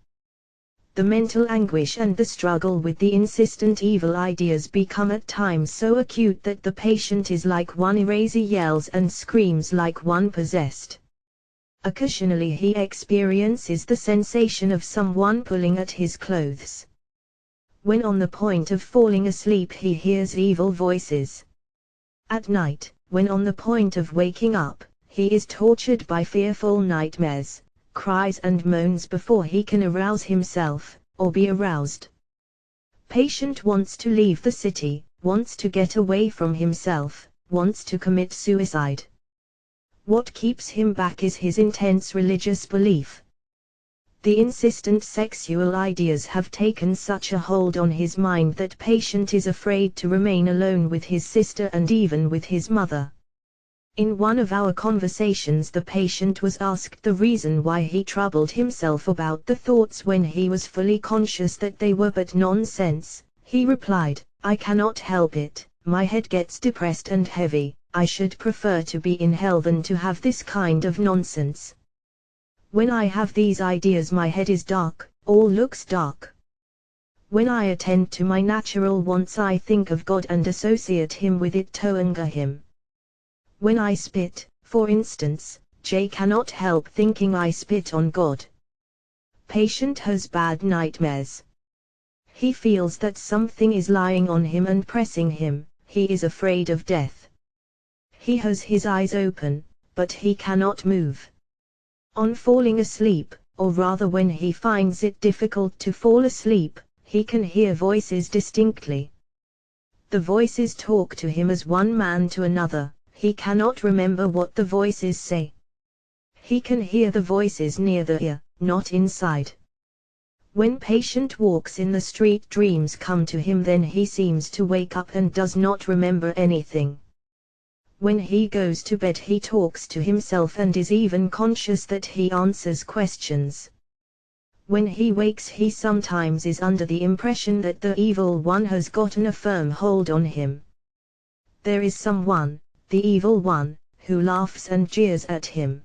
Speaker 1: The mental anguish and the struggle with the insistent evil ideas become at times so acute that the patient is like one crazy, yells and screams like one possessed. Occasionally he experiences the sensation of someone pulling at his clothes. When on the point of falling asleep he hears evil voices. At night, when on the point of waking up, he is tortured by fearful nightmares, cries and moans before he can arouse himself, or be aroused. Patient wants to leave the city, wants to get away from himself, wants to commit suicide. What keeps him back is his intense religious belief. The insistent sexual ideas have taken such a hold on his mind that patient is afraid to remain alone with his sister and even with his mother. In one of our conversations the patient was asked the reason why he troubled himself about the thoughts when he was fully conscious that they were but nonsense. He replied, "I cannot help it, my head gets depressed and heavy, I should prefer to be in hell than to have this kind of nonsense. When I have these ideas my head is dark, all looks dark. When I attend to my natural wants I think of God and associate Him with it to anger Him. When I spit, for instance, J cannot help thinking I spit on God." Patient has bad nightmares. He feels that something is lying on him and pressing him, he is afraid of death. He has his eyes open, but he cannot move. On falling asleep, or rather when he finds it difficult to fall asleep, he can hear voices distinctly. The voices talk to him as one man to another. He cannot remember what the voices say. He can hear the voices near the ear, not inside. When patient walks in the street dreams come to him, then he seems to wake up and does not remember anything. When he goes to bed he talks to himself and is even conscious that he answers questions. When he wakes he sometimes is under the impression that the evil one has gotten a firm hold on him. There is someone, the evil one, who laughs and jeers at him.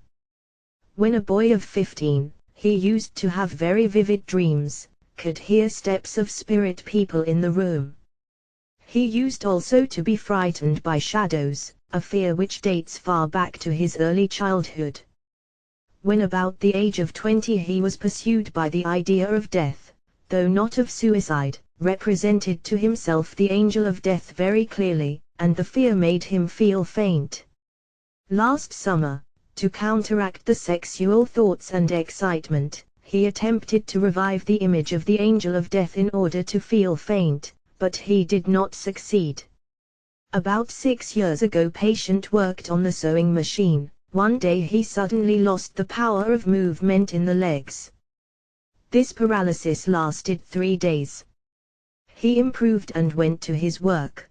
Speaker 1: When a boy of 15, he used to have very vivid dreams, could hear steps of spirit people in the room. He used also to be frightened by shadows, a fear which dates far back to his early childhood. When about the age of 20 he was pursued by the idea of death, though not of suicide, represented to himself the angel of death very clearly, and the fear made him feel faint. Last summer, to counteract the sexual thoughts and excitement, he attempted to revive the image of the angel of death in order to feel faint, but he did not succeed. About 6 years ago patient worked on the sewing machine. One day he suddenly lost the power of movement in the legs. This paralysis lasted 3 days. He improved and went to his work.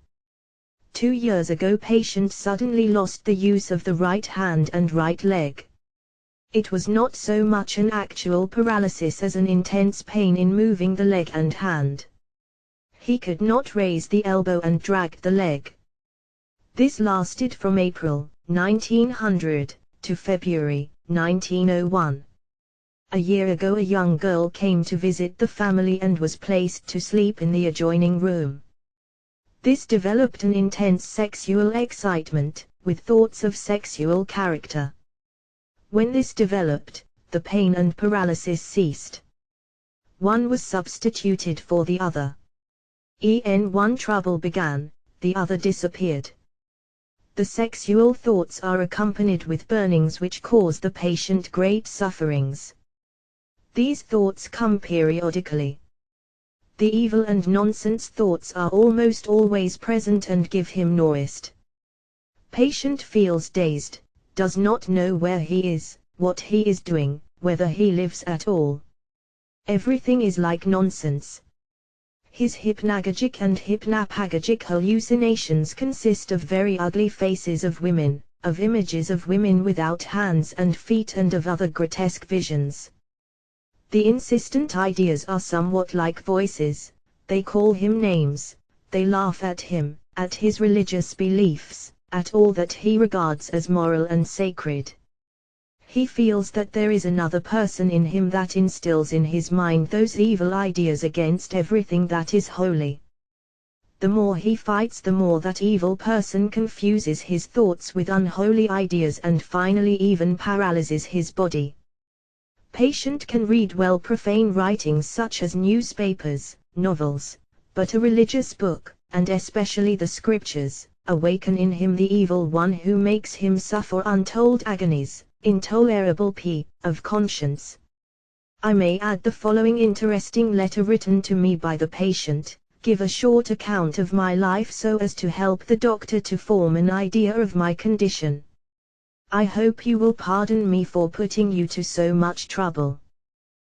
Speaker 1: 2 years ago patient suddenly lost the use of the right hand and right leg. It was not so much an actual paralysis as an intense pain in moving the leg and hand. He could not raise the elbow and drag the leg. This lasted from April 1900 to February 1901. A year ago a young girl came to visit the family and was placed to sleep in the adjoining room. This developed an intense sexual excitement, with thoughts of sexual character. When this developed, the pain and paralysis ceased. One was substituted for the other. One trouble began, the other disappeared. The sexual thoughts are accompanied with burnings which cause the patient great sufferings. These thoughts come periodically. The evil and nonsense thoughts are almost always present and give him noised. Patient feels dazed, does not know where he is, what he is doing, whether he lives at all. Everything is like nonsense. His hypnagogic and hypnapagogic hallucinations consist of very ugly faces of women, of images of women without hands and feet and of other grotesque visions. The insistent ideas are somewhat like voices, they call him names, they laugh at him, at his religious beliefs, at all that he regards as moral and sacred. He feels that there is another person in him that instills in his mind those evil ideas against everything that is holy. The more he fights, the more that evil person confuses his thoughts with unholy ideas and finally even paralyzes his body. Patient can read well profane writings such as newspapers, novels, but a religious book, and especially the scriptures, awaken in him the evil one who makes him suffer untold agonies, intolerable of conscience. I may add the following interesting letter written to me by the patient, give a short account of my life so as to help the doctor to form an idea of my condition. I hope you will pardon me for putting you to so much trouble.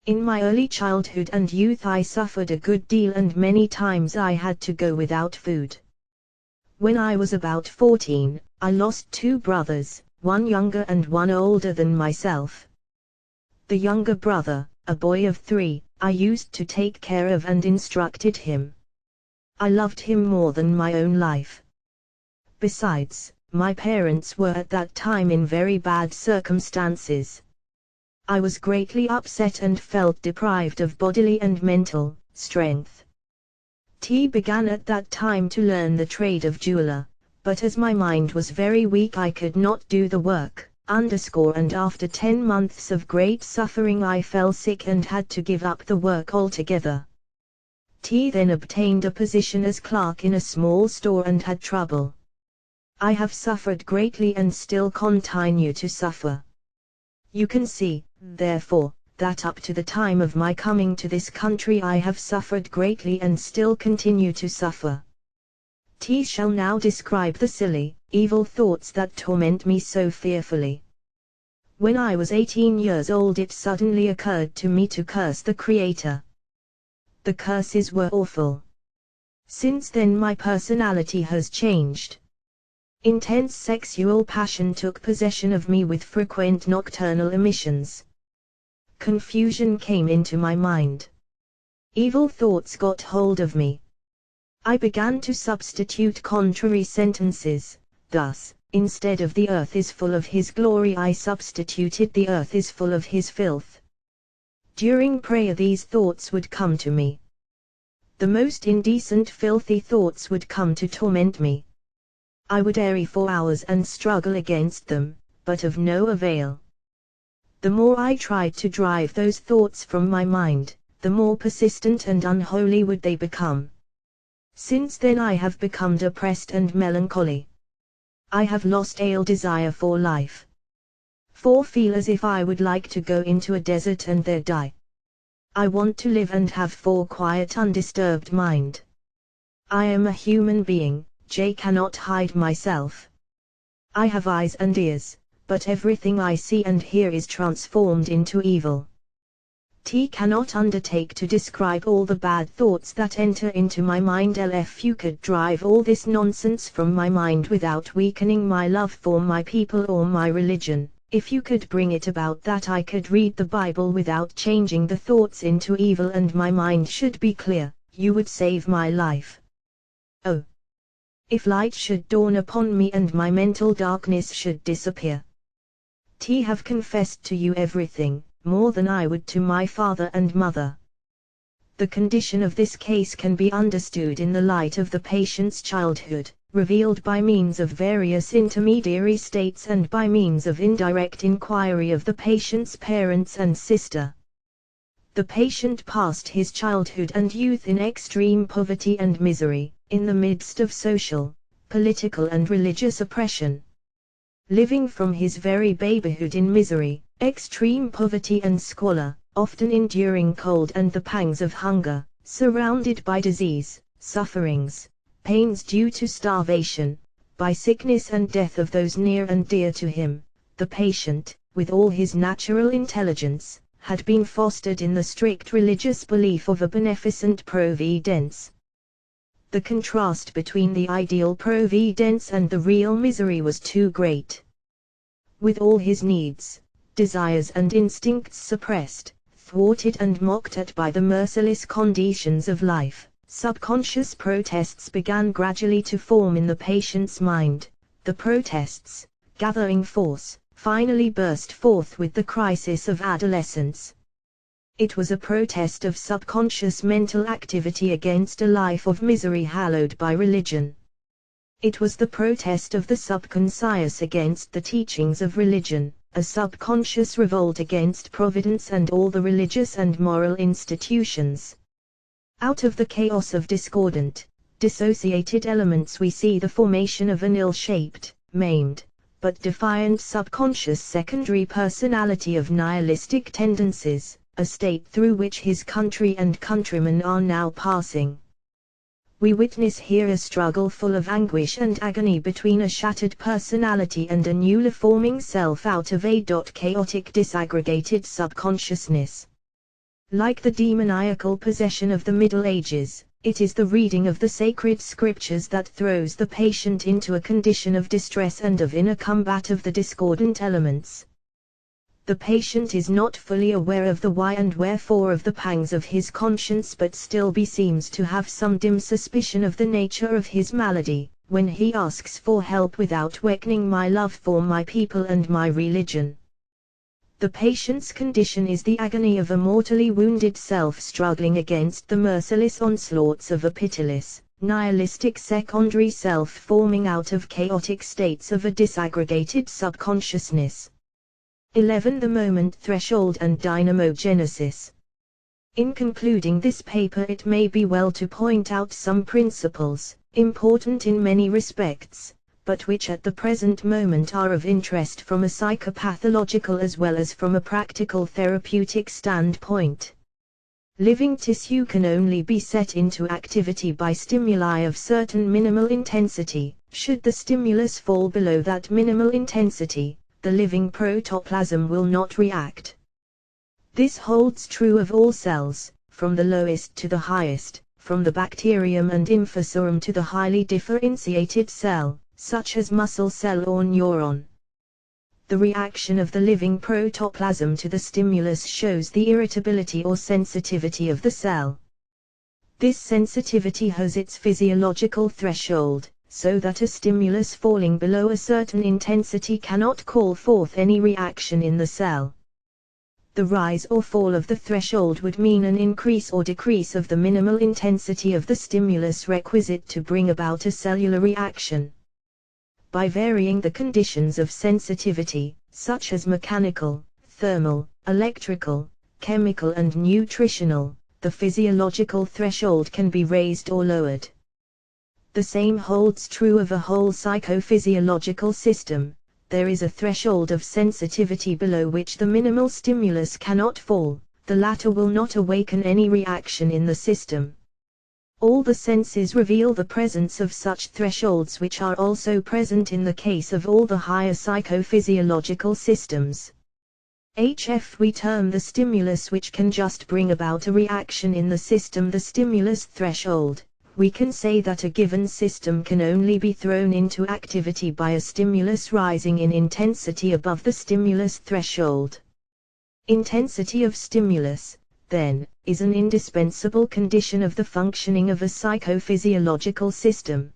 Speaker 1: In my early childhood and youth I suffered a good deal and many times I had to go without food. When I was about 14, I lost 2 brothers, one younger and one older than myself. The younger brother, a boy of 3, I used to take care of and instructed him. I loved him more than my own life. Besides, my parents were at that time in very bad circumstances. I was greatly upset and felt deprived of bodily and mental strength. T began at that time to learn the trade of jeweler, but as my mind was very weak I could not do the work, and after 10 months of great suffering I fell sick and had to give up the work altogether. T then obtained a position as clerk in a small store and had trouble. I have suffered greatly and still continue to suffer. You can see, therefore, that up to the time of my coming to this country I have suffered greatly and still continue to suffer. T shall now describe the silly, evil thoughts that torment me so fearfully. When I was 18 years old it suddenly occurred to me to curse the Creator. The curses were awful. Since then my personality has changed. Intense sexual passion took possession of me with frequent nocturnal emissions. Confusion came into my mind. Evil thoughts got hold of me. I began to substitute contrary sentences, thus, instead of the earth is full of His glory I substituted the earth is full of His filth. During prayer these thoughts would come to me. The most indecent filthy thoughts would come to torment me. I would worry for hours and struggle against them, but of no avail. The more I tried to drive those thoughts from my mind, the more persistent and unholy would they become. Since then I have become depressed and melancholy. I have lost all desire for life. For feel as if I would like to go into a desert and there die. I want to live and have for quiet undisturbed mind. I am a human being, J cannot hide myself. I have eyes and ears, but everything I see and hear is transformed into evil. T cannot undertake to describe all the bad thoughts that enter into my mind. If you could drive all this nonsense from my mind without weakening my love for my people or my religion, if you could bring it about that I could read the Bible without changing the thoughts into evil and my mind should be clear, you would save my life. Oh! If light should dawn upon me and my mental darkness should disappear. T have confessed to you everything, more than I would to my father and mother. The condition of this case can be understood in the light of the patient's childhood, revealed by means of various intermediary states and by means of indirect inquiry of the patient's parents and sister. The patient passed his childhood and youth in extreme poverty and misery, in the midst of social, political and religious oppression. Living from his very babyhood in misery, extreme poverty and squalor, often enduring cold and the pangs of hunger, surrounded by disease, sufferings, pains due to starvation, by sickness and death of those near and dear to him, the patient, with all his natural intelligence, had been fostered in the strict religious belief of a beneficent providence. The contrast between the ideal providence and the real misery was too great. With all his needs, desires and instincts suppressed, thwarted and mocked at by the merciless conditions of life, subconscious protests began gradually to form in the patient's mind. The protests, gathering force, finally burst forth with the crisis of adolescence. It was a protest of subconscious mental activity against a life of misery hallowed by religion. It was the protest of the subconscious against the teachings of religion, a subconscious revolt against providence and all the religious and moral institutions. Out of the chaos of discordant, dissociated elements we see the formation of an ill-shaped, maimed, but defiant subconscious secondary personality of nihilistic tendencies, a state through which his country and countrymen are now passing. We witness here a struggle full of anguish and agony between a shattered personality and a newly forming self out of a chaotic disaggregated subconsciousness. Like the demoniacal possession of the Middle Ages, it is the reading of the sacred scriptures that throws the patient into a condition of distress and of inner combat of the discordant elements. The patient is not fully aware of the why and wherefore of the pangs of his conscience, but still seems to have some dim suspicion of the nature of his malady, when he asks for help without weakening my love for my people and my religion. The patient's condition is the agony of a mortally wounded self struggling against the merciless onslaughts of a pitiless, nihilistic secondary self forming out of chaotic states of a disaggregated subconsciousness. 11. The moment threshold and dynamogenesis. In concluding this paper, it may be well to point out some principles, important in many respects, but which at the present moment are of interest from a psychopathological as well as from a practical therapeutic standpoint. Living tissue can only be set into activity by stimuli of certain minimal intensity. Should the stimulus fall below that minimal intensity, the living protoplasm will not react. This holds true of all cells, from the lowest to the highest, from the bacterium and infusorum to the highly differentiated cell, such as muscle cell or neuron. The reaction of the living protoplasm to the stimulus shows the irritability or sensitivity of the cell. This sensitivity has its physiological threshold, so that a stimulus falling below a certain intensity cannot call forth any reaction in the cell. The rise or fall of the threshold would mean an increase or decrease of the minimal intensity of the stimulus requisite to bring about a cellular reaction. by varying the conditions of sensitivity, such as mechanical, thermal, electrical, chemical and nutritional, the physiological threshold can be raised or lowered. The same holds true of a whole psychophysiological system. There is a threshold of sensitivity below which the minimal stimulus cannot fall, the latter will not awaken any reaction in the system. All the senses reveal the presence of such thresholds, which are also present in the case of all the higher psychophysiological systems. We term the stimulus which can just bring about a reaction in the system the stimulus threshold. We can say that a given system can only be thrown into activity by a stimulus rising in intensity above the stimulus threshold. Intensity of stimulus, then, is an indispensable condition of the functioning of a psychophysiological system.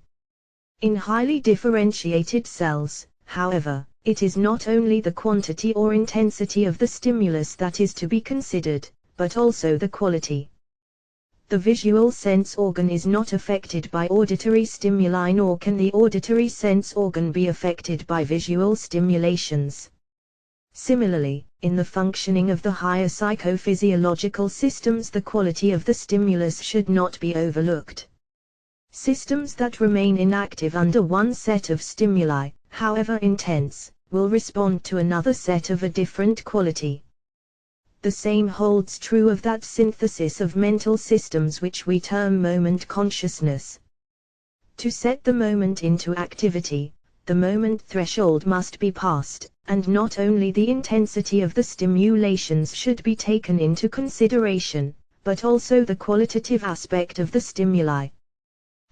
Speaker 1: In highly differentiated cells, however, it is not only the quantity or intensity of the stimulus that is to be considered, but also the quality. The visual sense organ is not affected by auditory stimuli, nor can the auditory sense organ be affected by visual stimulations. Similarly, in the functioning of the higher psychophysiological systems, the quality of the stimulus should not be overlooked. Systems that remain inactive under one set of stimuli, however intense, will respond to another set of a different quality. The same holds true of that synthesis of mental systems which we term moment consciousness. To set the moment into activity, the moment threshold must be passed, and not only the intensity of the stimulations should be taken into consideration, but also the qualitative aspect of the stimuli.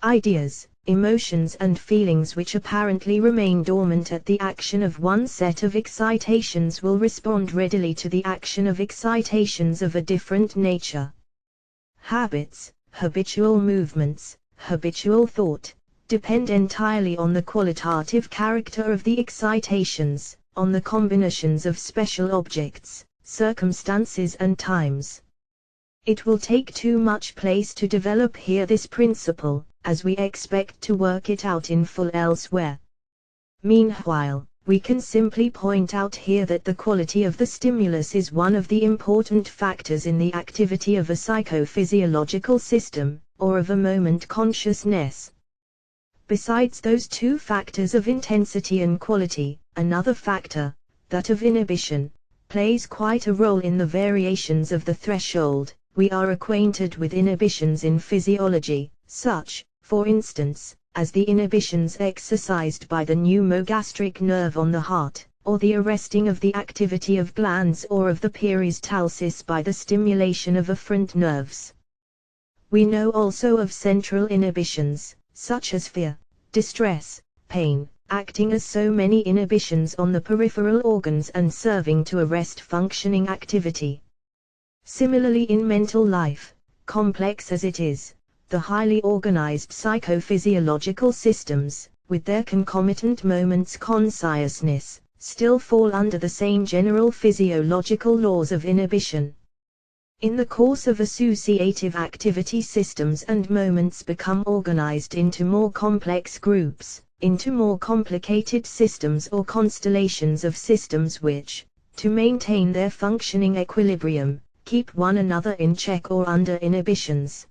Speaker 1: Ideas, emotions and feelings which apparently remain dormant at the action of one set of excitations will respond readily to the action of excitations of a different nature. Habits, habitual movements, habitual thought, depend entirely on the qualitative character of the excitations, on the combinations of special objects, circumstances and times. It will take too much place to develop here this principle, as we expect to work it out in full elsewhere. Meanwhile, we can simply point out here that the quality of the stimulus is one of the important factors in the activity of a psychophysiological system, or of a moment consciousness. Besides those two factors of intensity and quality, another factor, that of inhibition, plays quite a role in the variations of the threshold. We are acquainted with inhibitions in physiology, such, for instance, as the inhibitions exercised by the pneumogastric nerve on the heart, or the arresting of the activity of glands or of the peristalsis by the stimulation of afferent nerves. We know also of central inhibitions, such as fear, distress, pain, acting as so many inhibitions on the peripheral organs and serving to arrest functioning activity. Similarly in mental life, complex as it is, the highly organized psychophysiological systems, with their concomitant moments consciousness, still fall under the same general physiological laws of inhibition. In the course of associative activity, systems and moments become organized into more complex groups, into more complicated systems or constellations of systems which, to maintain their functioning equilibrium, keep one another in check or under inhibitions.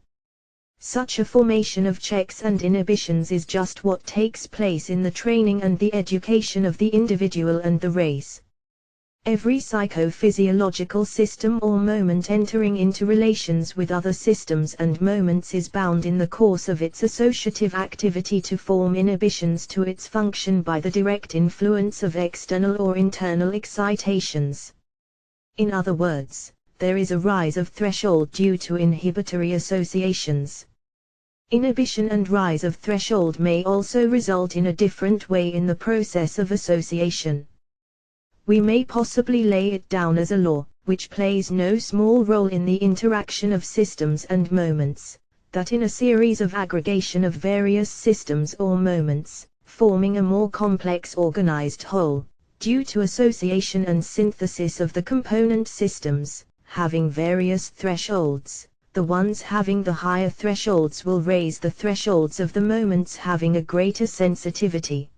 Speaker 1: Such a formation of checks and inhibitions is just what takes place in the training and the education of the individual and the race. Every psychophysiological system or moment entering into relations with other systems and moments is bound in the course of its associative activity to form inhibitions to its function by the direct influence of external or internal excitations. In other words, there is a rise of threshold due to inhibitory associations. Inhibition and rise of threshold may also result in a different way in the process of association. We may possibly lay it down as a law, which plays no small role in the interaction of systems and moments, that in a series of aggregation of various systems or moments, forming a more complex organized whole, due to association and synthesis of the component systems, having various thresholds, the ones having the higher thresholds will raise the thresholds of the moments having a greater sensitivity.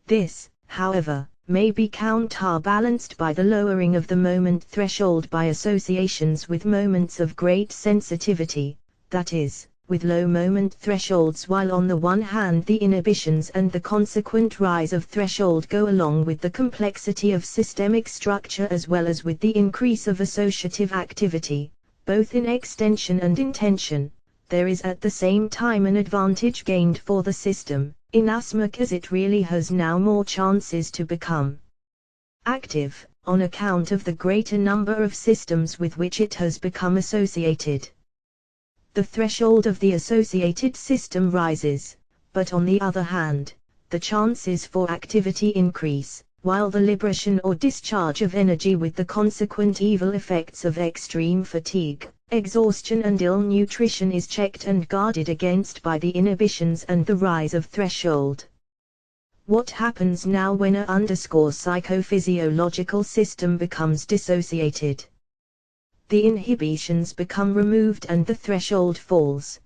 Speaker 1: This, however, may be counterbalanced by the lowering of the moment threshold by associations with moments of great sensitivity, that is, with low moment thresholds, while on the one hand the inhibitions and the consequent rise of threshold go along with the complexity of systemic structure as well as with the increase of associative activity, both in extension and intension, there is at the same time an advantage gained for the system, inasmuch as it really has now more chances to become active, on account of the greater number of systems with which it has become associated. The threshold of the associated system rises, but on the other hand, the chances for activity increase, while the liberation or discharge of energy with the consequent evil effects of extreme fatigue, exhaustion and ill nutrition is checked and guarded against by the inhibitions and the rise of threshold. What happens now when a psychophysiological system becomes dissociated? The inhibitions become removed and the threshold falls.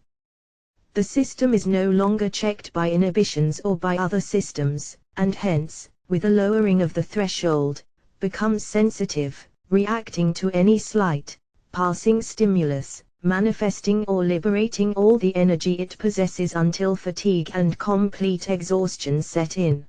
Speaker 1: The system is no longer checked by inhibitions or by other systems, and hence, with a lowering of the threshold, becomes sensitive, reacting to any slight, passing stimulus, manifesting or liberating all the energy it possesses until fatigue and complete exhaustion set in.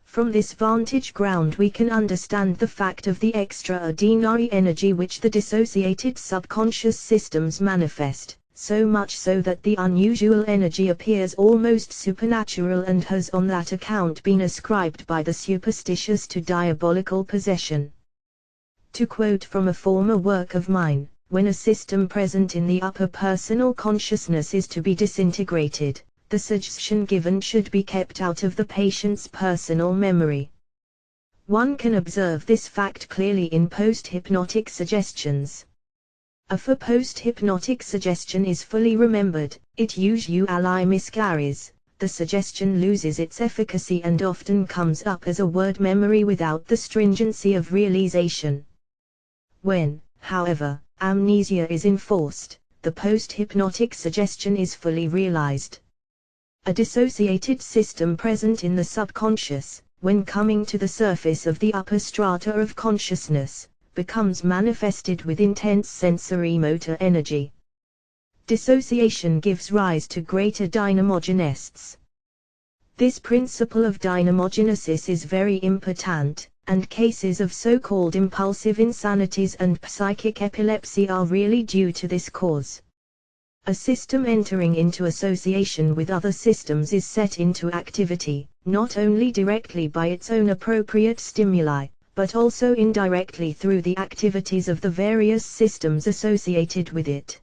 Speaker 1: From this vantage ground we can understand the fact of the extraordinary energy which the dissociated subconscious systems manifest, so much so that the unusual energy appears almost supernatural and has on that account been ascribed by the superstitious to diabolical possession. To quote from a former work of mine, when a system present in the upper personal consciousness is to be disintegrated, the suggestion given should be kept out of the patient's personal memory. One can observe this fact clearly in post-hypnotic suggestions. If a post-hypnotic suggestion is fully remembered, it usually miscarries, the suggestion loses its efficacy and often comes up as a word memory without the stringency of realization. When, however, amnesia is enforced, the post-hypnotic suggestion is fully realized. A dissociated system present in the subconscious, when coming to the surface of the upper strata of consciousness, becomes manifested with intense sensory motor energy. Dissociation gives rise to greater dynamogenesis. This principle of dynamogenesis is very important, and cases of so-called impulsive insanities and psychic epilepsy are really due to this cause. A system entering into association with other systems is set into activity, not only directly by its own appropriate stimuli, but also indirectly through the activities of the various systems associated with it.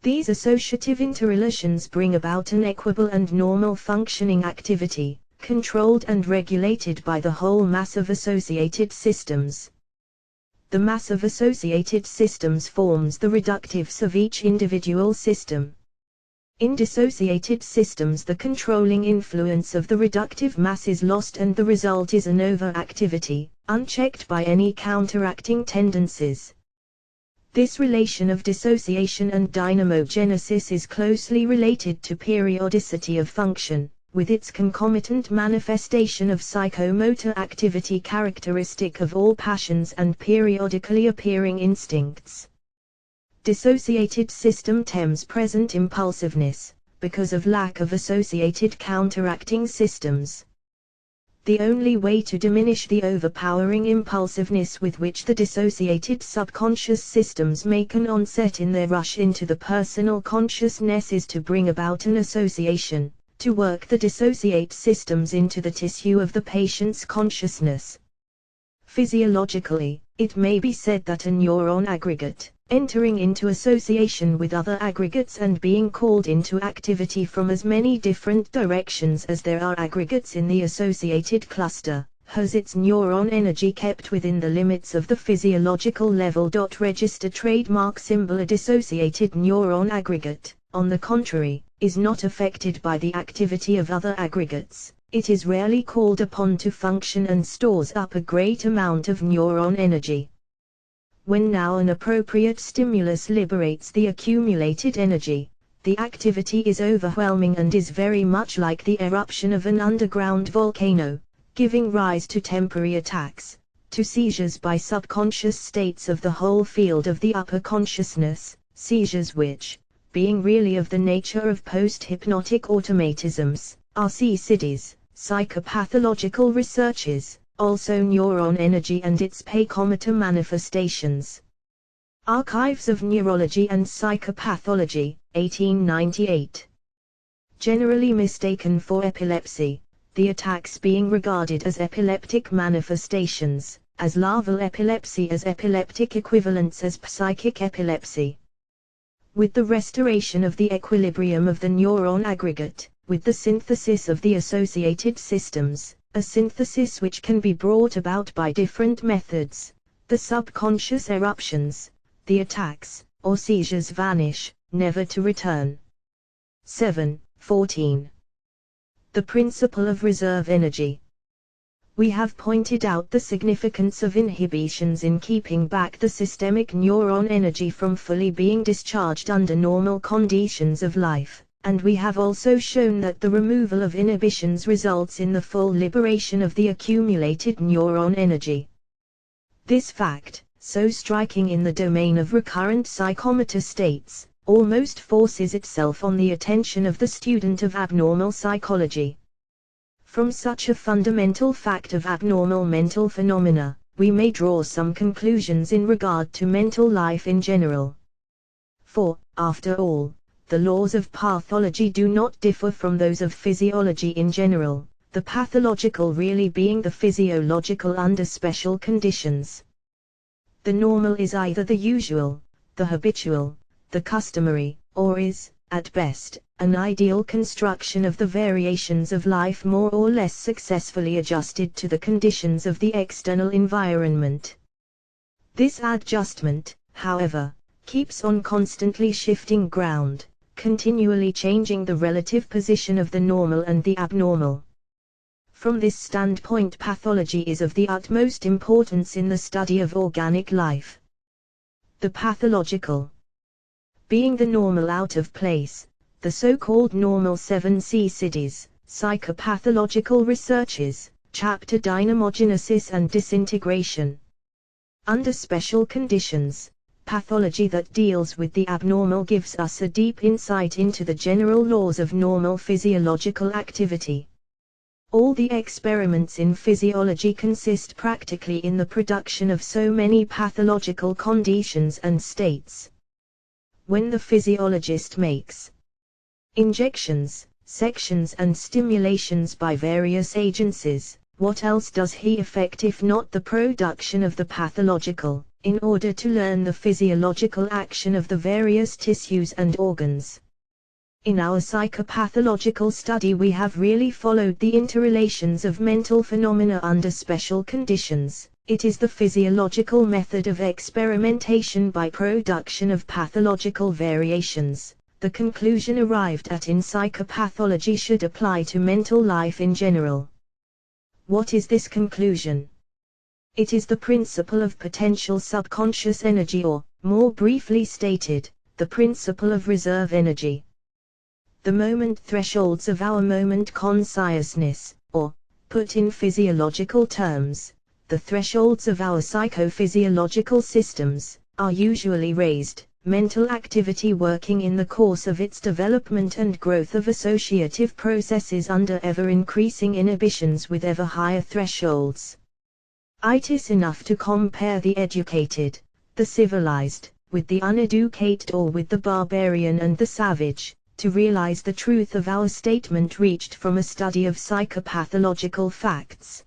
Speaker 1: These associative interrelations bring about an equable and normal functioning activity, controlled and regulated by the whole mass of associated systems. The mass of associated systems forms the reductives of each individual system. In dissociated systems the controlling influence of the reductive mass is lost and the result is an overactivity, unchecked by any counteracting tendencies. This relation of dissociation and dynamogenesis is closely related to periodicity of function, with its concomitant manifestation of psychomotor activity characteristic of all passions and periodically appearing instincts. Dissociated system TEMS present impulsiveness, because of lack of associated counteracting systems. The only way to diminish the overpowering impulsiveness with which the dissociated subconscious systems make an onset in their rush into the personal consciousness is to bring about an association, to work the dissociate systems into the tissue of the patient's consciousness. Physiologically, it may be said that a neuron aggregate, entering into association with other aggregates and being called into activity from as many different directions as there are aggregates in the associated cluster, has its neuron energy kept within the limits of the physiological level. Register trademark symbol. A dissociated neuron aggregate, on the contrary, is not affected by the activity of other aggregates. It is rarely called upon to function and stores up a great amount of neuron energy. When now an appropriate stimulus liberates the accumulated energy, The activity is overwhelming and is very much like the eruption of an underground volcano, giving rise to temporary attacks, to seizures by subconscious states of the whole field of the upper consciousness, seizures which, being really of the nature of post-hypnotic automatisms, are Sidis, psychopathological researches, also neuron energy and its psychomotor manifestations. Archives of Neurology and Psychopathology, 1898. Generally mistaken for epilepsy, the attacks being regarded as epileptic manifestations, as larval epilepsy as epileptic equivalents as psychic epilepsy. With the restoration of the equilibrium of the neuron aggregate, with the synthesis of the associated systems, a synthesis which can be brought about by different methods, the subconscious eruptions, the attacks, or seizures vanish, never to return. 7.14. The principle of reserve energy. We have pointed out the significance of inhibitions in keeping back the systemic neuron energy from fully being discharged under normal conditions of life, and we have also shown that the removal of inhibitions results in the full liberation of the accumulated neuron energy. This fact, so striking in the domain of recurrent psychomotor states, almost forces itself on the attention of the student of abnormal psychology. From such a fundamental fact of abnormal mental phenomena, we may draw some conclusions in regard to mental life in general. For, after all, the laws of pathology do not differ from those of physiology in general, the pathological really being the physiological under special conditions. The normal is either the usual, the habitual, the customary, or is, at best, an ideal construction of the variations of life more or less successfully adjusted to the conditions of the external environment. This adjustment, however, keeps on constantly shifting ground, continually changing the relative position of the normal and the abnormal. From this standpoint, pathology is of the utmost importance in the study of organic life. The pathological. Being the normal out of place, the so-called normal 7C Sidis, psychopathological researches, chapter dynamogenesis and disintegration. Under special conditions, pathology that deals with the abnormal gives us a deep insight into the general laws of normal physiological activity. All the experiments in physiology consist practically in the production of so many pathological conditions and states. When the physiologist makes injections, sections and stimulations by various agencies, what else does he effect if not the production of the pathological, in order to learn the physiological action of the various tissues and organs? In our psychopathological study we have really followed the interrelations of mental phenomena under special conditions. It is the physiological method of experimentation by production of pathological variations. The conclusion arrived at in psychopathology should apply to mental life in general. What is this conclusion? It is the principle of potential subconscious energy, or, more briefly stated, the principle of reserve energy. The moment thresholds of our moment consciousness, or, put in physiological terms, the thresholds of our psychophysiological systems, are usually raised, mental activity working in the course of its development and growth of associative processes under ever-increasing inhibitions with ever higher thresholds. It is enough to compare the educated, the civilized, with the uneducated or with the barbarian and the savage, to realize the truth of our statement reached from a study of psychopathological facts.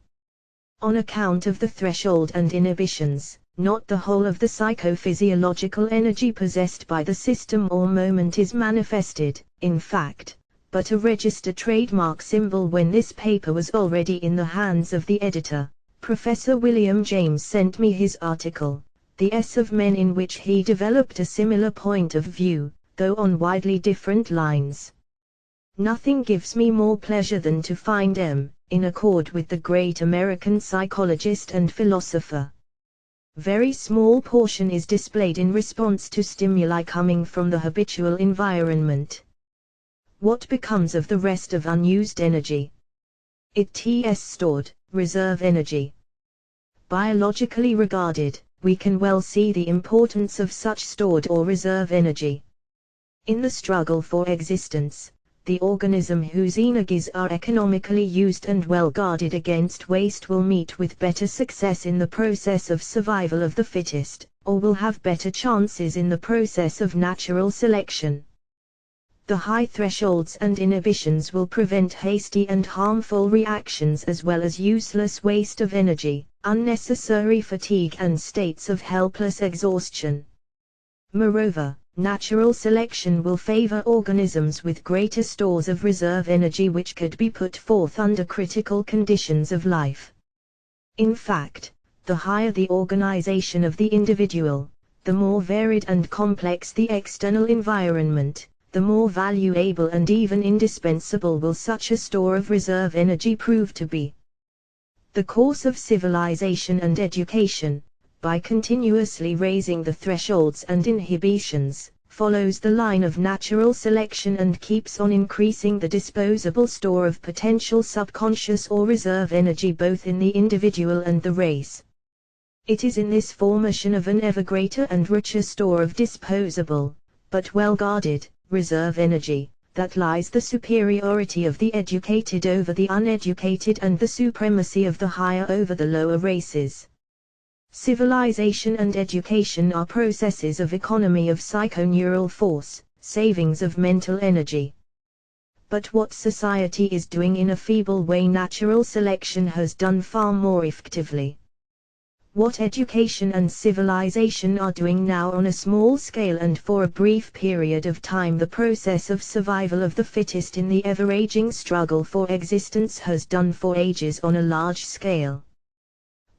Speaker 1: On account of the threshold and inhibitions, not the whole of the psychophysiological energy possessed by the system or moment is manifested, in fact, but a register trademark symbol. When this paper was already in the hands of the editor, Professor William James sent me his article, The S of Men, in which he developed a similar point of view, though on widely different lines. Nothing gives me more pleasure than to find in accord with the great American psychologist and philosopher. Very small portion is displayed in response to stimuli coming from the habitual environment, What becomes of the rest of unused energy? It is stored, reserve energy. Biologically regarded, we can well see the importance of such stored or reserve energy. In the struggle for existence, the organism whose energies are economically used and well guarded against waste will meet with better success in the process of survival of the fittest, or will have better chances in the process of natural selection. The high thresholds and inhibitions will prevent hasty and harmful reactions as well as useless waste of energy, unnecessary fatigue and states of helpless exhaustion. Moreover, natural selection will favor organisms with greater stores of reserve energy which could be put forth under critical conditions of life. In fact, the higher the organization of the individual, the more varied and complex the external environment, the more valuable and even indispensable will such a store of reserve energy prove to be. The course of civilization and education, by continuously raising the thresholds and inhibitions, follows the line of natural selection and keeps on increasing the disposable store of potential subconscious or reserve energy both in the individual and the race. It is in this formation of an ever greater and richer store of disposable, but well guarded, reserve energy, that lies the superiority of the educated over the uneducated and the supremacy of the higher over the lower races. Civilization and education are processes of economy of psychoneural force, savings of mental energy. But what society is doing in a feeble way natural selection has done far more effectively. What education and civilization are doing now on a small scale and for a brief period of time the process of survival of the fittest in the ever-aging struggle for existence has done for ages on a large scale.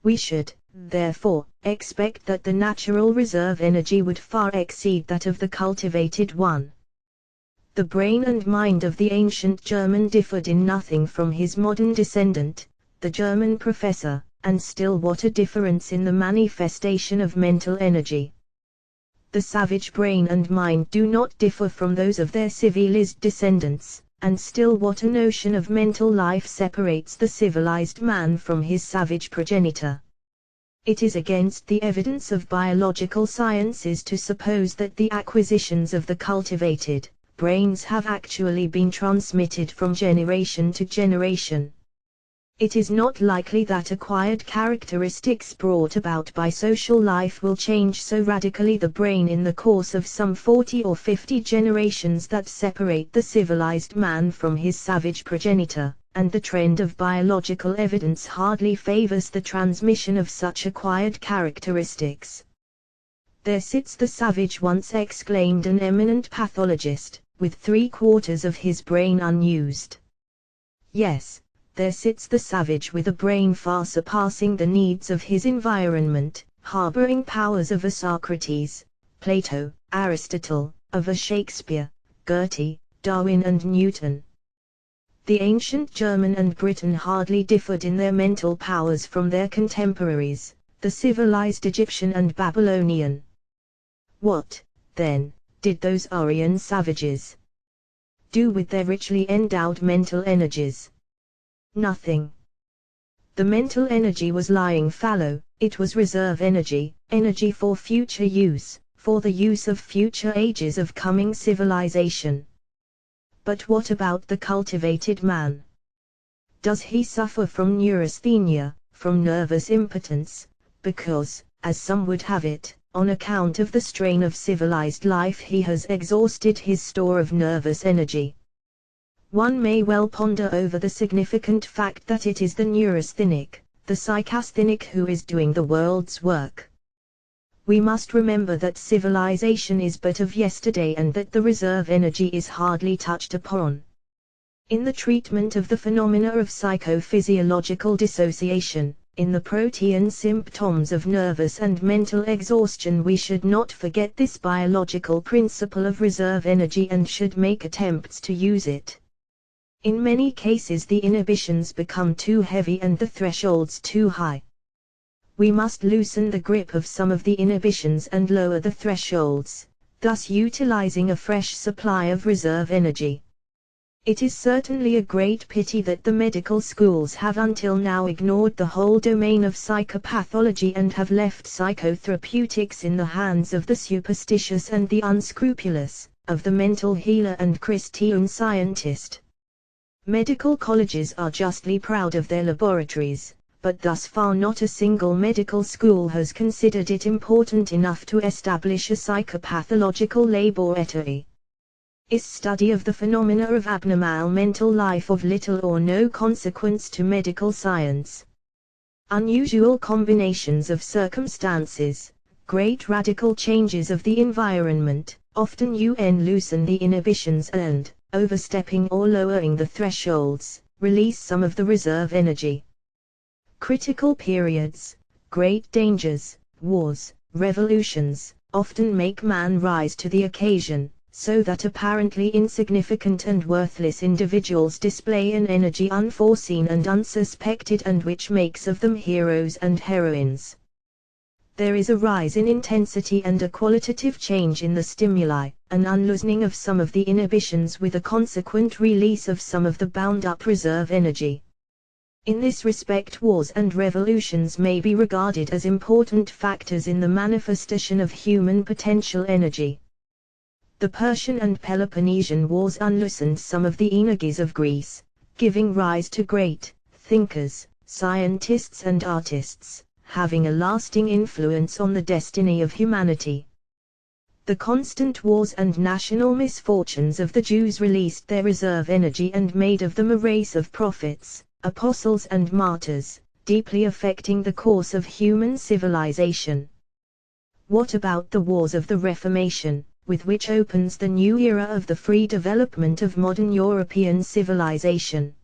Speaker 1: We should, therefore, expect that the natural reserve energy would far exceed that of the cultivated one. The brain and mind of the ancient German differed in nothing from his modern descendant, the German professor, and still what a difference in the manifestation of mental energy. The savage brain and mind do not differ from those of their civilized descendants, and still what a notion of mental life separates the civilized man from his savage progenitor. It is against the evidence of biological sciences to suppose that the acquisitions of the cultivated brains have actually been transmitted from generation to generation. It is not likely that acquired characteristics brought about by social life will change so radically the brain in the course of some 40 or 50 generations that separate the civilized man from his savage progenitor, and the trend of biological evidence hardly favors the transmission of such acquired characteristics. There sits the savage, once exclaimed an eminent pathologist, with 3/4 of his brain unused. Yes, there sits the savage with a brain far surpassing the needs of his environment, harboring powers of a Socrates, Plato, Aristotle, of a Shakespeare, Goethe, Darwin and Newton. The ancient German and Briton hardly differed in their mental powers from their contemporaries, the civilized Egyptian and Babylonian. What, then, did those Aryan savages do with their richly endowed mental energies? Nothing. The mental energy was lying fallow, it was reserve energy, energy for future use, for the use of future ages of coming civilization. But what about the cultivated man? Does he suffer from neurasthenia, from nervous impotence, because, as some would have it, on account of the strain of civilized life he has exhausted his store of nervous energy? One may well ponder over the significant fact that it is the neurasthenic, the psychasthenic who is doing the world's work. We must remember that civilization is but of yesterday and that the reserve energy is hardly touched upon. In the treatment of the phenomena of psychophysiological dissociation, in the protean symptoms of nervous and mental exhaustion, we should not forget this biological principle of reserve energy and should make attempts to use it. In many cases the inhibitions become too heavy and the thresholds too high. We must loosen the grip of some of the inhibitions and lower the thresholds, thus utilizing a fresh supply of reserve energy. It is certainly a great pity that the medical schools have until now ignored the whole domain of psychopathology and have left psychotherapeutics in the hands of the superstitious and the unscrupulous, of the mental healer and Christian scientist. Medical colleges are justly proud of their laboratories, but thus far not a single medical school has considered it important enough to establish a psychopathological laboratory. Is study of the phenomena of abnormal mental life of little or no consequence to medical science? Unusual combinations of circumstances, great radical changes of the environment, often loosen the inhibitions and, overstepping or lowering the thresholds, release some of the reserve energy. Critical periods, great dangers, wars, revolutions, often make man rise to the occasion, so that apparently insignificant and worthless individuals display an energy unforeseen and unsuspected and which makes of them heroes and heroines. There is a rise in intensity and a qualitative change in the stimuli, an unloosening of some of the inhibitions with a consequent release of some of the bound-up reserve energy. In this respect, wars and revolutions may be regarded as important factors in the manifestation of human potential energy. The Persian and Peloponnesian Wars unloosened some of the energies of Greece, giving rise to great thinkers, scientists and artists, having a lasting influence on the destiny of humanity. The constant wars and national misfortunes of the Jews released their reserve energy and made of them a race of prophets, apostles and martyrs, deeply affecting the course of human civilization. What about the wars of the Reformation, with which opens the new era of the free development of modern European civilization?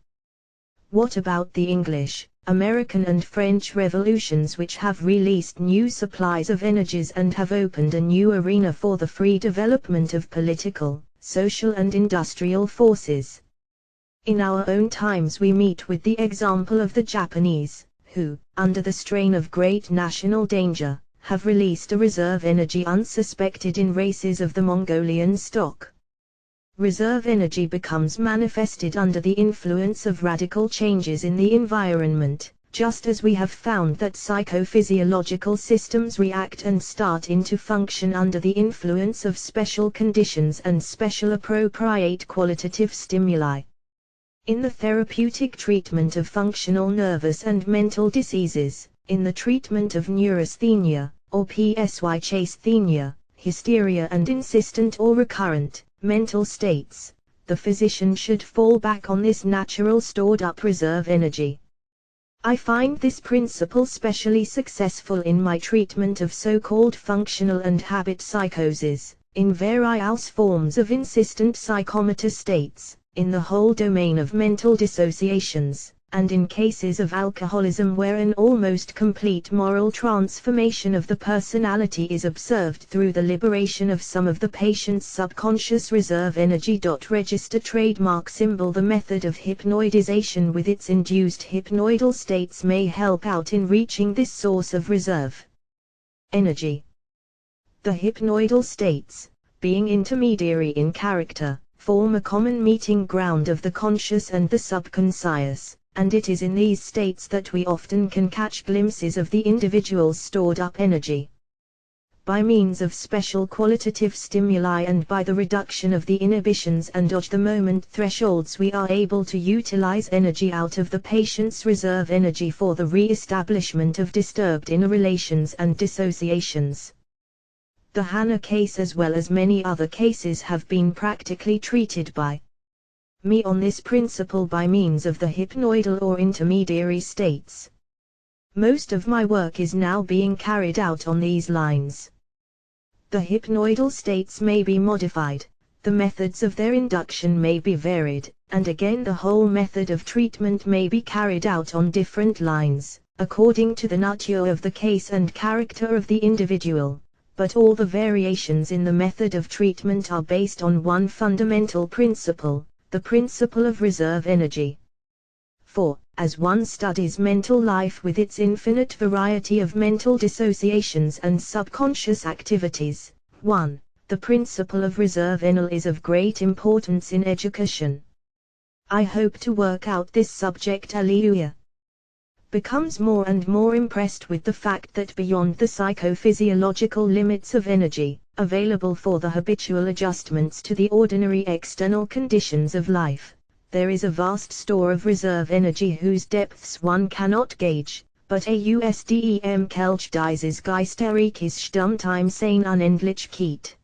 Speaker 1: What about the English, American and French revolutions, which have released new supplies of energies and have opened a new arena for the free development of political, social and industrial forces? In our own times we meet with the example of the Japanese, who, under the strain of great national danger, have released a reserve energy unsuspected in races of the Mongolian stock. Reserve energy becomes manifested under the influence of radical changes in the environment, just as we have found that psychophysiological systems react and start into function under the influence of special conditions and special appropriate qualitative stimuli. In the therapeutic treatment of functional nervous and mental diseases, in the treatment of neurasthenia, or psychasthenia, hysteria and insistent or recurrent mental states, the physician should fall back on this natural stored-up reserve energy. I find this principle specially successful in my treatment of so-called functional and habit psychoses, in various forms of insistent psychomotor states, in the whole domain of mental dissociations, and in cases of alcoholism where an almost complete moral transformation of the personality is observed through the liberation of some of the patient's subconscious reserve energy. Register trademark symbol. The method of hypnoidization with its induced hypnoidal states may help out in reaching this source of reserve energy. The hypnoidal states, being intermediary in character, form a common meeting ground of the conscious and the subconscious, and it is in these states that we often can catch glimpses of the individual's stored-up energy. By means of special qualitative stimuli and by the reduction of the inhibitions and of the moment thresholds, we are able to utilize energy out of the patient's reserve energy for the re-establishment of disturbed inner relations and dissociations. The Hannah case as well as many other cases have been practically treated by me on this principle by means of the hypnoidal or intermediary states. Most of my work is now being carried out on these lines. The hypnoidal states may be modified, the methods of their induction may be varied, and again the whole method of treatment may be carried out on different lines, according to the nature of the case and character of the individual. But all the variations in the method of treatment are based on one fundamental principle, the principle of reserve energy. For, as one studies mental life with its infinite variety of mental dissociations and subconscious activities, 1. The principle of reserve energy is of great importance in education. I hope to work out this subject alleluia. Becomes more and more impressed with the fact that beyond the psychophysiological limits of energy, available for the habitual adjustments to the ordinary external conditions of life, there is a vast store of reserve energy whose depths one cannot gauge, but ausdem kelch dieses Geisterreiches stummtime sein unendlich Keet.